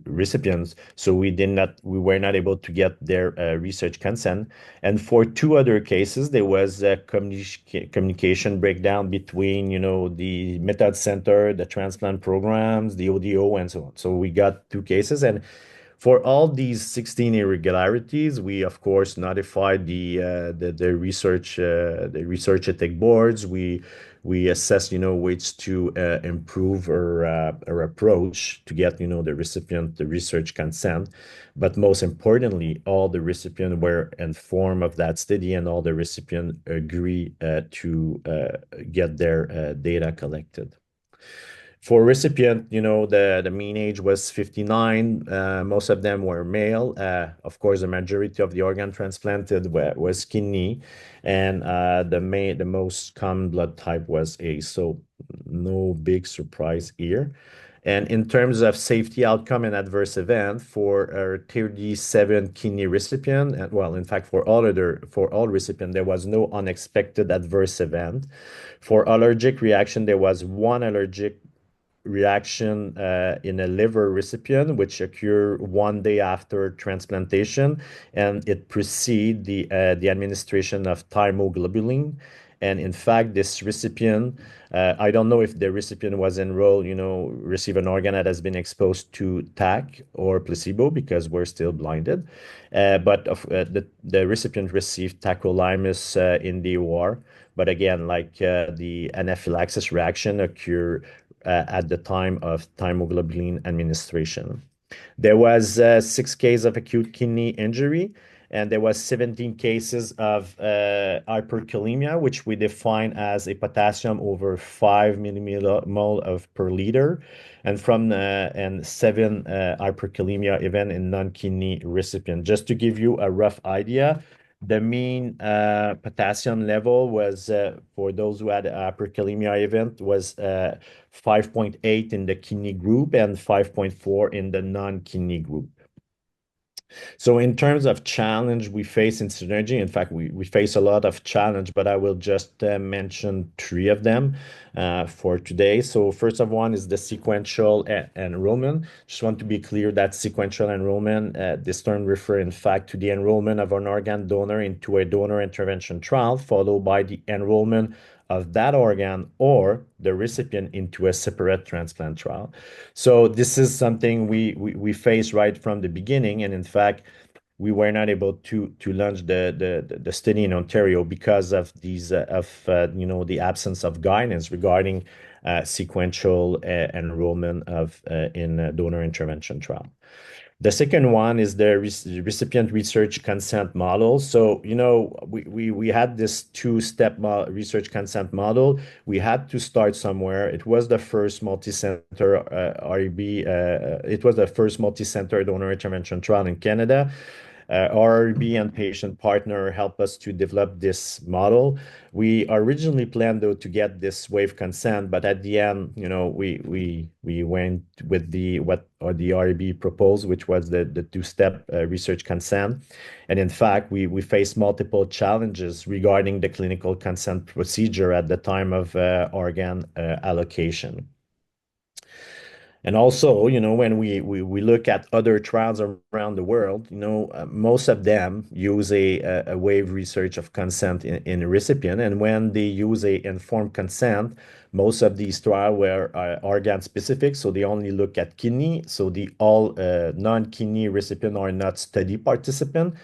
recipients, so we were not able to get their research consent. And for 2 other cases, there was a communication breakdown between the method center, the transplant programs, the ODO, and so on. So we got 2 cases, and For all these 16 irregularities, we of course notified the research ethic boards. We assess, ways to improve our approach to get, the recipient the research consent. But most importantly, all the recipients were informed of that study, and all the recipients agree to get their data collected. For recipient, the mean age was 59. Most of them were male. Of course, the majority of the organ transplanted was kidney, and the most common blood type was A. So no big surprise here. And in terms of safety outcome and adverse event for our 37 kidney recipient, and well, in fact, for all recipients, there was no unexpected adverse event. For allergic reaction, there was one allergic reaction in a liver recipient, which occur 1 day after transplantation, and it precede the administration of thymoglobulin. And in fact, this recipient, I don't know if the recipient was enrolled, receive an organ that has been exposed to TAC or placebo, because we're still blinded. But the recipient received tacrolimus in the OR. But again, like the anaphylaxis reaction occur at the time of thymoglobulin administration. There was 6 cases of acute kidney injury, and there was 17 cases of hyperkalemia, which we define as a potassium over 5 millimole of per liter, and 7 hyperkalemia event in non-kidney recipient. Just to give you a rough idea, the mean potassium level was for those who had hyperkalemia event was 5.8 in the kidney group and 5.4 in the non-kidney group. So in terms of challenge we face in Synergy, in fact, we face a lot of challenge, but I will just mention 3 of them for today. So first of one is the sequential enrollment. Just want to be clear that sequential enrollment, this term refer in fact to the enrollment of an organ donor into a donor intervention trial, followed by the enrollment of that organ or the recipient into a separate transplant trial. So this is something we face right from the beginning, and in fact, we were not able to launch the study in Ontario because of these the absence of guidance regarding sequential enrollment of in a donor intervention trial. The second one is the recipient research consent model. So, we had this 2-step research consent model. We had to start somewhere. It was the first multi-center REB. It was the first multi-center donor intervention trial in Canada. RRB and patient partner help us to develop this model. We originally planned, though, to get this waive consent, but at the end, we went with the RRB proposed, which was the 2-step research consent. And in fact, we faced multiple challenges regarding the clinical consent procedure at the time of organ allocation. And also, when we look at other trials around the world, most of them use a waive research of consent in a recipient. And when they use a informed consent, most of these trials were organ specific, so they only look at kidney. So the all non-kidney recipient are not study participant.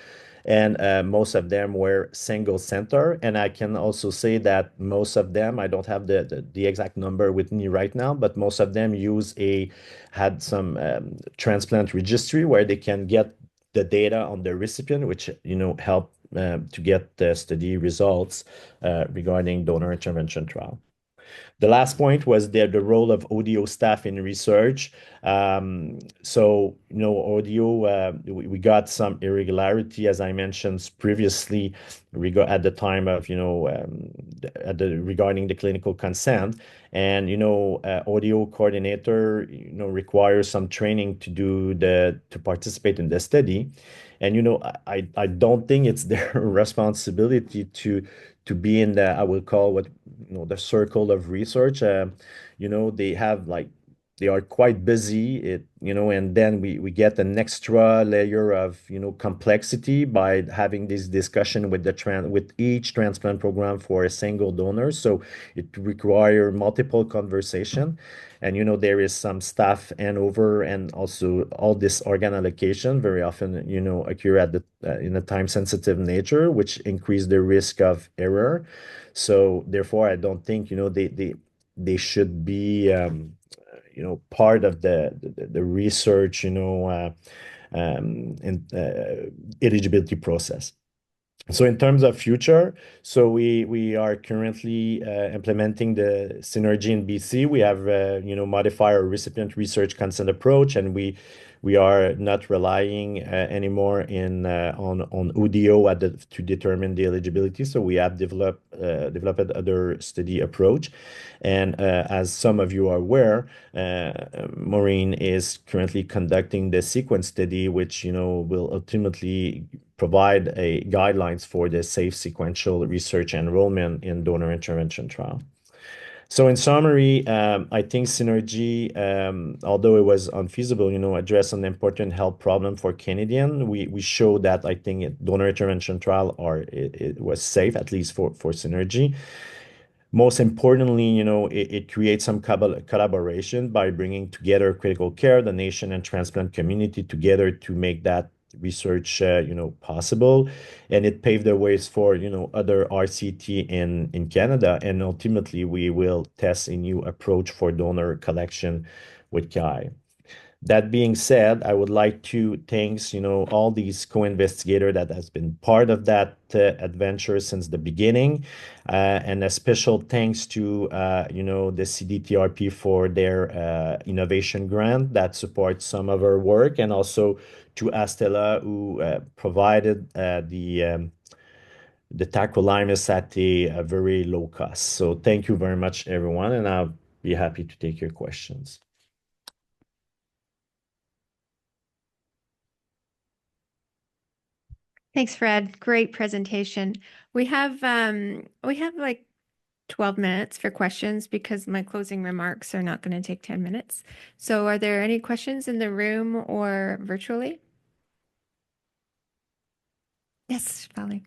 And most of them were single center. And I can also say that most of them, I don't have the exact number with me right now, but most of them had some transplant registry where they can get the data on the recipient, which help to get the study results regarding donor intervention trial. The last point was the role of ODO staff in research. So, ODO, we got some irregularity, as I mentioned previously, at the time of, regarding the clinical consent. And, ODO coordinator, requires some training to participate in the study. And, I don't think it's their responsibility to be in I will call the circle of research. They have they are quite busy, and then we get an extra layer of, complexity by having this discussion with each transplant program for a single donor. So it require multiple conversation. And, there is some staff handover and also all this organ allocation very often, occur in a time-sensitive nature, which increase the risk of error. So therefore, I don't think, they should be part of the research, and eligibility process. So in terms of future, so we are currently implementing the synergy in BC. We have modify our recipient research consent approach, and we are not relying anymore on UDO to determine the eligibility. So we have developed other study approach, and as some of you are aware, Maureen is currently conducting the sequence study, which will ultimately provide a guidelines for the safe sequential research enrollment in donor intervention trial. So in summary, I think Synergy, although it was unfeasible, address an important health problem for Canadian. We showed that I think donor intervention trial it was safe, at least for Synergy. Most importantly, it creates some collaboration by bringing together critical care, the nation, and transplant community together to make that research, possible. And it paved the ways for, other RCT in Canada. And ultimately, we will test a new approach for donor collection with CAI. That being said, I would like to thank, all these co-investigators that has been part of that adventure since the beginning. And a special thanks to, the CDTRP for their innovation grant that supports some of our work, and also to Astella, who provided the tacrolimus at a very low cost. So thank you very much, everyone, and I'll be happy to take your questions. Thanks, Fred. Great presentation. We have like 12 minutes for questions because my closing remarks are not going to take 10 minutes. So are there any questions in the room or virtually? Yes, Valerie.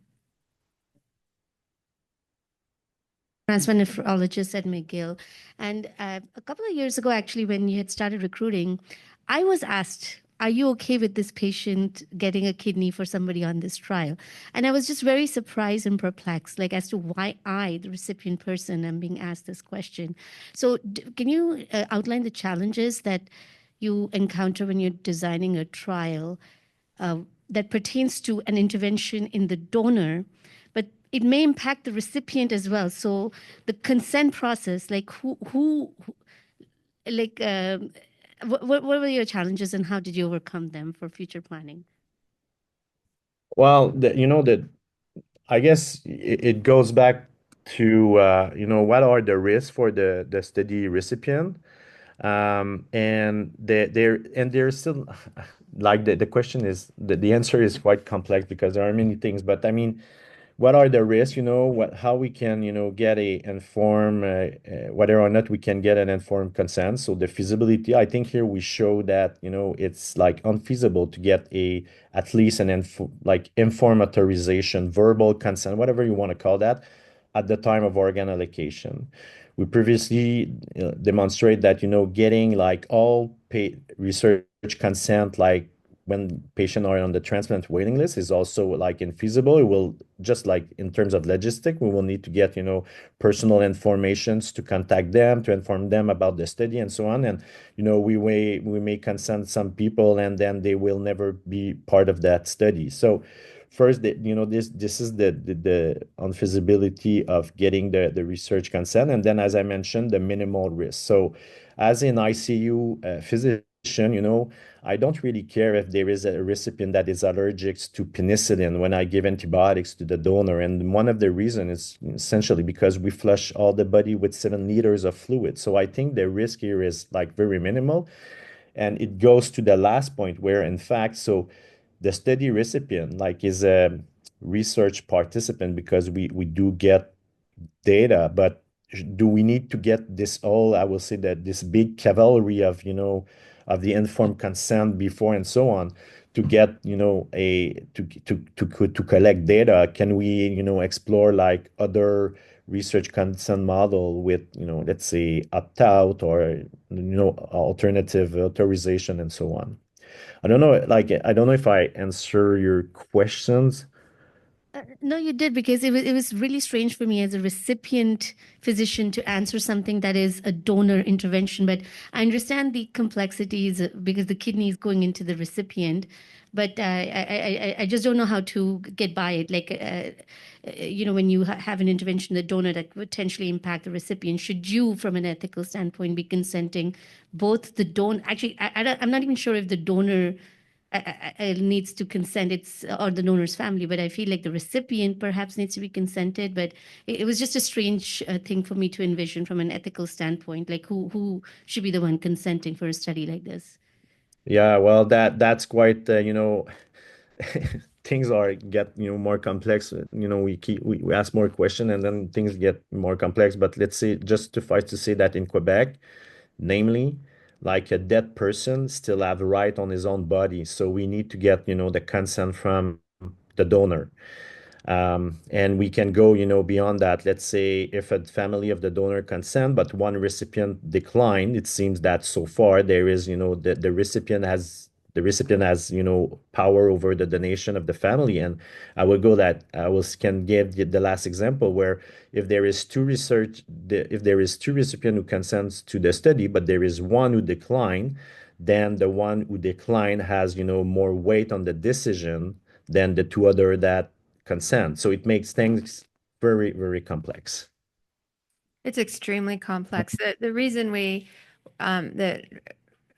Transplant nephrologist at McGill. And a couple of years ago, actually, when you had started recruiting, I was asked, are you okay with this patient getting a kidney for somebody on this trial? And I was just very surprised and perplexed, like as to why I, the recipient person, am being asked this question. So can you outline the challenges that you encounter when you're designing a trial that pertains to an intervention in the donor, but it may impact the recipient as well? So the consent process, like what were your challenges and how did you overcome them for future planning? Well, I guess it goes back to what are the risks for the study recipient, and there's still like the question is the answer is quite complex because there are many things, but I mean, what are the risks, how we can, get a informed, whether or not we can get an informed consent. So the feasibility, I think here we show that, it's like unfeasible to get at least an informed authorization, verbal consent, whatever you want to call that, at the time of organ allocation. We previously demonstrate that, getting like all research consent, like when patients are on the transplant waiting list, is also like infeasible. It will just like in terms of logistic, we will need to get, personal informations to contact them, to inform them about the study and so on. And, we may consent some people and then they will never be part of that study. So first, this is the unfeasibility of getting the research consent. And then, as I mentioned, the minimal risk. So as an ICU physician, I don't really care if there is a recipient that is allergic to penicillin when I give antibiotics to the donor. And one of the reasons is essentially because we flush all the body with 7 liters of fluid. So I think the risk here is like very minimal. And it goes to the last point where, in fact, so the study recipient like is a research participant because we do get data, but do we need to get this all, I will say that this big cavalry of, of the informed consent before and so on to get, to collect data? Can we, explore like other research consent model with, let's say opt-out or, alternative authorization and so on? I don't know, like, I don't know if I answer your questions. No, you did, because it was really strange for me as a recipient physician to answer something that is a donor intervention. But I understand the complexities because the kidney is going into the recipient. But I just don't know how to get by it. Like, when you have an intervention, the donor that could potentially impact the recipient, should you, from an ethical standpoint, be consenting both the donor? Actually, I'm not even sure if the donor needs to consent, it's or the donor's family, but I feel like the recipient perhaps needs to be consented. But it was just a strange thing for me to envision from an ethical standpoint, like who should be the one consenting for a study like this. Yeah, well, that's quite, things are get, more complex. We ask more question and then things get more complex. But let's say, just suffice to say that in Quebec, namely, like a dead person still have a right on his own body. So we need to get, the consent from the donor. And we can go, beyond that. Let's say if a family of the donor consent, but one recipient declined, it seems that so far there is, the recipient has, power over the donation of the family. And I will go that I will can give the last example where if there is if there is two recipient who consents to the study, but there is one who declined, then the one who declined has, more weight on the decision than the two other that consent. So it makes things very, very complex. It's extremely complex. The reason we that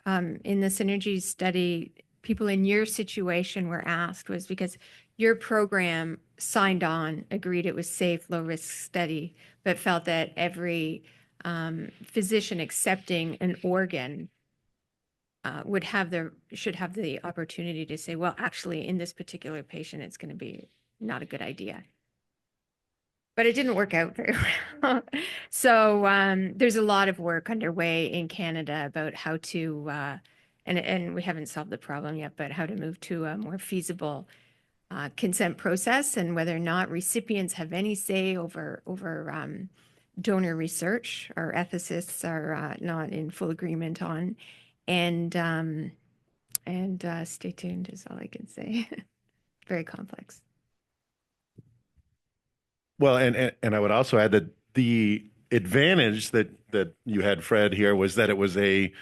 in the synergy study, people in your situation were asked was because your program signed on, agreed it was safe, low risk study, but felt that every physician accepting an organ should have the opportunity to say, well, actually, in this particular patient, it's going to be not a good idea. But it didn't work out very well. So there's a lot of work underway in Canada about how to, and we haven't solved the problem yet, but how to move to a more feasible consent process, and whether or not recipients have any say over donor research. Our ethicists are not in full agreement on, and stay tuned is all I can say. Very complex. Well, and I would also add that the advantage that you had, Fred, here was that it was a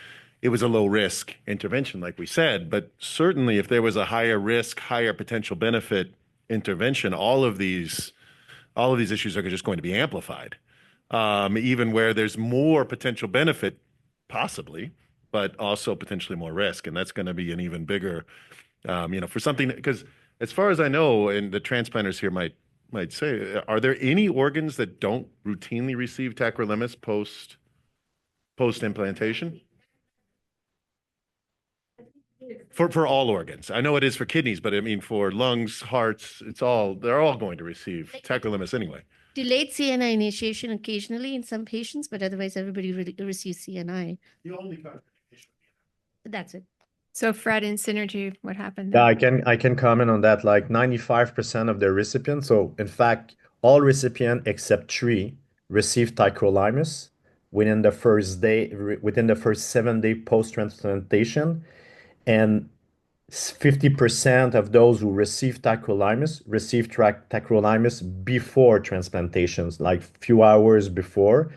low risk intervention, like we said. But certainly, if there was a higher risk, higher potential benefit intervention, all of these issues are just going to be amplified, even where there's more potential benefit, possibly, but also potentially more risk, and that's going to be an even bigger, for something, because as far as I know, and the transplanters here might say, are there any organs that don't routinely receive tacrolimus post implantation? For all organs, I know it is for kidneys, but I mean for lungs, hearts, they're all going to receive tacrolimus anyway. Delayed CNI initiation occasionally in some patients, but otherwise everybody receives CNI. The only That's it. So Fred, in Synergy, what happened Yeah, there? I can comment on that. Like 95% of the recipients, so in fact, all recipients except 3 received tacrolimus within the first 7 day post-transplantation, and 50% of those who received tacrolimus received tacrolimus before transplantations, like few hours before,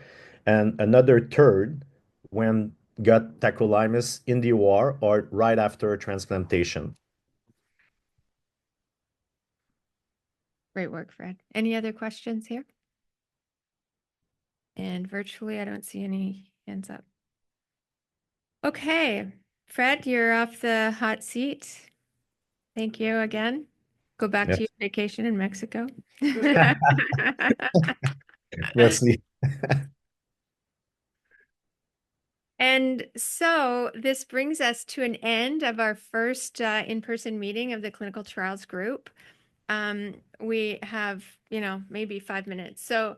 and another third when got tacrolimus in the OR or right after transplantation. Great work, Fred. Any other questions here? And virtually, I don't see any hands up. Okay, Fred, you're off the hot seat. Thank you again. Go back to your vacation in Mexico. We'll see. And so this brings us to an end of our first in-person meeting of the clinical trials group. We have, maybe 5 minutes. So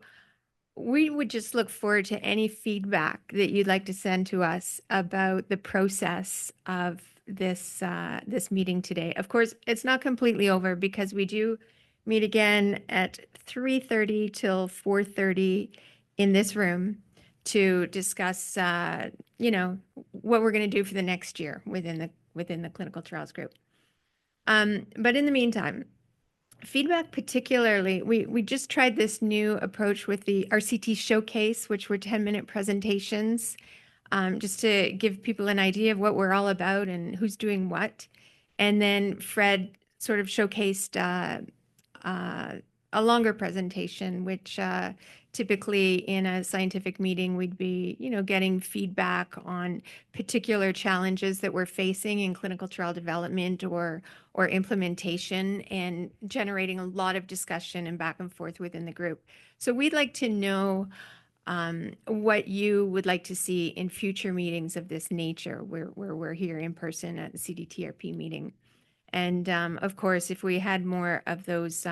we would just look forward to any feedback that you'd like to send to us about the process of this meeting today. Of course, it's not completely over because we do meet again at 3:30 till 4:30 in this room to discuss, what we're going to do for the next year within the clinical trials group. But in the meantime, feedback particularly, we just tried this new approach with the RCT showcase, which were 10-minute presentations, just to give people an idea of what we're all about and who's doing what. And then Fred sort of showcased a longer presentation, which typically in a scientific meeting, we'd be, getting feedback on particular challenges that we're facing in clinical trial development or implementation, and generating a lot of discussion and back and forth within the group. So we'd like to know what you would like to see in future meetings of this nature, where we're here in person at the CDTRP meeting. And of course, if we had more of those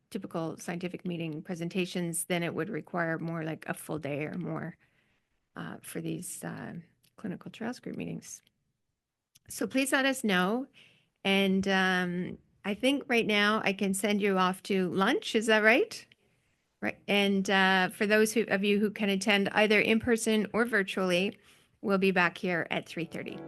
typical scientific meeting presentations, then it would require more like a full day or more for these clinical trials group meetings. So please let us know. And I think right now I can send you off to lunch. Is that right? Right. And for those of you who can attend either in person or virtually, we'll be back here at 3:30.